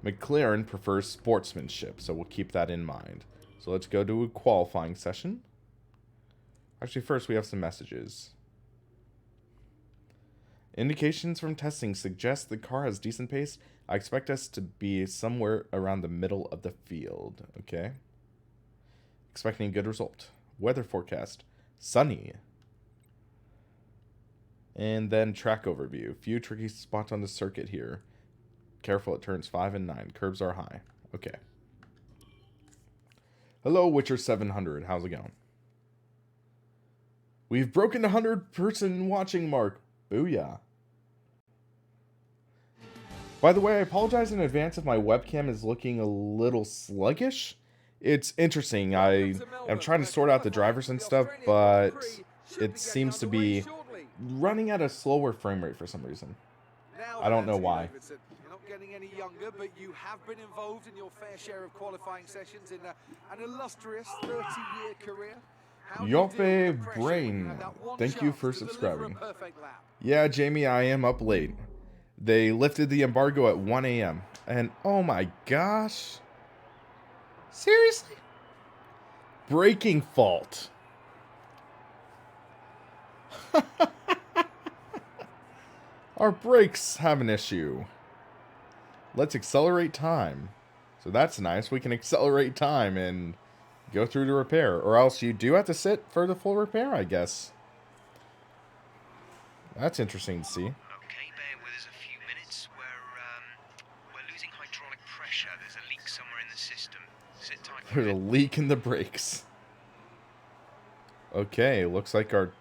A: McLaren prefers sportsmanship, so we'll keep that in mind. So let's go to a qualifying session. Actually, first we have some messages. Indications from testing suggest the car has decent pace. I expect us to be somewhere around the middle of the field. Okay. Expecting a good result. Weather forecast. Sunny. And then track overview. Few tricky spots on the circuit here. Careful at turns 5 and 9. Curbs are high. Okay. Hello, Witcher 700. How's it going? We've broken the 100-person watching mark. Booyah. By the way, I apologize in advance if my webcam is looking a little sluggish. It's interesting. I am trying to sort out the drivers and stuff, but it seems to be running at a slower frame rate for some reason. I don't know why.
B: You're not not getting any younger, but you have been involved in your fair share of qualifying sessions in an illustrious 30-year career. How do you deal with the
A: Yope
B: pressure when you
A: Brain,
B: have that one
A: thank you
B: chance
A: for
B: to deliver a
A: subscribing.
B: perfect lap?
A: Yeah, Jamie, I am up late. They lifted the embargo at 1 a.m. And oh my gosh. Seriously? Braking fault. Our brakes have an issue. Let's accelerate time. So that's nice. We can accelerate time and go through the repair. Or else you do have to sit for the full repair, I guess. That's interesting to see.
C: Okay, bear with us a few minutes. We're losing hydraulic pressure. There's a leak somewhere in the system. Sit tight for
A: There's
C: a
A: a
C: bit.
A: leak in the brakes. Okay, looks like our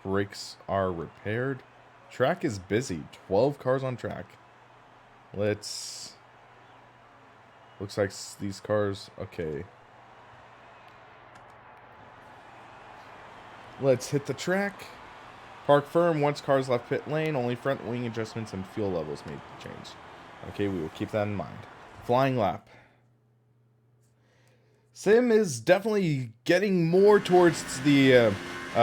A: brakes are repaired. Track is busy. 12 cars on track. Let's... Looks like these cars... Okay. Let's hit the track. Park firm. Once cars left pit lane, only front wing adjustments and fuel levels may change. Okay, we will keep that in mind. Flying lap. Sim is definitely getting more towards the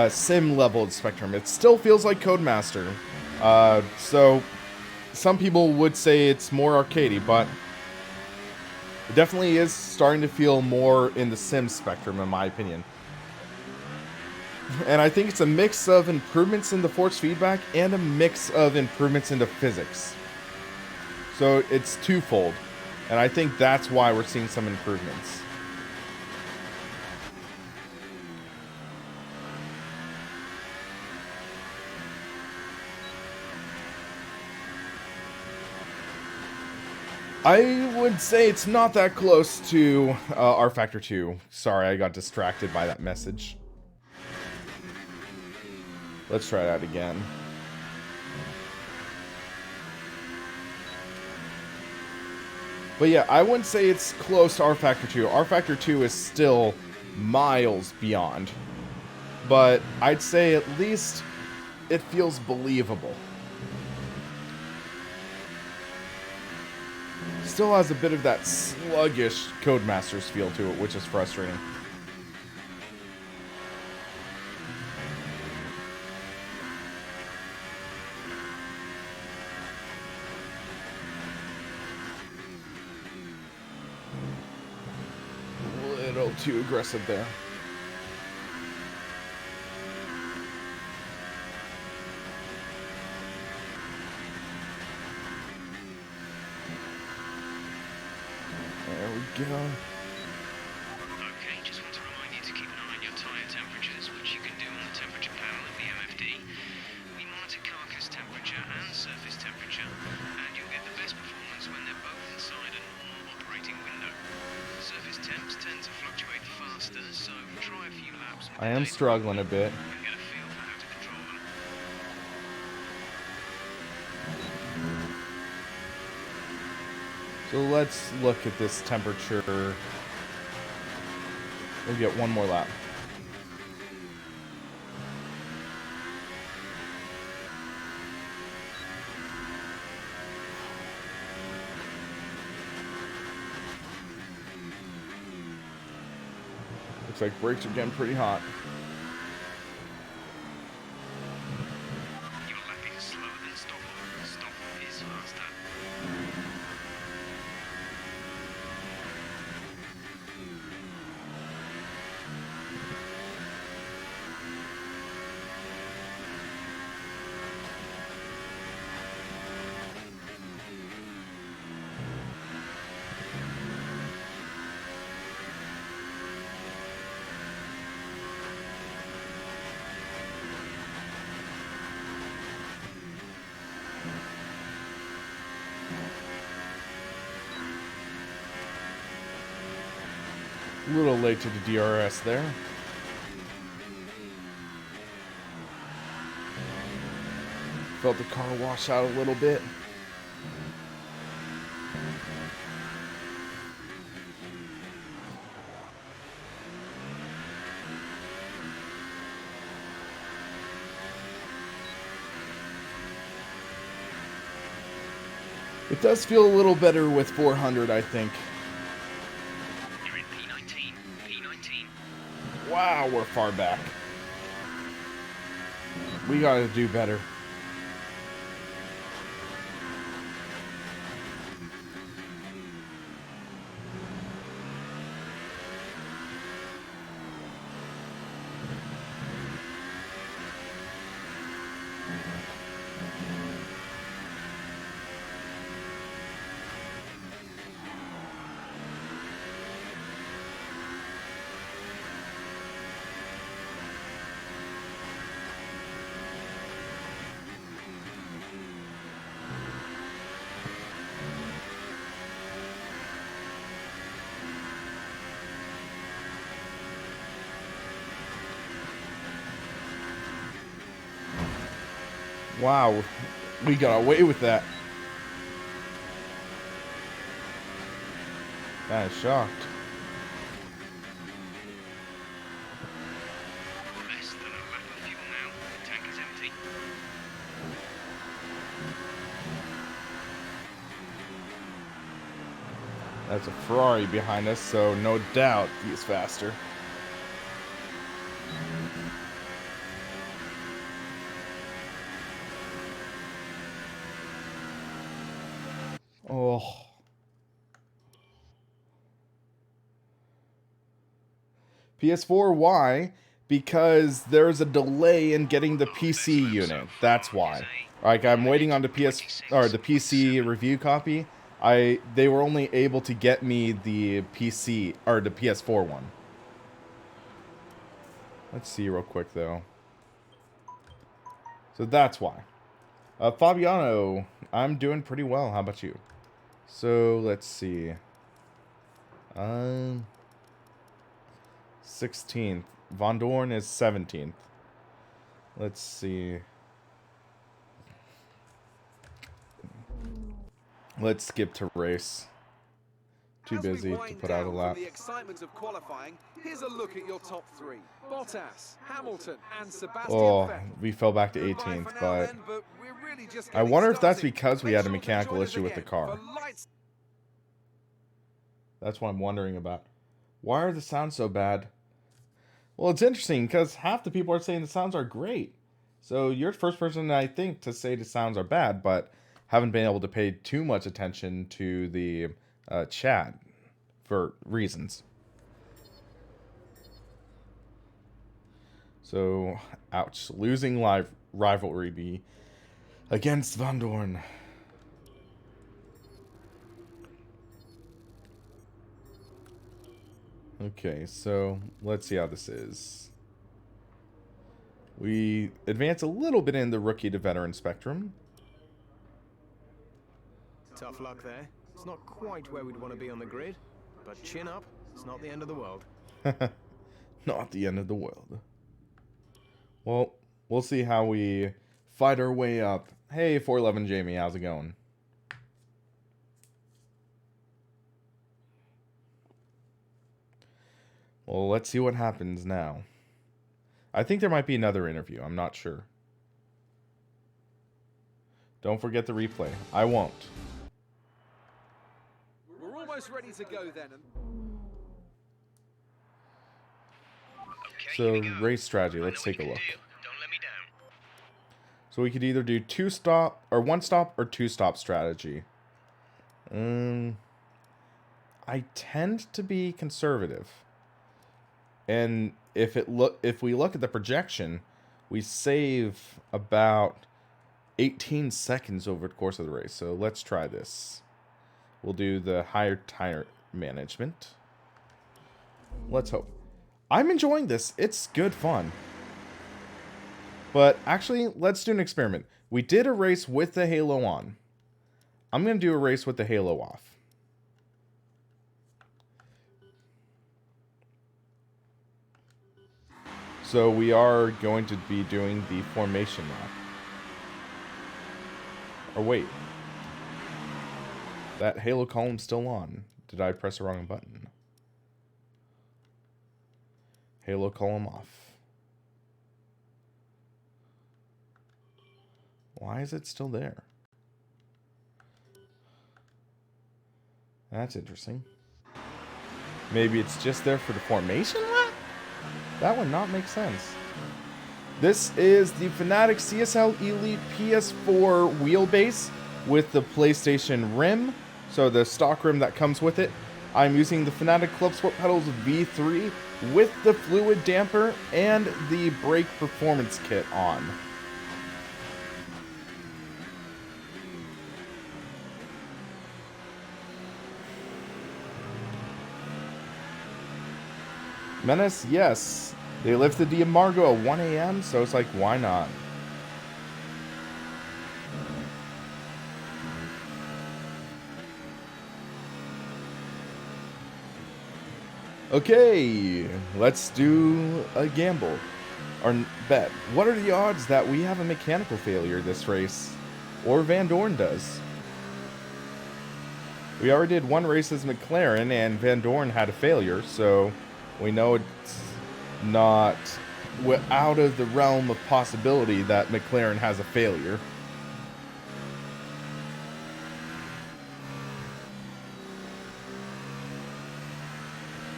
A: sim level spectrum. It still feels like Codemaster. So some people would say it's more arcadey, but it definitely is starting to feel more in the sim spectrum, in my opinion. And I think it's a mix of improvements in the force feedback and a mix of improvements into physics. So it's twofold. And I think that's why we're seeing some improvements. I would say it's not that close to R Factor 2. Sorry, I got distracted by that message. Let's try that again. But yeah, I wouldn't say it's close to R Factor 2. R Factor 2 is still miles beyond. But I'd say at least it feels believable. Still has a bit of that sluggish Codemasters feel to it, which is frustrating. A little too aggressive there. There we go.
C: Okay, just want to remind you to keep an eye on your tyre temperatures, which you can do on the temperature panel of the MFD. We monitor carcass temperature and surface temperature, and you'll get the best performance when they're both inside a normal operating window. Surface temps tend to fluctuate faster, so try a few laps.
A: I am struggling a bit.
C: And get a feel for how to control them.
A: So let's look at this temperature. We'll get one more lap. Looks like brakes are getting pretty hot.
C: Your lapping is slower than stop. Stop is faster.
A: A little late to the DRS there. Felt the car wash out a little bit. It does feel a little better with 400, I think.
C: You're in P19. P19.
A: Wow, we're far back. We gotta do better. Wow, we got away with that. Kinda shocked.
C: Less than a lap of fuel now. The tank is empty.
A: That's a Ferrari behind us, so no doubt he's faster. Oh. PS4, why? Because there's a delay in getting the PC unit. That's why. Like, I'm waiting on the the PC review copy. They were only able to get me the PC or the PS4 one. Let's see real quick though. So that's why. Fabiano, I'm doing pretty well. How about you? So let's see. 16th. Von Dorn is 17th. Let's see. Let's skip to race. Too
B: As we
A: busy to
B: wind
A: put out a
B: down
A: lap.
B: from the excitement of qualifying, here's a look at your top three. Bottas, Hamilton, and Sebastian
A: Oh,
B: Vettel.
A: we fell back to
B: Goodbye
A: 18th,
B: for now
A: but
B: then, but we're really just
A: I
B: getting
A: wonder if that's
B: started.
A: because we
B: Make
A: had a
B: sure to
A: mechanical
B: join us
A: issue with the
B: again
A: car.
B: for lights.
A: That's what I'm wondering about. Why are the sounds so bad? Well, it's interesting because half the people are saying the sounds are great. So you're the first person, I think, to say the sounds are bad, but haven't been able to pay too much attention to the chat for reasons. So, ouch. Losing live rivalry B against Van Dorn. Okay, so let's see how this is. We advance a little bit in the rookie to veteran spectrum.
H: Tough luck there. It's not quite where we'd want to be on the grid, but chin up, it's not the end of the world.
A: Not the end of the world. Well, we'll see how we fight our way up. Hey, 411 Jamie, how's it going? Well, let's see what happens now. I think there might be another interview. I'm not sure. Don't forget the replay. I won't.
B: We're almost ready to go then.
C: Okay,
A: So,
C: here we go.
A: race strategy.
C: I know
A: Let's
C: what
A: take a
C: you can
A: look.
C: do. Don't let me down.
A: So we could either do one stop or two stop strategy. I tend to be conservative. And if we look at the projection, we save about 18 seconds over the course of the race. So let's try this. We'll do the higher tire management. Let's hope. I'm enjoying this. It's good fun. But actually, let's do an experiment. We did a race with the halo on. I'm going to do a race with the halo off. So we are going to be doing the formation lap. Or wait. That halo column's still on. Did I press the wrong button? Halo column off. Why is it still there? That's interesting. Maybe it's just there for the formation lap? That would not make sense. This is the Fanatec CSL Elite PS4 wheelbase with the PlayStation rim, so the stock rim that comes with it. I'm using the Fanatec Clubsport pedals V3 with the fluid damper and the brake performance kit on. Menace, yes. They lifted the embargo at 1 a.m., so it's like, why not? Okay, let's do a gamble. Or bet. What are the odds that we have a mechanical failure this race? Or Van Dorn does? We already did one race as McLaren, and Van Dorn had a failure, so we know it's not out of the realm of possibility that McLaren has a failure.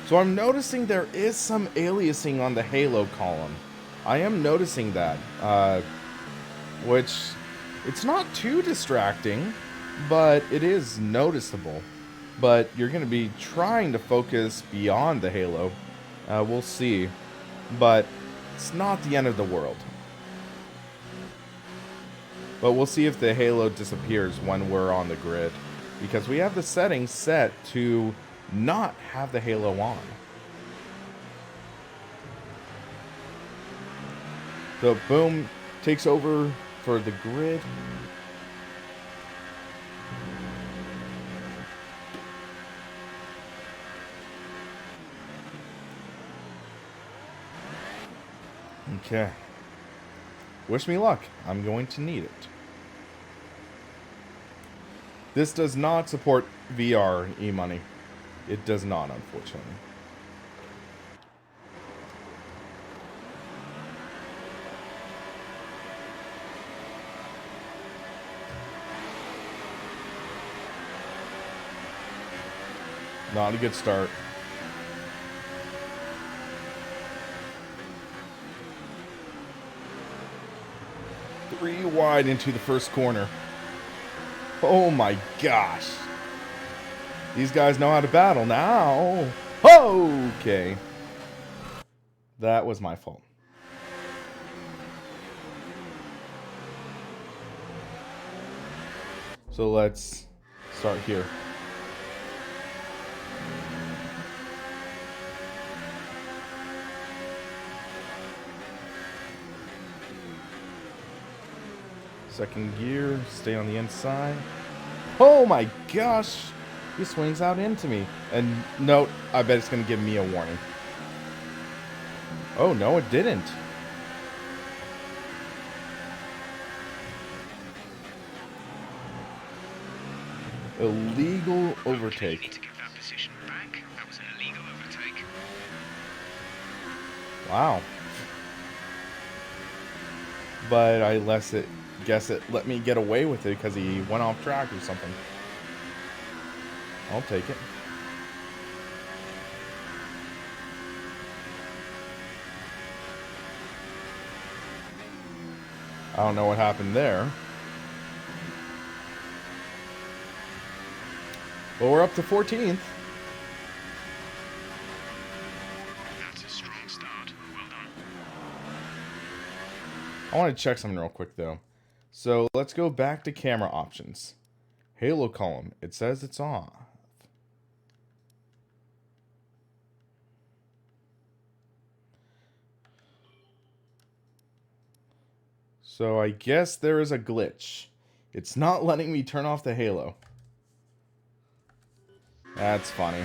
A: So I'm noticing there is some aliasing on the halo column. I am noticing that, which it's not too distracting, but it is noticeable. But you're going to be trying to focus beyond the halo. We'll see. But it's not the end of the world. But we'll see if the halo disappears when we're on the grid. Because we have the settings set to not have the halo on. So boom, takes over for the grid. Okay. Wish me luck. I'm going to need it. This does not support VR e-money. It does not, unfortunately. Not a good start. Three wide into the first corner. Oh my gosh. These guys know how to battle now. Okay. That was my fault. So let's start here. Second gear, stay on the inside. Oh my gosh! He swings out into me. And no, I bet it's going to give me a warning. Oh no, it didn't. Illegal overtake.
C: You need to give that position back. That was an illegal overtake.
A: Wow. But I guess it let me get away with it because he went off track or something. I'll take it. I don't know what happened there. Well, we're up to 14th.
C: That's a strong start. Well done.
A: I want to check something real quick, though. So let's go back to camera options. Halo column. It says it's on. So I guess there is a glitch. It's not letting me turn off the halo. That's funny.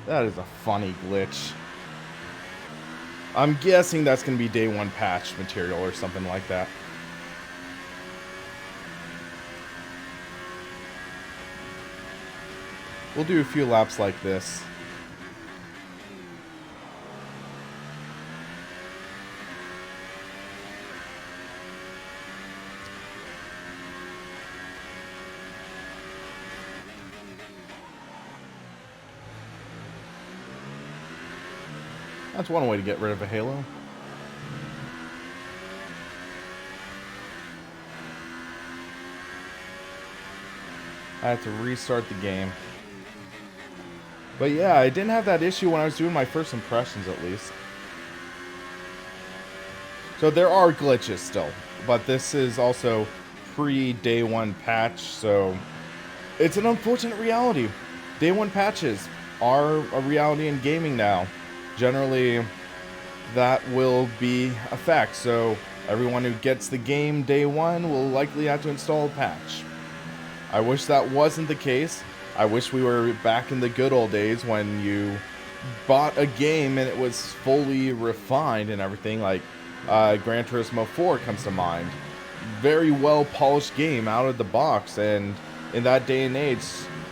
A: That is a funny glitch. I'm guessing that's going to be day one patch material or something like that. We'll do a few laps like this. That's one way to get rid of a halo. I had to restart the game. But yeah, I didn't have that issue when I was doing my first impressions, at least. So there are glitches still, but this is also pre-day one patch, so it's an unfortunate reality. Day one patches are a reality in gaming now. Generally, that will be a fact, so everyone who gets the game day one will likely have to install a patch. I wish that wasn't the case. I wish we were back in the good old days when you bought a game and it was fully refined and everything, like Gran Turismo 4 comes to mind. Very well polished game out of the box, and in that day and age,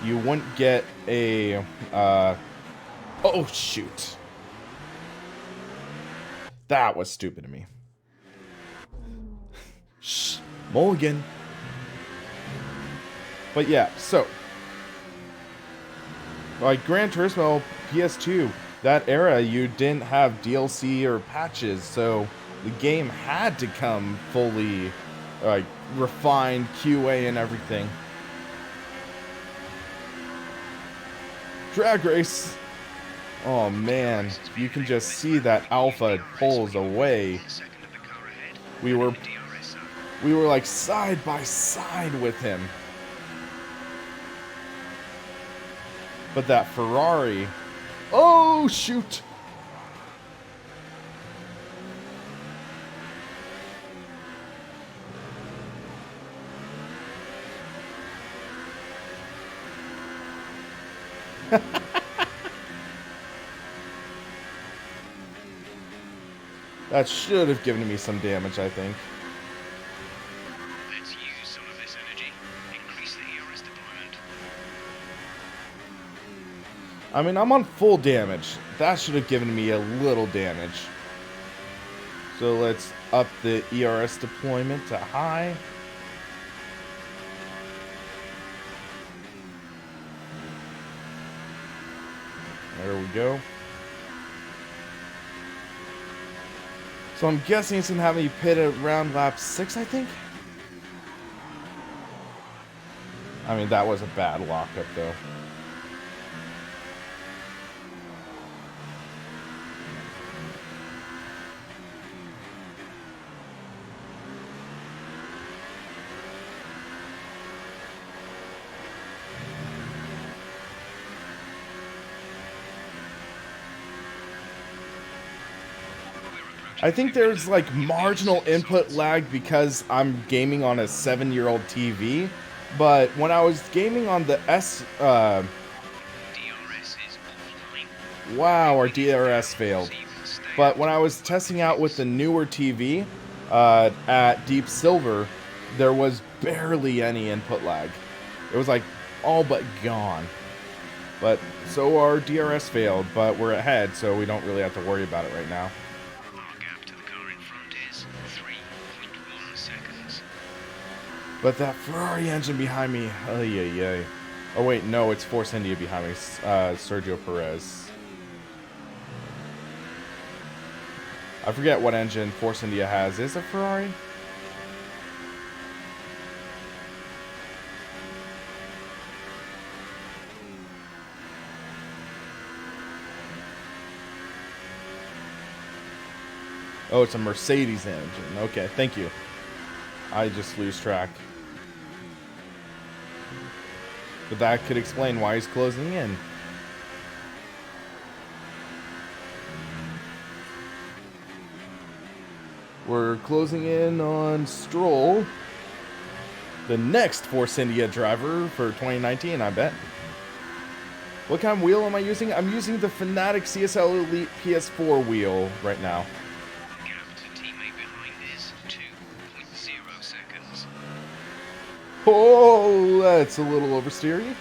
A: you wouldn't get a oh shoot. That was stupid of me. Shh, mulligan. But yeah, so like Gran Turismo PS2, that era you didn't have DLC or patches, so the game had to come fully like refined QA and everything. Drag race. Oh man, you can just see that Alpha pulls away. We were like side by side with him. But that Ferrari, oh shoot. That should have given me some damage, I think.
C: Let's use some of this energy. Increase the ERS deployment.
A: I mean, I'm on full damage. That should have given me a little damage. So let's up the ERS deployment to high. There we go. So I'm guessing it's gonna have me pit around lap 6, I think. I mean, that was a bad lockup, though. I think there's like marginal input lag because I'm gaming on a 7-year-old TV, but when I was gaming on the
C: DRS is offline.
A: wow, our DRS failed. But when I was testing out with the newer TV at Deep Silver, there was barely any input lag. It was like all but gone. But so our DRS failed, but we're ahead, so we don't really have to worry about it right now. But that Ferrari engine behind me, ay. Oh wait, no, it's Force India behind me, Sergio Perez. I forget what engine Force India has. Is it Ferrari? Oh, it's a Mercedes engine. Okay, thank you. I just lose track. But that could explain why he's closing in. We're closing in on Stroll, the next Force India driver for 2019, I bet. What kind of wheel am I using? I'm using the Fanatec CSL Elite PS4 wheel right now. Oh, that's a little oversteery.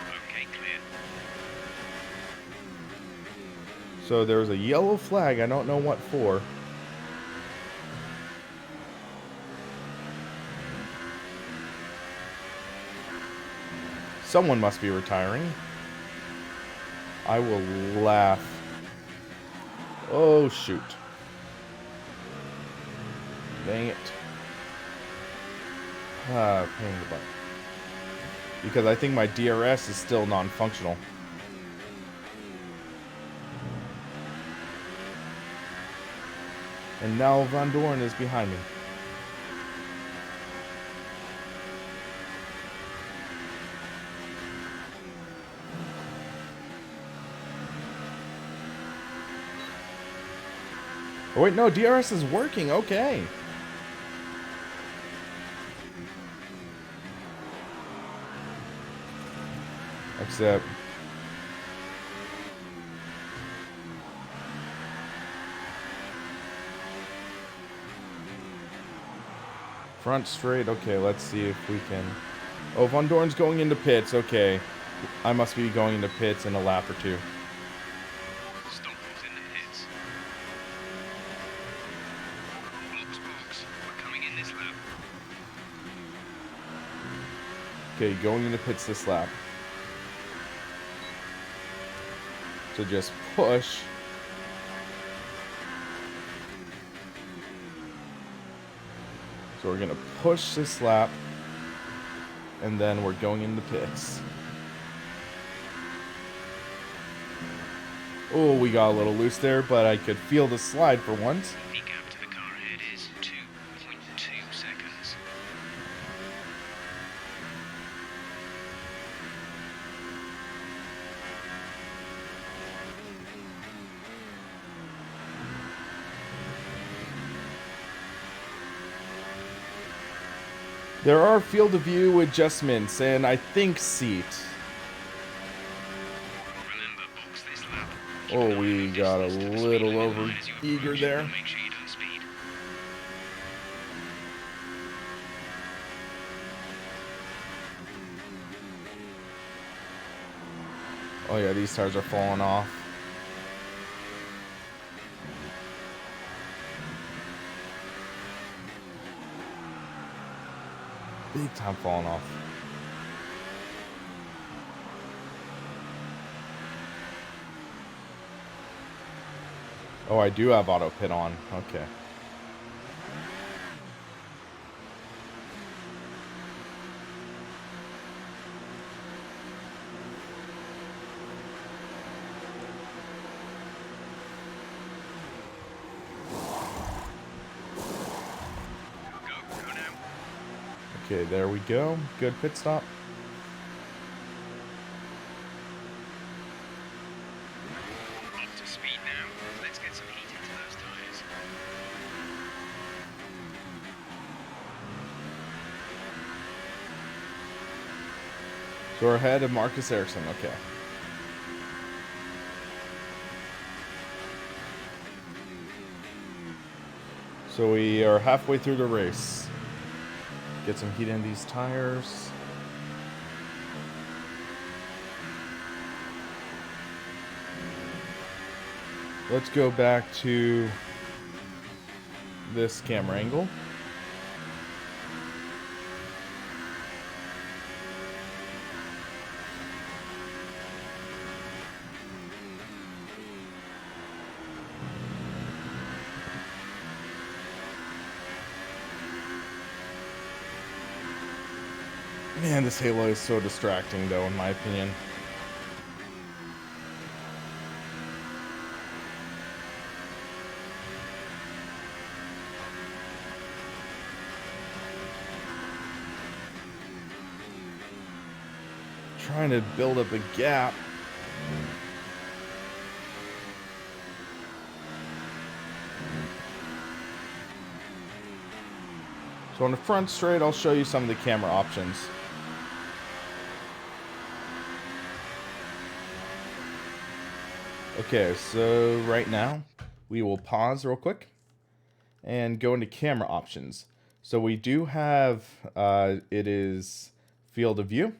C: Okay, clear.
A: So there's a yellow flag. I don't know what for. Someone must be retiring. I will laugh. Oh, shoot. Dang it. Pain in the butt. Because I think my DRS is still non-functional. And now Van Doorn is behind me. Oh wait, no, DRS is working, okay. Except... front straight, okay, let's see if we can... Oh, Van Doorn's going into pits, okay. I must be going into pits in a lap or two.
C: Stockholm's in the pits. Box, we're coming in this lap.
A: Okay, going into pits this lap. So just push. So we're gonna push this lap, and then we're going into pits. Oh, we got a little loose there, but I could feel the slide for once.
C: The gap to the car ahead is 2.2 seconds.
A: There are field of view adjustments, and I think seat.
C: Remember, box this lap.
A: Oh, we got a little over eager there.
C: Make sure you don't speed.
A: Oh yeah, these tires are falling off. Big time falling off. Oh, I do have auto pit on. Okay.
C: Go now.
A: Okay, there we go. Good pit stop.
C: Up to speed now. Let's get some heat into those tires.
A: So we're ahead of Marcus Ericsson. Okay. So we are halfway through the race. Get some heat in these tires. Let's go back to this camera angle. Man, this halo is so distracting, though, in my opinion. Trying to build up a gap. So on the front straight, I'll show you some of the camera options. Okay, so right now, we will pause real quick and go into camera options. So we do have, it is field of view.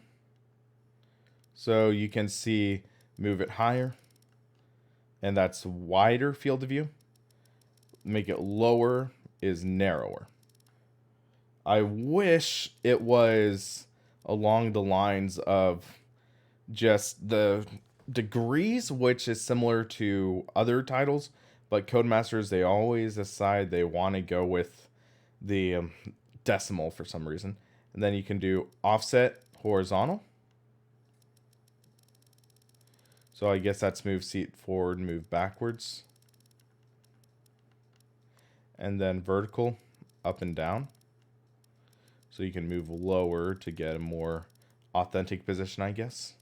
A: So you can see, move it higher, and that's wider field of view. Make it lower is narrower. I wish it was along the lines of just the degrees, which is similar to other titles, but Codemasters, they always decide they want to go with the decimal for some reason. And then you can do offset horizontal. So I guess that's move seat forward, move backwards. And then vertical, up and down. So you can move lower to get a more authentic position, I guess.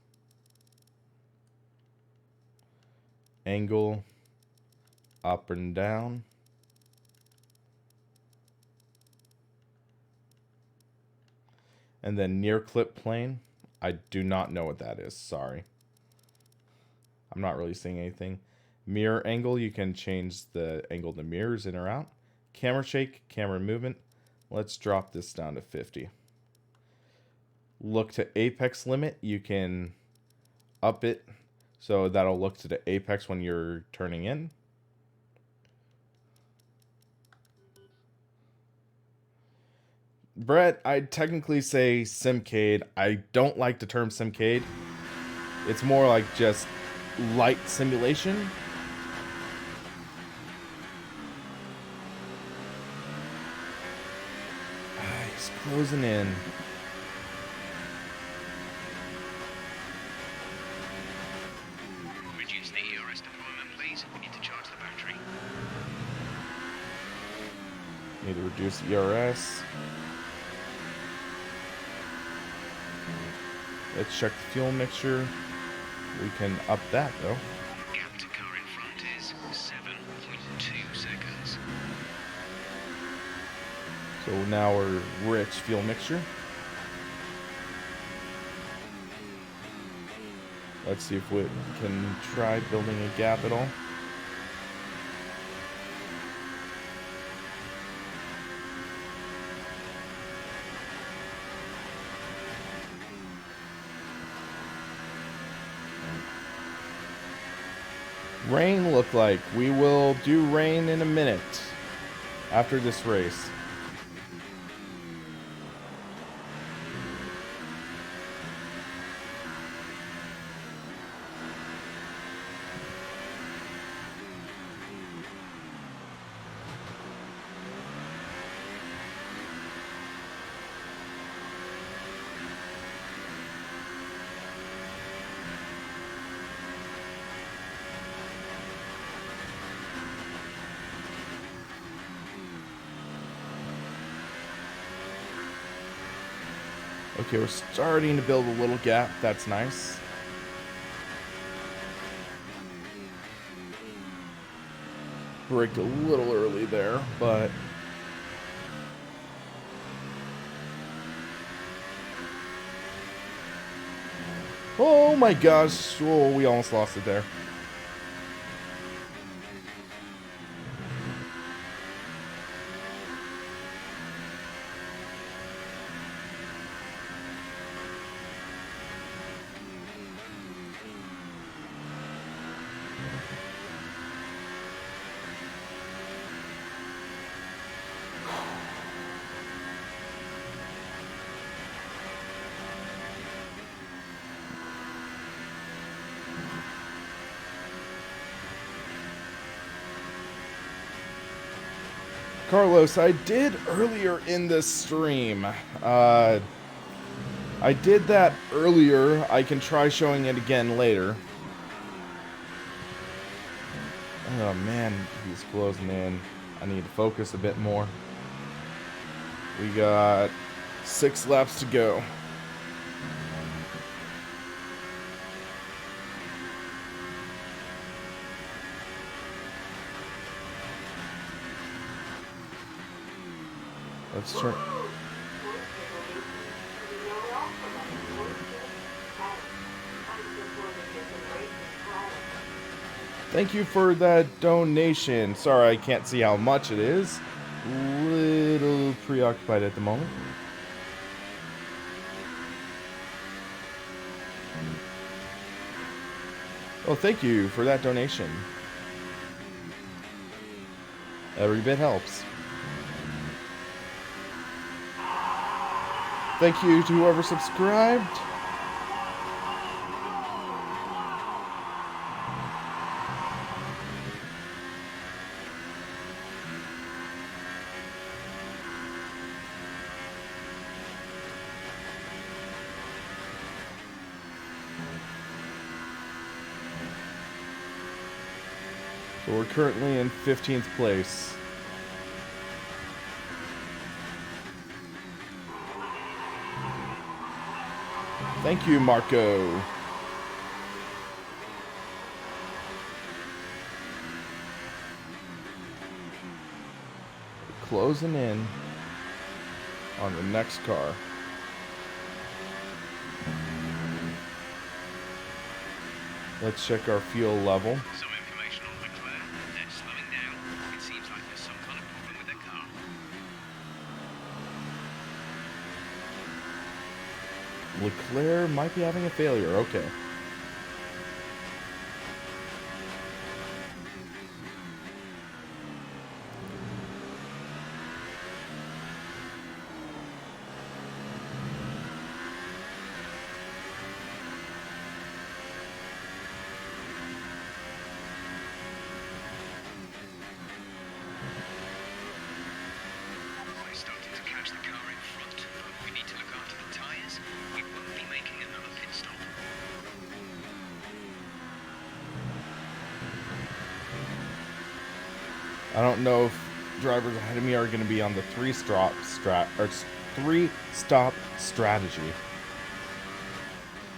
A: Angle, up and down. And then near clip plane. I do not know what that is, sorry. I'm not really seeing anything. Mirror angle, you can change the angle the mirrors in or out. Camera shake, camera movement. Let's drop this down to 50. Look to apex limit, you can up it so that'll look to the apex when you're turning in. Brett, I'd technically say simcade. I don't like the term simcade. It's more like just light simulation. He's closing in.
C: Reduce the ERS deployment, please. We need to charge the battery.
A: Need to reduce ERS. Let's check the fuel mixture. We can up that though.
C: Gap to car in front is 7.2 seconds.
A: So now we're rich fuel mixture. Let's see if we can try building a gap at all. Rain look like. We will do rain in a minute after this race. Okay, we're starting to build a little gap. That's nice. Braked a little early there, but... Oh my gosh. Oh, we almost lost it there. Carlos, I did earlier in the stream. I did that earlier. I can try showing it again later. Oh man, he's closing in. I need to focus a bit more. We got 6 laps to go. Let's turn. Thank you for that donation. Sorry, I can't see how much it is. Little preoccupied at the moment. Oh, thank you for that donation. Every bit helps. Thank you to whoever subscribed. We're currently in 15th place. Thank you, Marco. Closing in on the next car. Let's check our fuel level.
C: Some information on Leclerc. They're slowing down. It seems like there's some kind of problem with their car.
A: Leclerc might be having a failure. Okay.
C: We're starting to catch the car in front, but we need to look after the tyres. We won't be making another pit stop.
A: I don't know if drivers ahead of me are going to be on the three-stop strategy.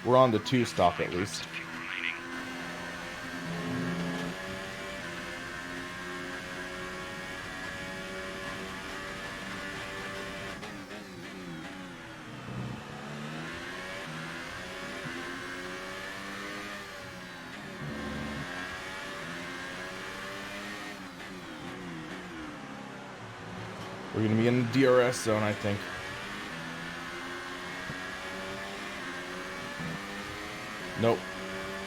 A: We're on the two-stop at least.
C: Fuel remaining.
A: We're going to be in the DRS zone, I think. Nope.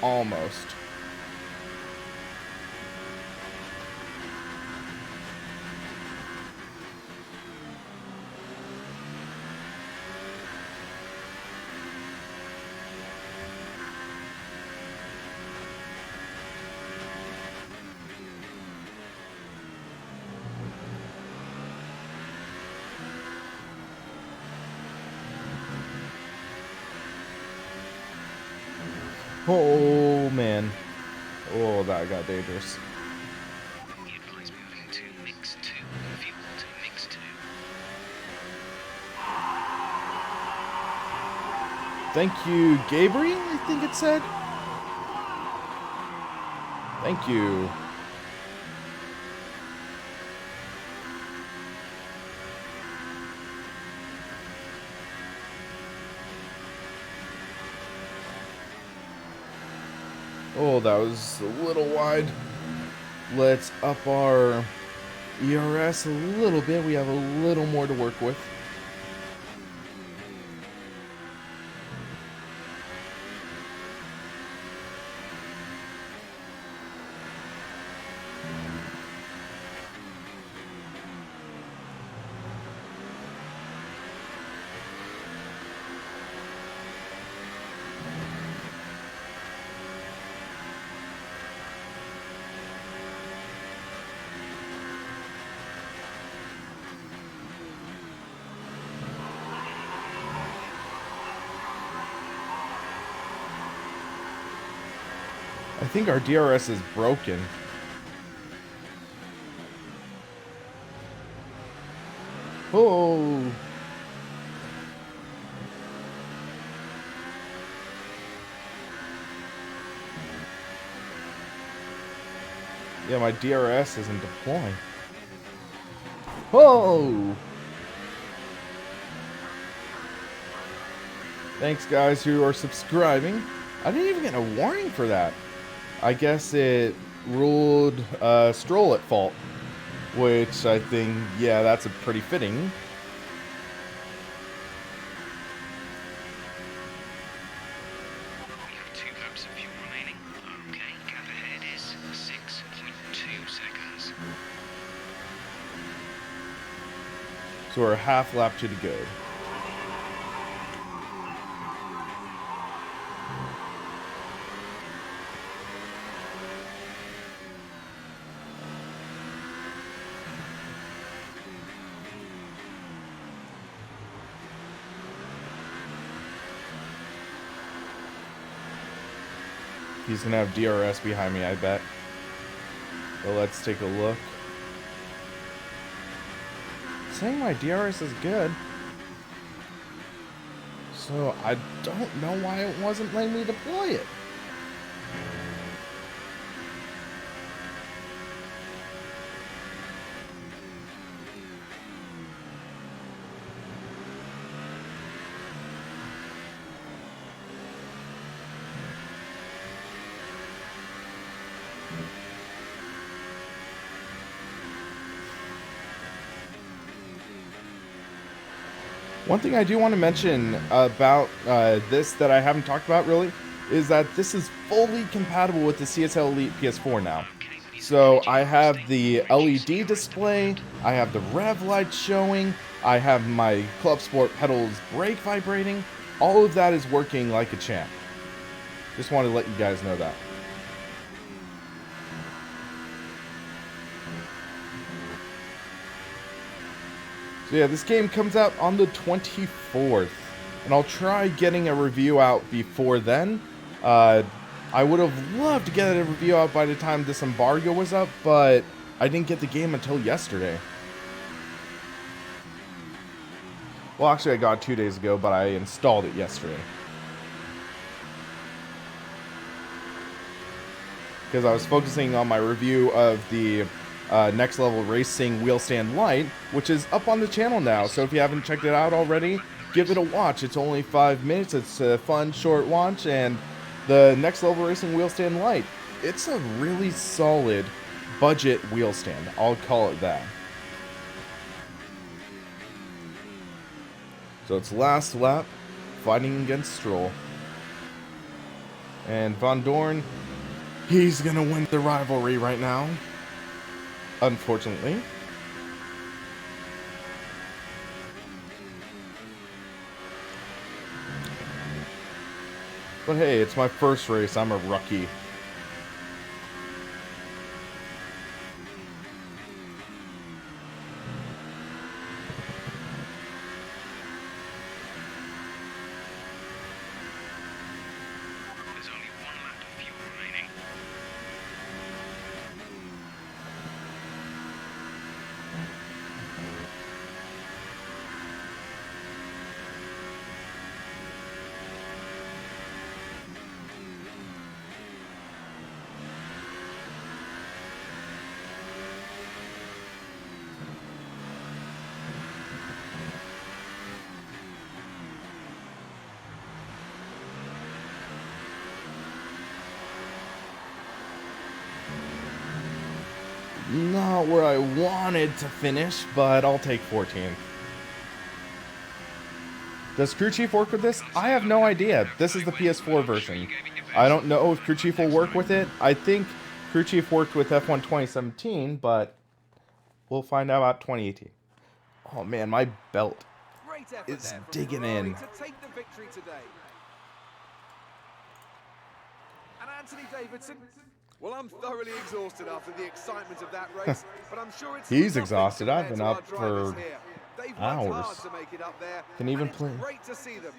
A: Almost. Oh, man. Oh, that got dangerous.
C: He advised moving to mix 2. Fuel to mix 2.
A: Thank you, Gabriel, I think it said. Thank you. Oh, that was a little wide. Let's up our ERS a little bit. We have a little more to work with. I think our DRS is broken. Oh. Yeah, my DRS isn't deploying. Oh. Thanks, guys, who are subscribing. I didn't even get a warning for that. I guess it ruled Stroll at fault, which I think, yeah, that's a pretty fitting.
C: We have 2 laps of fuel remaining. Okay, gap ahead is 6.2 seconds.
A: So we're a half lap to the good. He's gonna have DRS behind me, I bet. Well, let's take a look. Saying my DRS is good. So I don't know why it wasn't letting me deploy it. One thing I do want to mention about this that I haven't talked about really is that this is fully compatible with the CSL Elite PS4 now. So I have the LED display, I have the rev light showing, I have my Clubsport pedals brake vibrating. All of that is working like a champ. Just wanted to let you guys know that. So yeah, this game comes out on the 24th, and I'll try getting a review out before then. I would have loved to get a review out by the time this embargo was up, but I didn't get the game until yesterday. Well, actually I got it 2 days ago, but I installed it yesterday. Because I was focusing on my review of the Next Level Racing Wheel Stand Lite, which is up on the channel now. So if you haven't checked it out already, give it a watch. It's only 5 minutes. It's a fun, short watch. And the Next Level Racing Wheel Stand Lite, it's a really solid budget wheel stand. I'll call it that. So it's last lap, fighting against Stroll. And Van Dorn, he's gonna win the rivalry right now. Unfortunately. But hey, it's my first race. I'm a rookie.
C: There's only one lap of fuel remaining.
A: Not where I wanted to finish, but I'll take 14th. Does Crew Chief work with this? I have no idea. This is the PS4 version. I don't know if Crew Chief will work with it. I think Crew Chief worked with F1 2017, but we'll find out about 2018. Oh man, my belt is digging in.
B: To take the victory today. And Anthony Davidson. Well, I'm thoroughly exhausted after the excitement of that race, but I'm sure it's
A: He's exhausted. I've been up for hours. Can even play.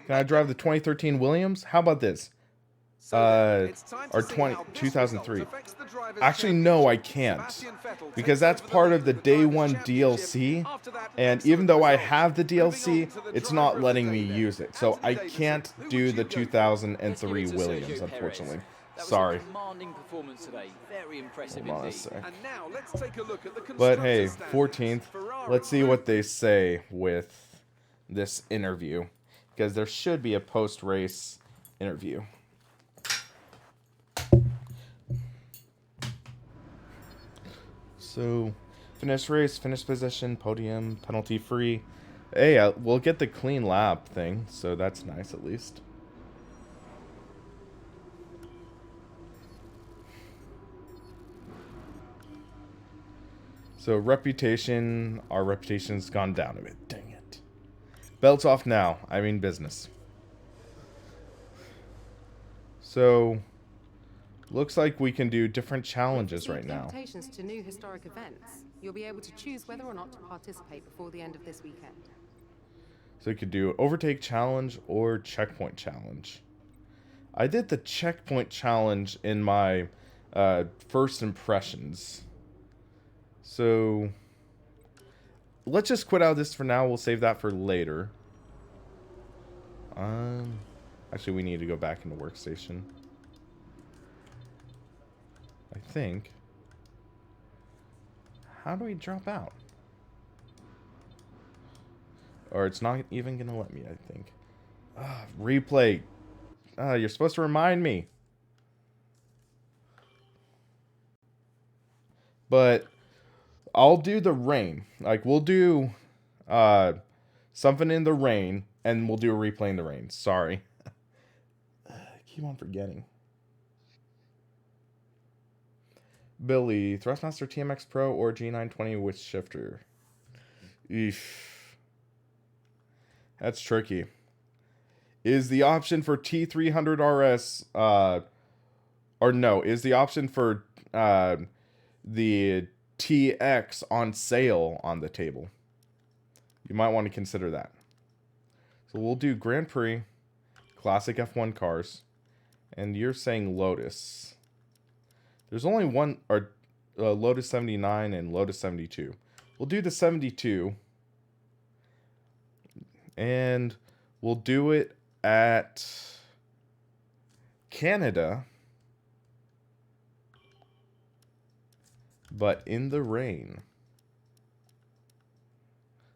A: Can I drive the 2013 Williams? How about this? Or 2003. Actually, no, I can't. Because that's part of the day one DLC. And even though I have the DLC, it's not letting me use it. So I can't do the 2003 Williams, unfortunately. Sorry. Hold on a sec. But hey, 14th. Let's see what they say with this interview. Because there should be a post-race interview. So, finish race, finish position, podium, penalty free. Hey, we'll get the clean lap thing, so that's nice at least. So reputation, our reputation's gone down a bit. Dang it. Belts off now. I mean business. So, looks like we can do different challenges right now.
E: Invitations to new historic events. You'll be able to choose whether or not to participate before the end of this weekend.
A: So you could do overtake challenge or checkpoint challenge. I did the checkpoint challenge in my first impressions. So let's just quit out of this for now. We'll save that for later. Actually, we need to go back into workstation. I think. How do we drop out? Or it's not even gonna let me, I think. Replay. You're supposed to remind me. But I'll do the rain. Like, we'll do something in the rain, and we'll do a replay in the rain. Sorry. I keep on forgetting. Billy, Thrustmaster TMX Pro or G920 with shifter? Eesh. That's tricky. Is the option for T300 RS, or no, is the option for the TX on sale on the table? You might want to consider that. So we'll do Grand Prix, Classic F1 cars, and you're saying Lotus. There's only one, or Lotus 79 and Lotus 72. We'll do the 72, and we'll do it at Canada, but in the rain.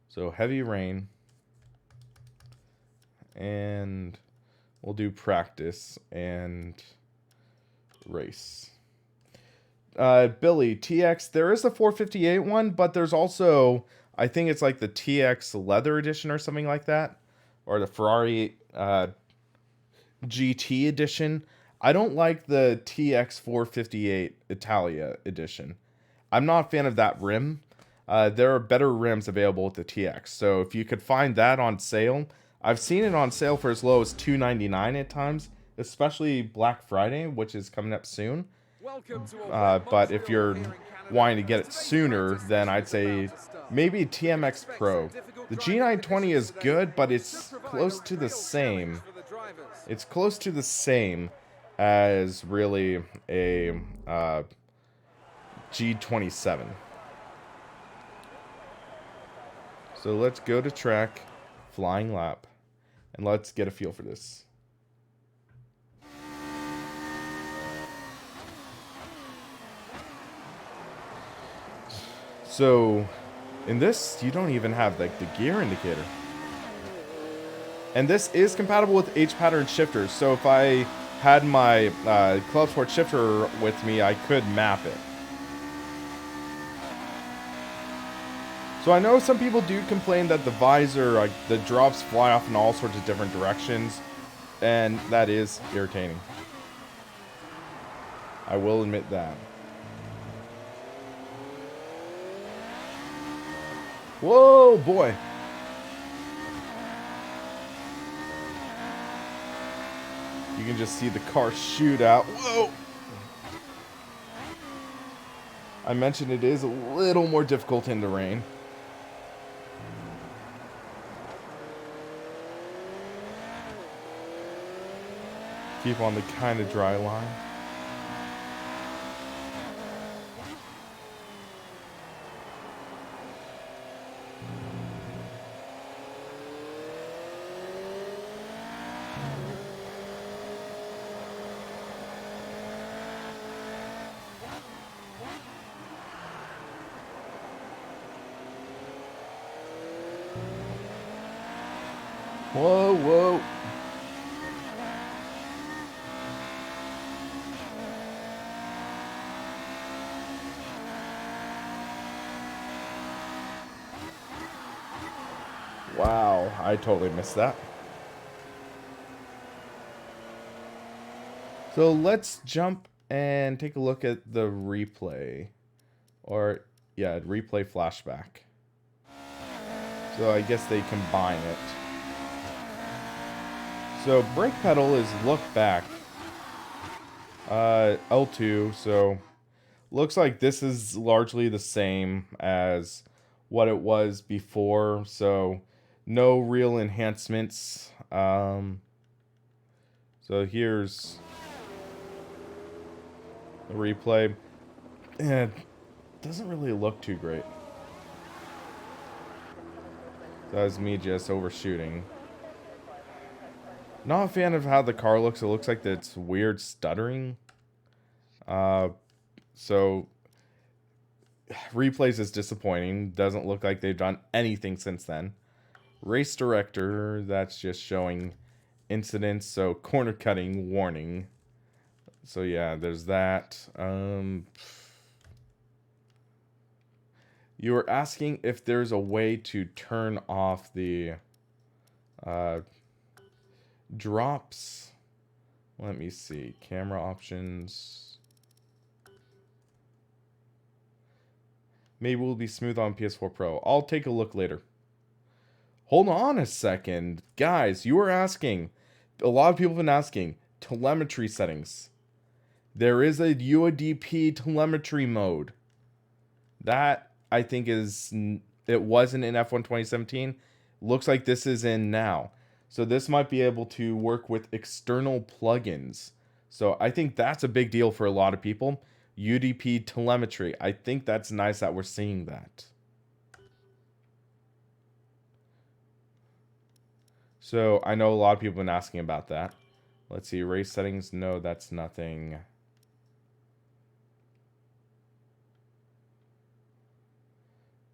A: So heavy rain, and we'll do practice and race. Billy, TX, there is a 458 one, but there's also, I think it's like the TX Leather Edition or something like that, or the Ferrari GT Edition. I don't like the TX 458 Italia Edition. I'm not a fan of that rim. There are better rims available with the TX, so if you could find that on sale, I've seen it on sale for as low as $299 at times, especially Black Friday, which is coming up soon. But if you're wanting to get it sooner, then I'd say maybe TMX Pro. The G920 is good, but it's close to the same. It's close to the same as really a G27. So let's go to track, flying lap, and let's get a feel for this. So, in this, you don't even have like the gear indicator. And this is compatible with H-pattern shifters, so if I had my Clubsport shifter with me, I could map it. So I know some people do complain that the visor, like the drops fly off in all sorts of different directions, and that is irritating. I will admit that. Whoa, boy. You can just see the car shoot out. Whoa! I mentioned it is a little more difficult in the rain. Keep on the kind of dry line. Whoa, whoa. Wow, I totally missed that. So let's jump and take a look at the replay. Or, yeah, replay flashback. So I guess they combine it. So brake pedal is look back. L2, so looks like this is largely the same as what it was before, so no real enhancements. So here's the replay. And doesn't really look too great. That was me just overshooting. Not a fan of how the car looks. It looks like it's weird stuttering. So replays is disappointing. Doesn't look like they've done anything since then. Race director, that's just showing incidents. So corner cutting warning. So yeah, there's that. You were asking if there's a way to turn off the drops. Let me see. Camera options. Maybe we'll be smooth on PS4 Pro. I'll take a look later. Hold on a second. Guys, you were asking. A lot of people have been asking. Telemetry settings. There is a UADP telemetry mode. That, I think, is... It wasn't in F1 2017. Looks like this is in now. So this might be able to work with external plugins. So I think that's a big deal for a lot of people. UDP telemetry. I think that's nice that we're seeing that. So I know a lot of people have been asking about that. Let's see. Race settings. No, that's nothing.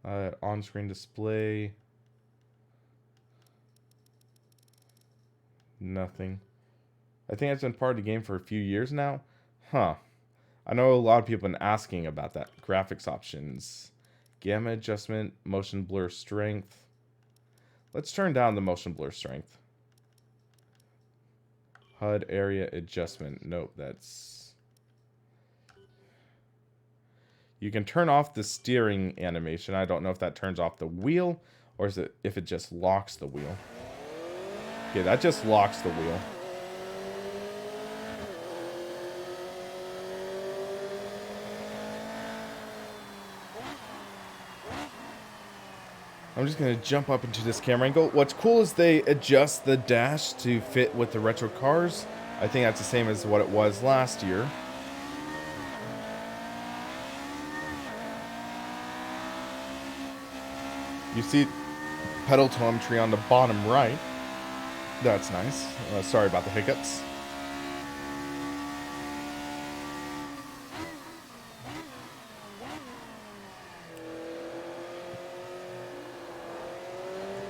A: On-screen display. Nothing. I think that's been part of the game for a few years now. Huh. I know a lot of people have been asking about that. Graphics options. Gamma adjustment. Motion blur strength. Let's turn down the motion blur strength. HUD area adjustment. Nope, that's... You can turn off the steering animation. I don't know if that turns off the wheel or is it if it just locks the wheel. Okay, that just locks the wheel. I'm just going to jump up into this camera angle. What's cool is they adjust the dash to fit with the retro cars. I think that's the same as what it was last year. You see pedal telemetry on the bottom right. That's nice. Sorry about the hiccups.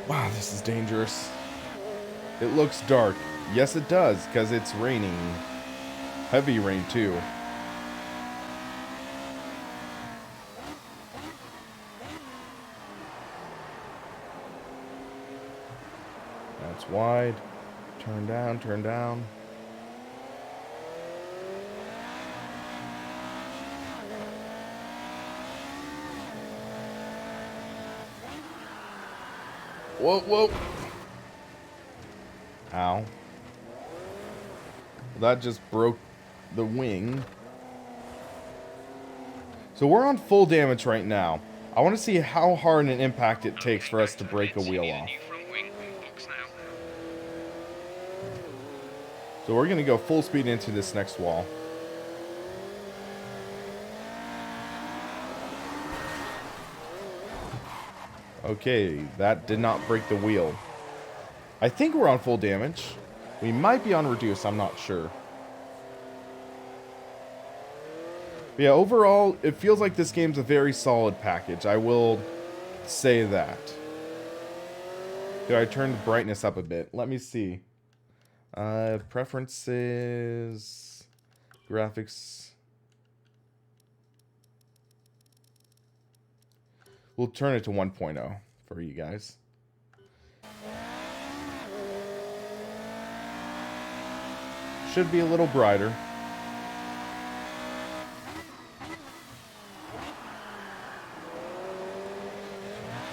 A: Wow, this is dangerous. It looks dark. Yes, it does, because it's raining. Heavy rain, too. That's wide. Turn down, turn down. Whoa, whoa. Ow. That just broke the wing. So we're on full damage right now. I want to see how hard an impact it takes for us to break a wheel off. So we're going to go full speed into this next wall. Okay, that did not break the wheel. I think we're on full damage. We might be on reduce, I'm not sure. But yeah, overall, it feels like this game's a very solid package. I will say that. Did I turn the brightness up a bit? Let me see. Preferences. Graphics. We'll turn it to 1.0 for you guys. Should be a little brighter.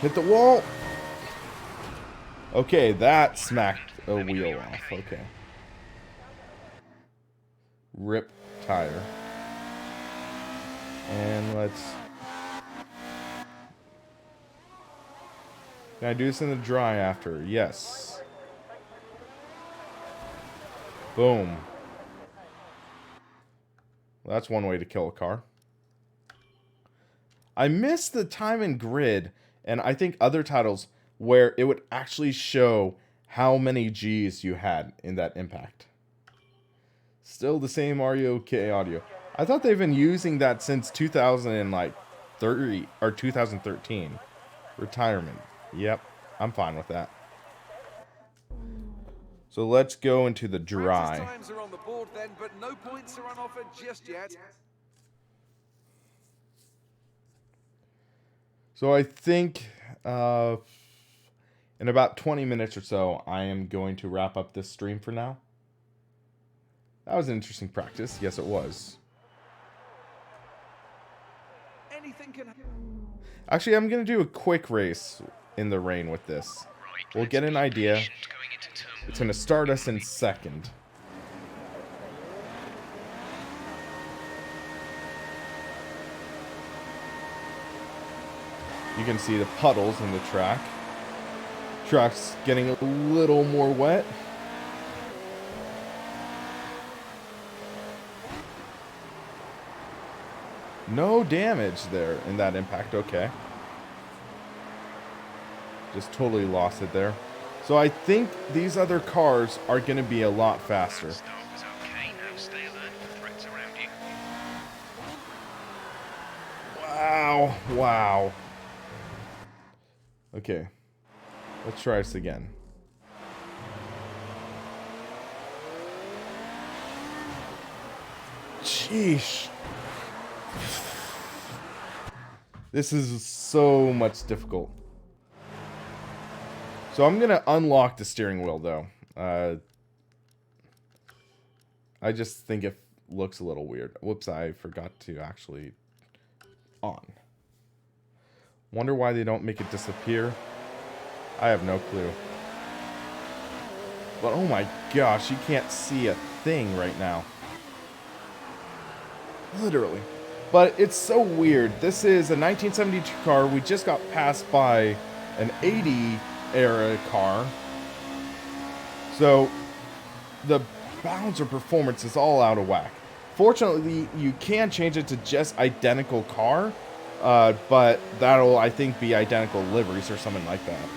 A: Hit the wall. Okay, that smacked a wheel off. Okay. Rip tire. And let's... Can I do this in the dry after? Yes. Boom. Well, that's one way to kill a car. I missed the time and grid, and I think other titles where it would actually show how many G's you had in that impact. Still the same REOK audio. I thought they've been using that since 2030 or 2013. Retirement. Yep, I'm fine with that. So let's go into the dry.
B: Practice times are on the board then, but no points are on offer just yet.
A: So I think in about 20 minutes or so, I am going to wrap up this stream for now. That was an interesting practice. Yes, it was.
B: Anything can happen.
A: Actually, I'm going to do a quick race in the rain with this. We'll get an idea. It's going to start us in second. You can see the puddles in the track. Track's getting a little more wet. No damage there in that impact. Okay. Just totally lost it there. So I think these other cars are going to be a lot faster. Wow. Wow. Okay. Let's try this again. Sheesh. This is so much difficult. So I'm going to unlock the steering wheel, though. I just think it looks a little weird. Whoops, I forgot to actually on. Wonder why they don't make it disappear. I have no clue. But oh my gosh, you can't see a thing right now. Literally. But it's so weird. This is a 1972 car. We just got passed by an 80 era car. So the balance of performance is all out of whack. Fortunately, you can change it to just identical car. But that'll, I think, be identical liveries or something like that.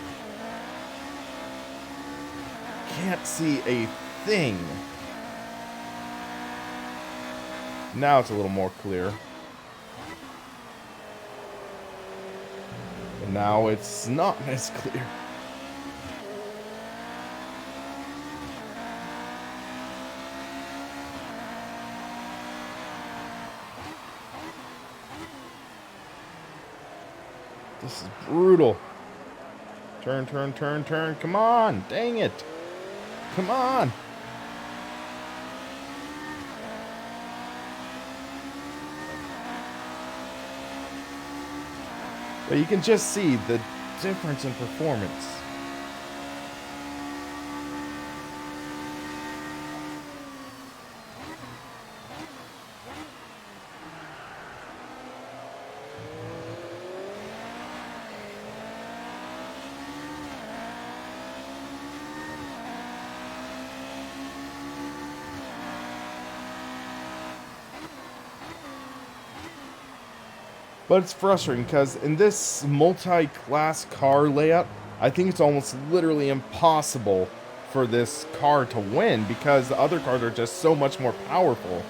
A: Can't see a thing. Now it's a little more clear. But now it's not as clear. This is brutal. Turn, turn, turn, turn. Come on. Dang it. Come on. But you can just see the difference in performance. But it's frustrating because in this multi-class car layout, I think it's almost literally impossible for this car to win because the other cars are just so much more powerful.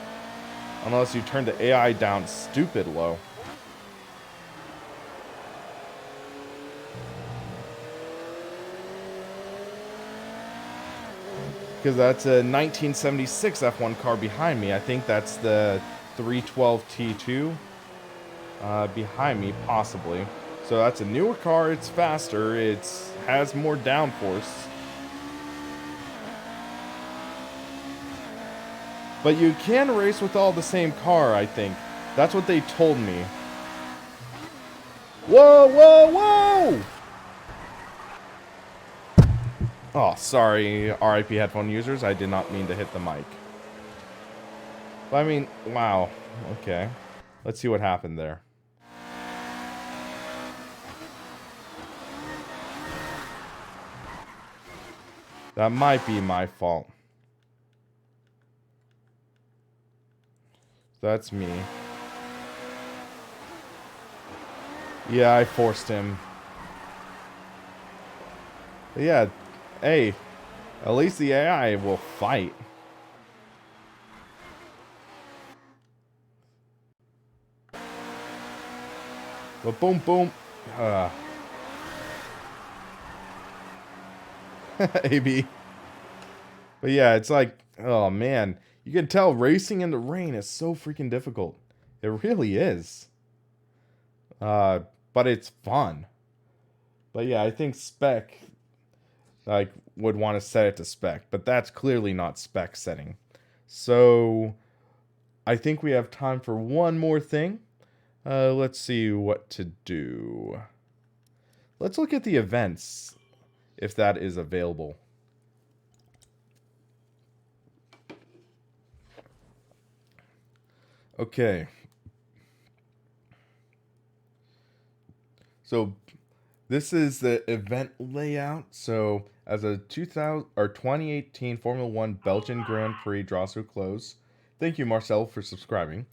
A: Unless you turn the AI down stupid low. Because that's a 1976 F1 car behind me. I think that's the 312 T2. Behind me, possibly. So that's a newer car, it's faster, it has more downforce. But you can race with all the same car, I think. That's what they told me. Whoa, whoa, whoa! Oh, sorry, RIP headphone users, I did not mean to hit the mic. But I mean, wow, okay. Let's see what happened there. That might be my fault. That's me. Yeah, I forced him. But yeah, hey, at least the AI will fight. But boom, boom. AB. But yeah, it's like, oh man, you can tell racing in the rain is so freaking difficult. It really is. But it's fun. But yeah, I think spec like would want to set it to spec, but that's clearly not spec setting. So I think we have time for one more thing. Let's see what to do. Let's look at the events, if that is available. Okay. So this is the event layout. So as a 2018 Formula 1 Belgian Grand Prix draws to a close. Thank you, Marcel, for subscribing.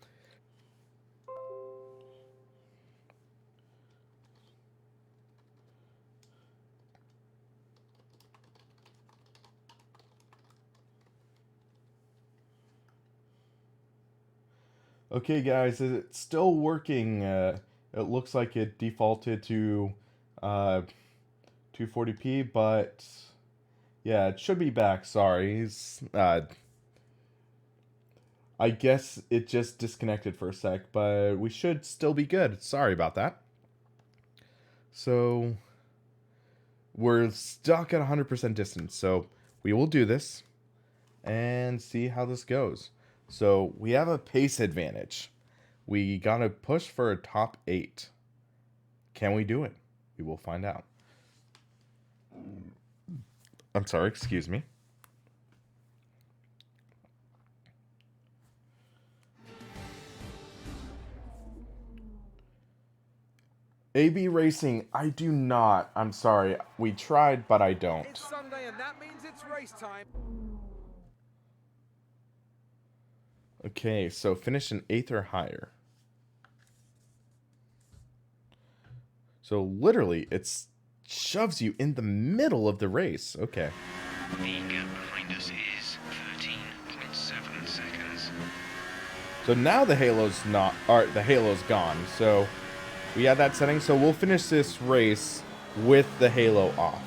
A: Okay, guys, it's still working. It looks like it defaulted to 240p, but yeah, it should be back. Sorry. I guess it just disconnected for a sec, but we should still be good. Sorry about that. So we're stuck at 100% distance, so we will do this and see how this goes. So we have a pace advantage. We gotta push for a top 8. Can we do it? We will find out. I'm sorry, excuse me. AB Racing, I do not. I'm sorry. We tried, but I don't.
B: It's Sunday, and that means it's race time.
A: Okay, so finish in 8th or higher. So literally, it shoves you in the middle of the race. Okay.
C: The gap behind us is 13.7 seconds.
A: So now the halo's not, or the halo's gone. So we had that setting. So we'll finish this race with the halo off.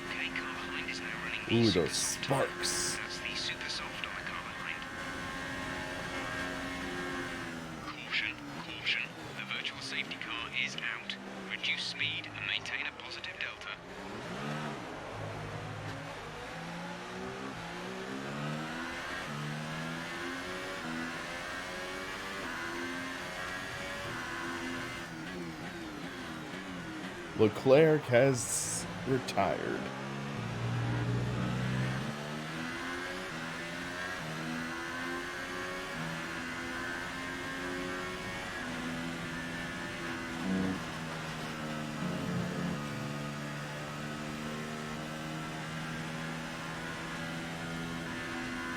C: Okay, car behind is now running the
A: Ooh,
C: super
A: those
C: soft.
A: sparks.
C: That's the super soft on the car behind. Caution, caution. The virtual safety car is out. Reduce speed and maintain a positive delta.
A: Leclerc has retired.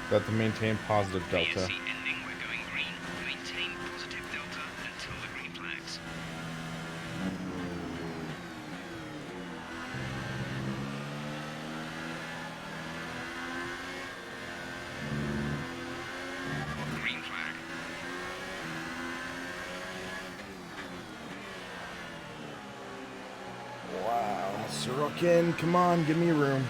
A: Got to maintain positive delta.
C: VSC ending, we're going green. Maintain positive delta until the green flags. Green flag.
A: Wow, Sorokin, come on, give me room.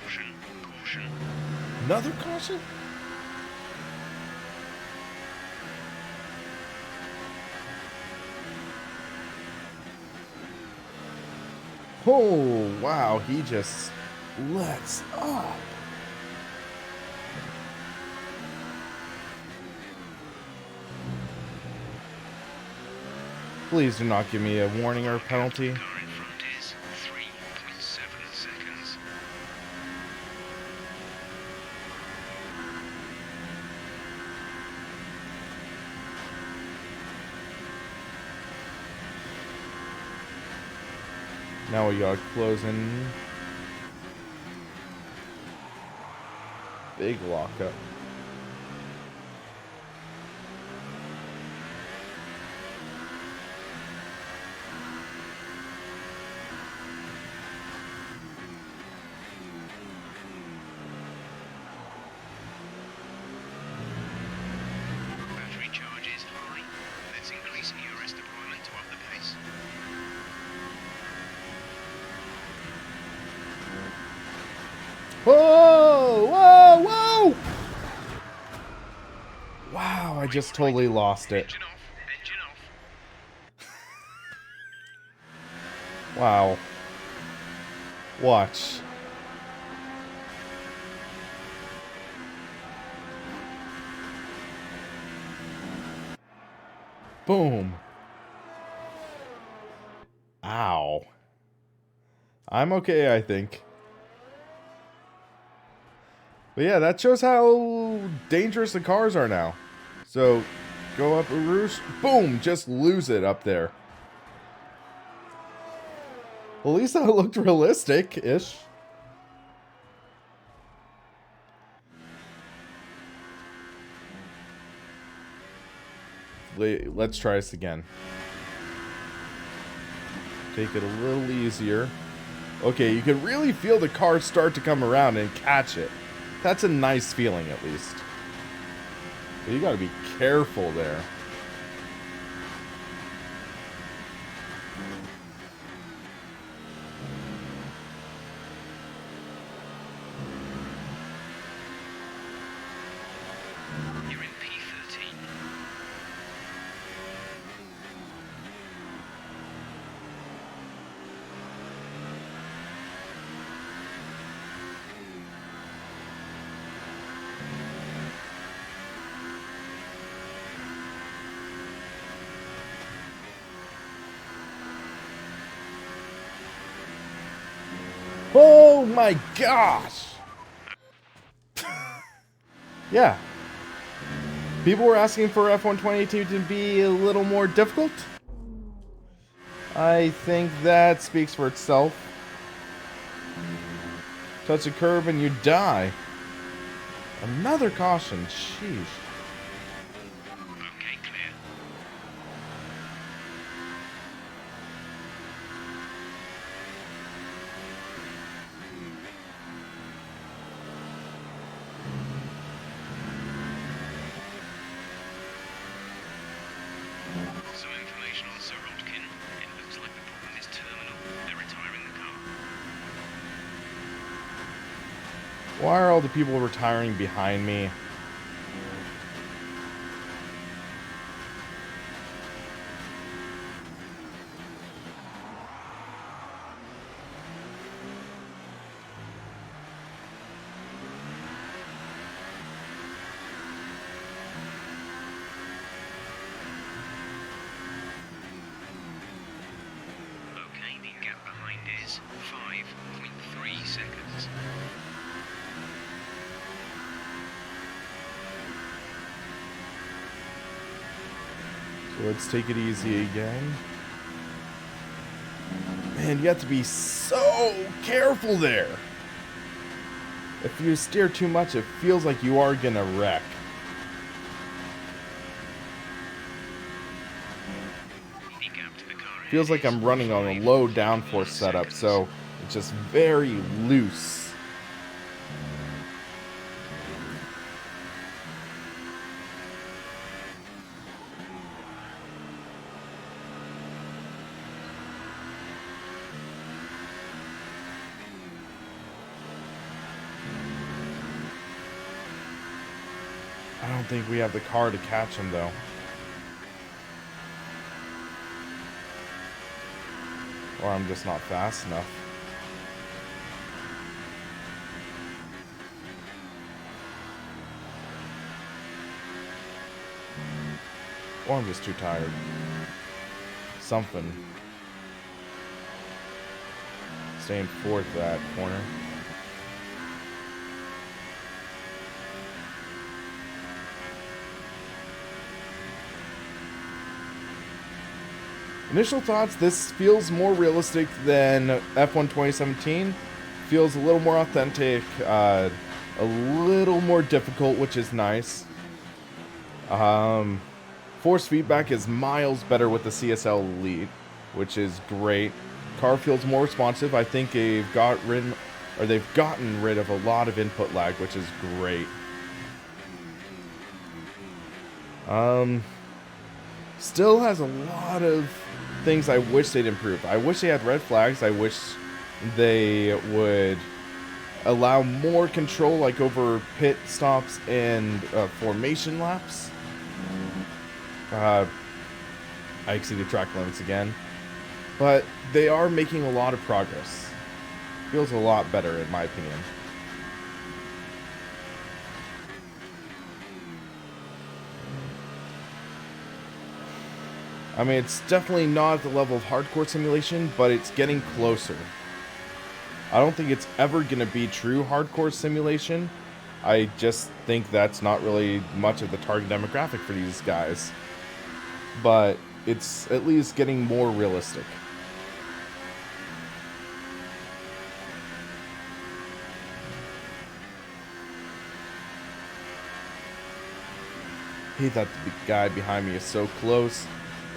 C: Caution, caution.
A: Another caution? Oh, wow, he just lets up. Please do not give me a warning or a penalty.
C: The car in front is 3.7 seconds.
A: Now we got closing. Big lockup.
C: Battery charge is high. Let's increase ERS deployment to up the pace.
A: Whoa! Whoa! Whoa! Wow, I just totally lost it.
C: Engine off. Engine off.
A: Wow. Watch. Boom. Ow. I'm okay, I think. But yeah, that shows how dangerous the cars are now. So, go up a roost. Boom! Just lose it up there. Well, at least that looked realistic-ish. Let's try this again. Take it a little easier. Okay, you can really feel the car start to come around and catch it. That's a nice feeling, at least. But you gotta be careful there.
C: You're in P13.
A: Oh my gosh! Yeah. People were asking for F1 2018 to be a little more difficult. I think that speaks for itself. Touch a curb and you die. Another caution, sheesh.
C: Okay, clear. Some information on Sir Rodkin. It looks like the problem is terminal. They're retiring the car.
A: Why are all the people retiring behind me?
C: Okay, the gap behind is 5.3 seconds.
A: So let's take it easy again. Man, you have to be so careful there. If you steer too much, it feels like you are gonna wreck.
C: The gap to the car ahead
A: Feels like
C: is
A: I'm running on a low downforce setup,
C: seconds.
A: so it's just very loose. I don't think we have the car to catch him, though. Or I'm just not fast enough. Or I'm just too tired. something. Staying fourth that corner. Initial thoughts, this feels more realistic than F1 2017. Feels a little more authentic, a little more difficult, which is nice. Force feedback is miles better with the CSL Elite, which is great. Car feels more responsive. I think they've gotten rid of a lot of input lag, which is great. Still has a lot of things I wish they'd improve. I wish they had red flags. I wish they would allow more control, like over pit stops and formation laps. I exceeded track limits again. But they are making a lot of progress. Feels a lot better in my opinion. I mean, it's definitely not at the level of hardcore simulation, but it's getting closer. I don't think it's ever going to be true hardcore simulation. I just think that's not really much of the target demographic for these guys. But it's at least getting more realistic. I hate that the guy behind me is so close.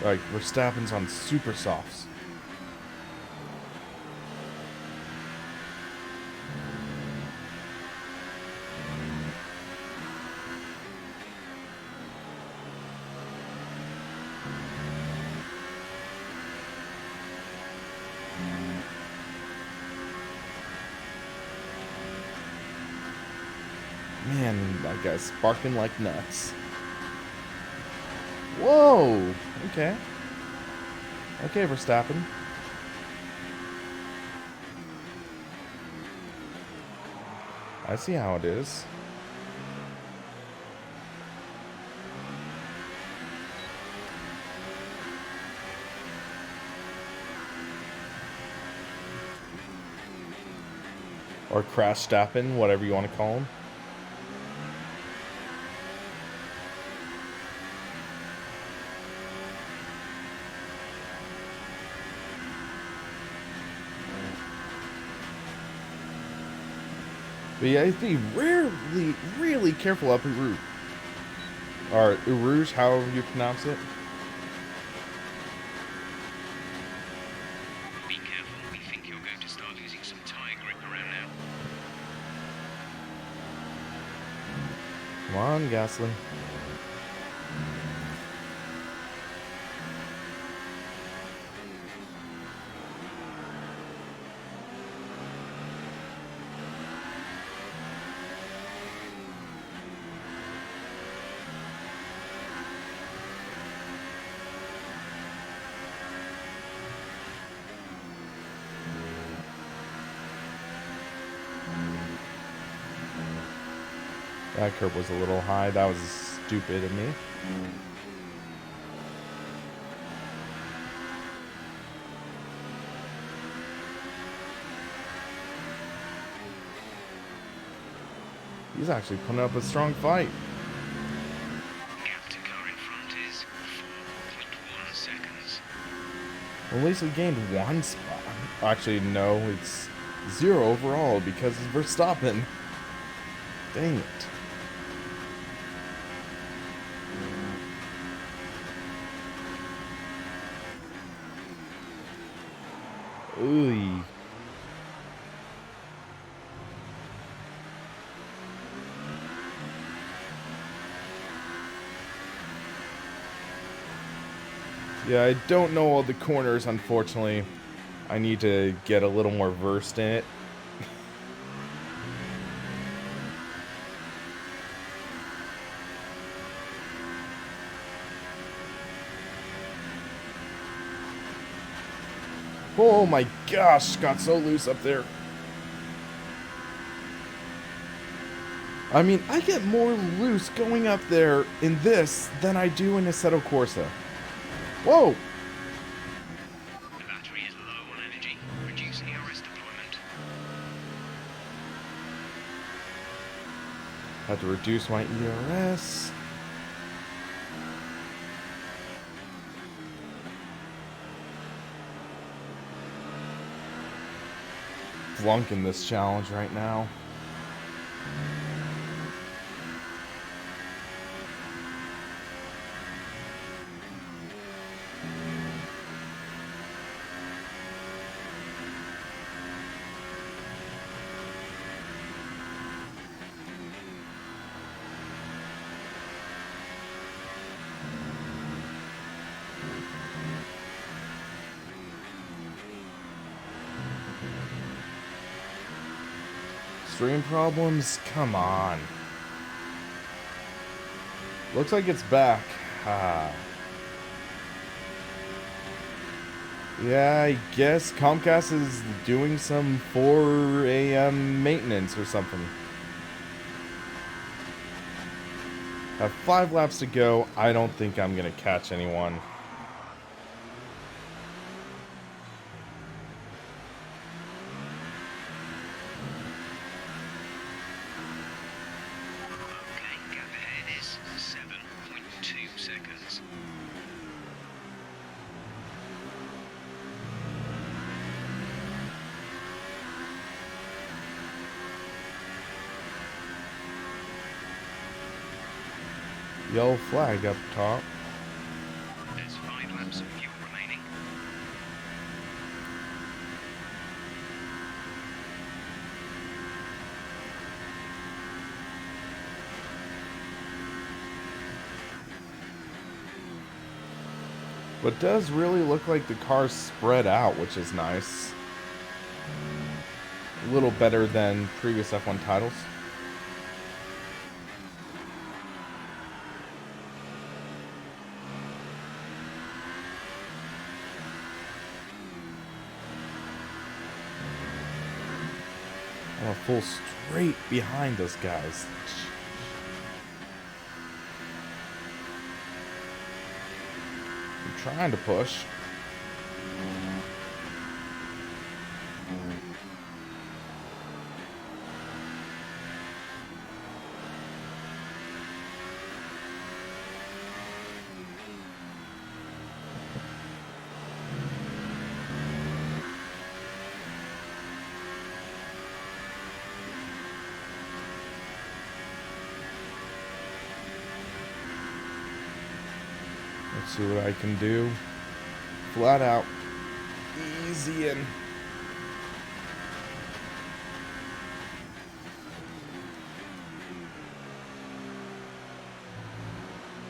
A: Like, Verstappen's on super softs. Man, that guy's sparking like nuts. Whoa! Okay. Okay, Verstappen. I see how it is. Or Crash Stappen, whatever you want to call him. But yeah, I'd be really careful up Rouge. Or Rouge, however you pronounce it.
C: Be careful, we think you're going to start losing some tyre grip around now.
A: Come on, Gasly. That curb was a little high. That was stupid of me. He's actually putting up a strong fight.
C: Gap to car in front is 4.1 seconds.
A: Well, at least we gained one spot. Actually, no, it's 0 overall because of Verstappen. Dang it. Ooh. Yeah, I don't know all the corners, unfortunately. I need to get a little more versed in it. Oh my gosh, got so loose up there. I mean, I get more loose going up there in this than I do in Assetto Corsa. Whoa! Have to reduce my ERS. Flunking this challenge right now. Stream problems? Come on. Looks like it's back. Yeah, I guess Comcast is doing some 4 a.m. maintenance or something. Have 5 laps to go. I don't think I'm going to catch anyone.
C: Okay, gap ahead is 7.2 seconds.
A: Yellow flag up top.
C: There's 5 laps of fuel remaining.
A: But it does really look like the car's spread out, which is nice. A little better than previous F1 titles. I'm a full straight behind those guys. I'm trying to push. Let's see what I can do. Flat out. Easy in.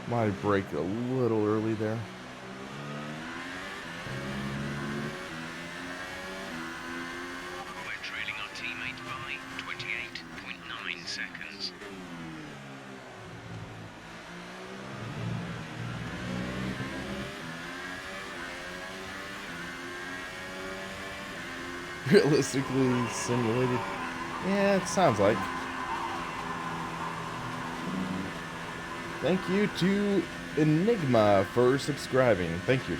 A: Might break a little early there.
C: We're trailing our teammate by 28.9 seconds.
A: Realistically simulated. Yeah, it sounds like. Thank you to Enigma for subscribing. Thank you.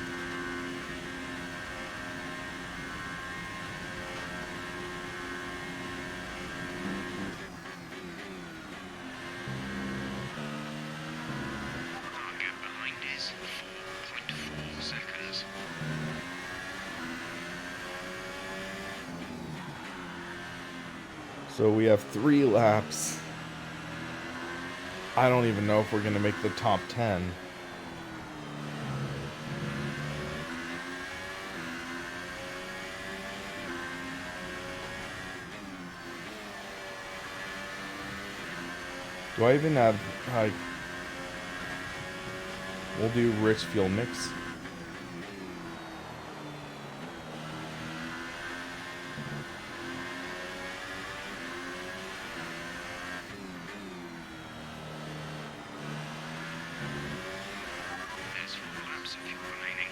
C: Our gap behind is 4.4 seconds.
A: So we have 3 laps. I don't even know if we're going to make the top 10. Do I even have, like, we'll do rich fuel mix.
C: There's 4 laps of fuel remaining.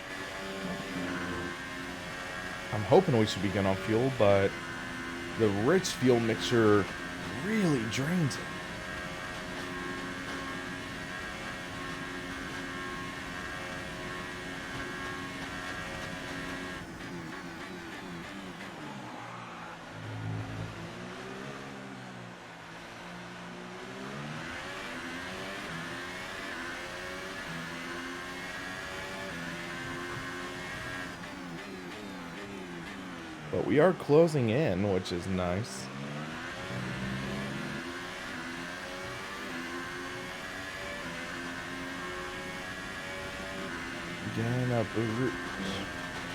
A: I'm hoping we should be good on fuel, but the rich fuel mixture really drains it. But we are closing in, which is nice. Again, up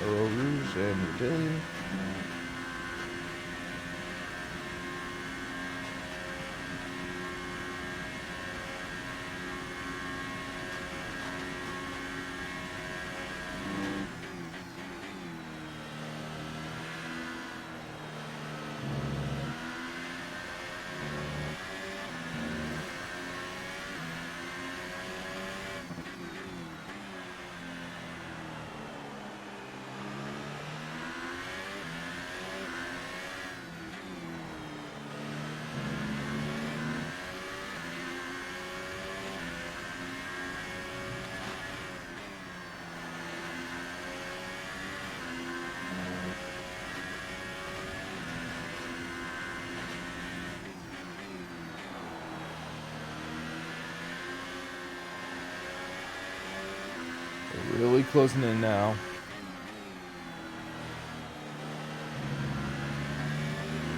A: Rouge and Dillian. Really closing in now.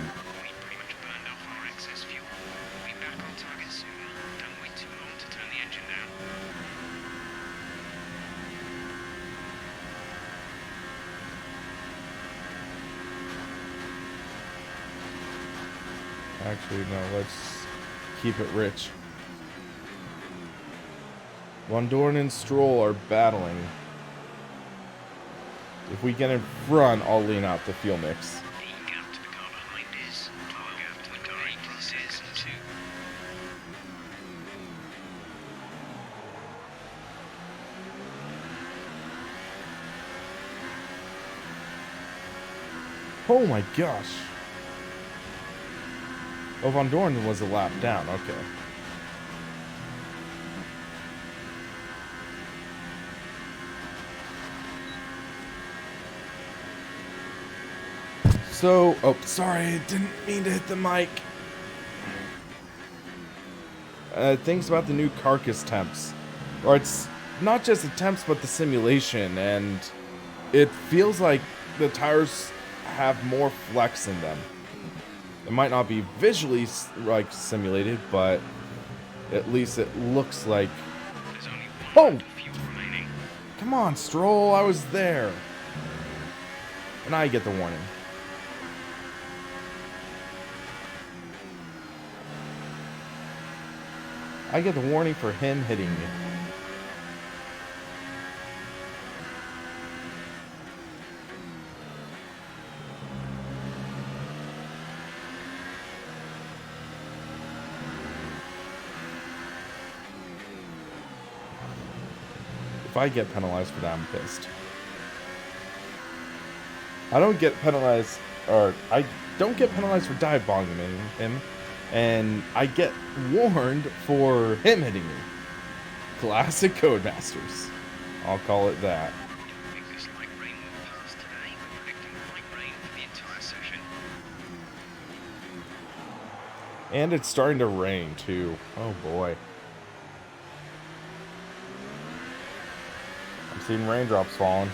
C: We pretty much burned off our excess fuel. We'll be back on target soon. Don't wait too long to turn the engine down.
A: Actually, no, let's keep it rich. Von Dorn and Stroll are battling. If we get in front, I'll lean out the fuel mix.
C: The gap to the car behind is 12 gap to the car in front is 2.
A: Oh my gosh. Oh, Von Dorn was a lap down. Okay. So, oh, sorry, didn't mean to hit the mic. Things about the new carcass temps. Or it's not just the temps, but the simulation, and it feels like the tires have more flex in them. It might not be visually like simulated, but at least it looks like.
C: There's only one fuel remaining.
A: Come on, Stroll, I was there. And I get the warning. I get the warning for him hitting me. If I get penalized for that, I'm pissed. I don't get penalized, or I don't get penalized for dive bombing him, and I get warned for him hitting me. Classic Codemasters. I'll call it that.
C: I think this light rain will pass today. We're predicting light rain for the entire session.
A: And it's starting to rain, too. Oh, boy. I'm seeing raindrops falling.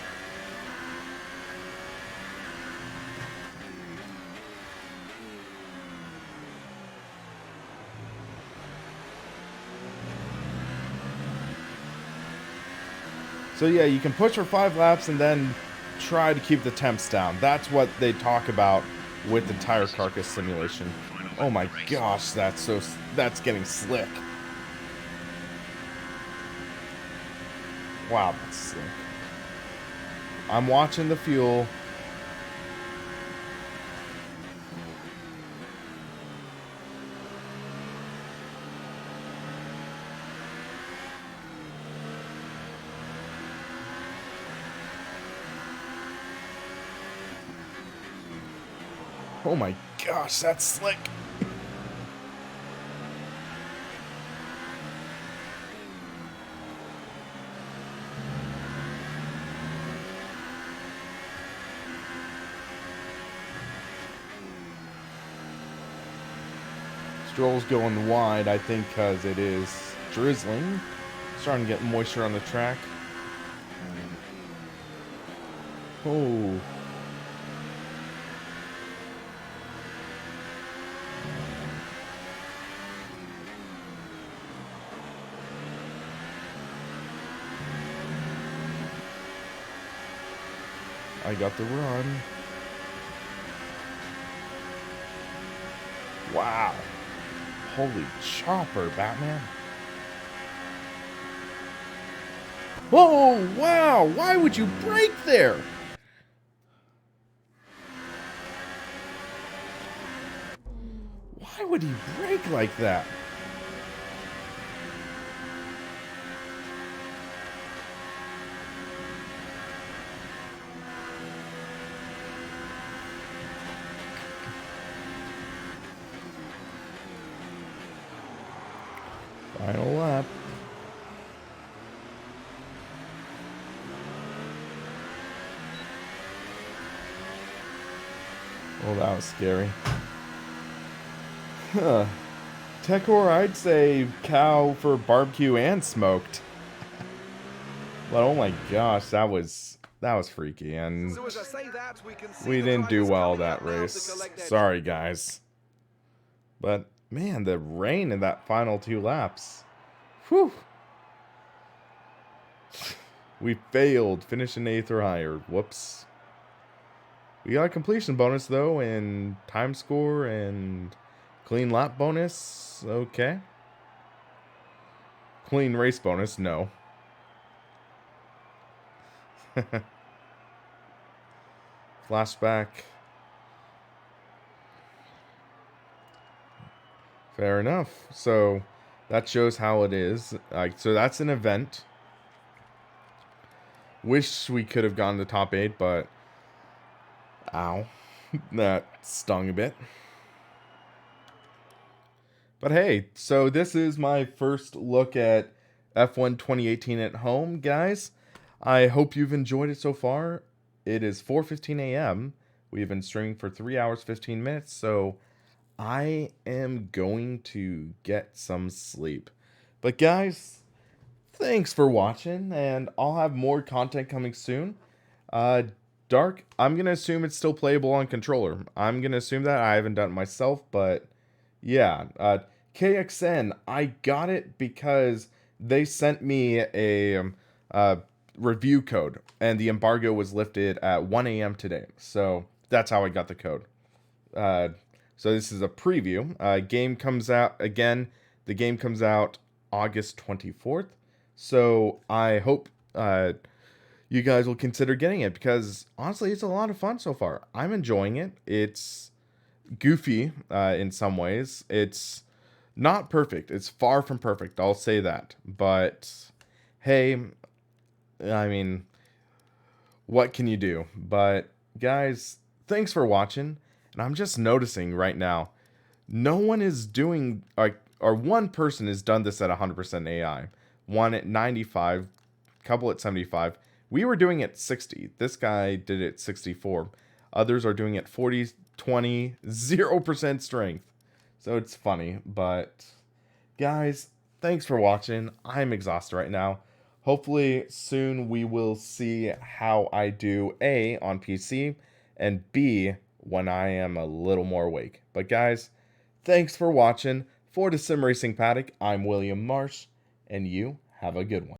A: So yeah, you can push for 5 laps and then try to keep the temps down. That's what they talk about with the tire carcass simulation. Oh my gosh, that's getting slick. Wow, that's slick. I'm watching the fuel. Oh my gosh, that's slick. Stroll's going wide, I think, because it is drizzling. Starting to get moisture on the track. I got the run. Wow. Holy chopper, Batman. Oh, wow. Why would you brake there? Why would he brake like that? Final lap. Oh, that was scary. Huh. Tekor, I'd say cow for barbecue and smoked. But oh my gosh, that was freaky, and
B: So as I say that,
A: we
B: the
A: didn't do
B: drivers
A: well
B: coming
A: that
B: out now to
A: race.
B: collect their
A: Sorry, guys. But man, the rain in that final 2 laps. Whew. We failed, finishing 8th or higher. Whoops. We got a completion bonus though, and time score and clean lap bonus. Okay. Clean race bonus, no. Flashback. Fair enough. So that shows how it is. So that's an event. Wish we could have gone to top 8, but ow, that stung a bit. But hey, so this is my first look at F1 2018 at home, guys. I hope you've enjoyed it so far. It is 4:15 a.m. We've been streaming for 3 hours 15 minutes, so I am going to get some sleep. But guys, thanks for watching, and I'll have more content coming soon. Dark, I'm going to assume it's still playable on controller. I'm going to assume that. I haven't done it myself, but yeah. KXN, I got it because they sent me a review code, and the embargo was lifted at 1 a.m. today. So that's how I got the code. So this is a preview. Game comes out, again, the game comes out August 24th. So I hope you guys will consider getting it, because honestly, it's a lot of fun so far. I'm enjoying it. It's goofy in some ways. It's not perfect. It's far from perfect. I'll say that. But hey, I mean, what can you do? But guys, thanks for watching. And I'm just noticing right now, no one is doing, or one person has done this at 100% AI. One at 95, couple at 75. We were doing it 60. This guy did it 64. Others are doing it 40, 20, 0% strength. So it's funny, but guys, thanks for watching. I'm exhausted right now. Hopefully soon we will see how I do A, on PC, and B, when I am a little more awake. But guys, thanks for watching. For the Sim Racing Paddock, I'm William Marsh, and you have a good one.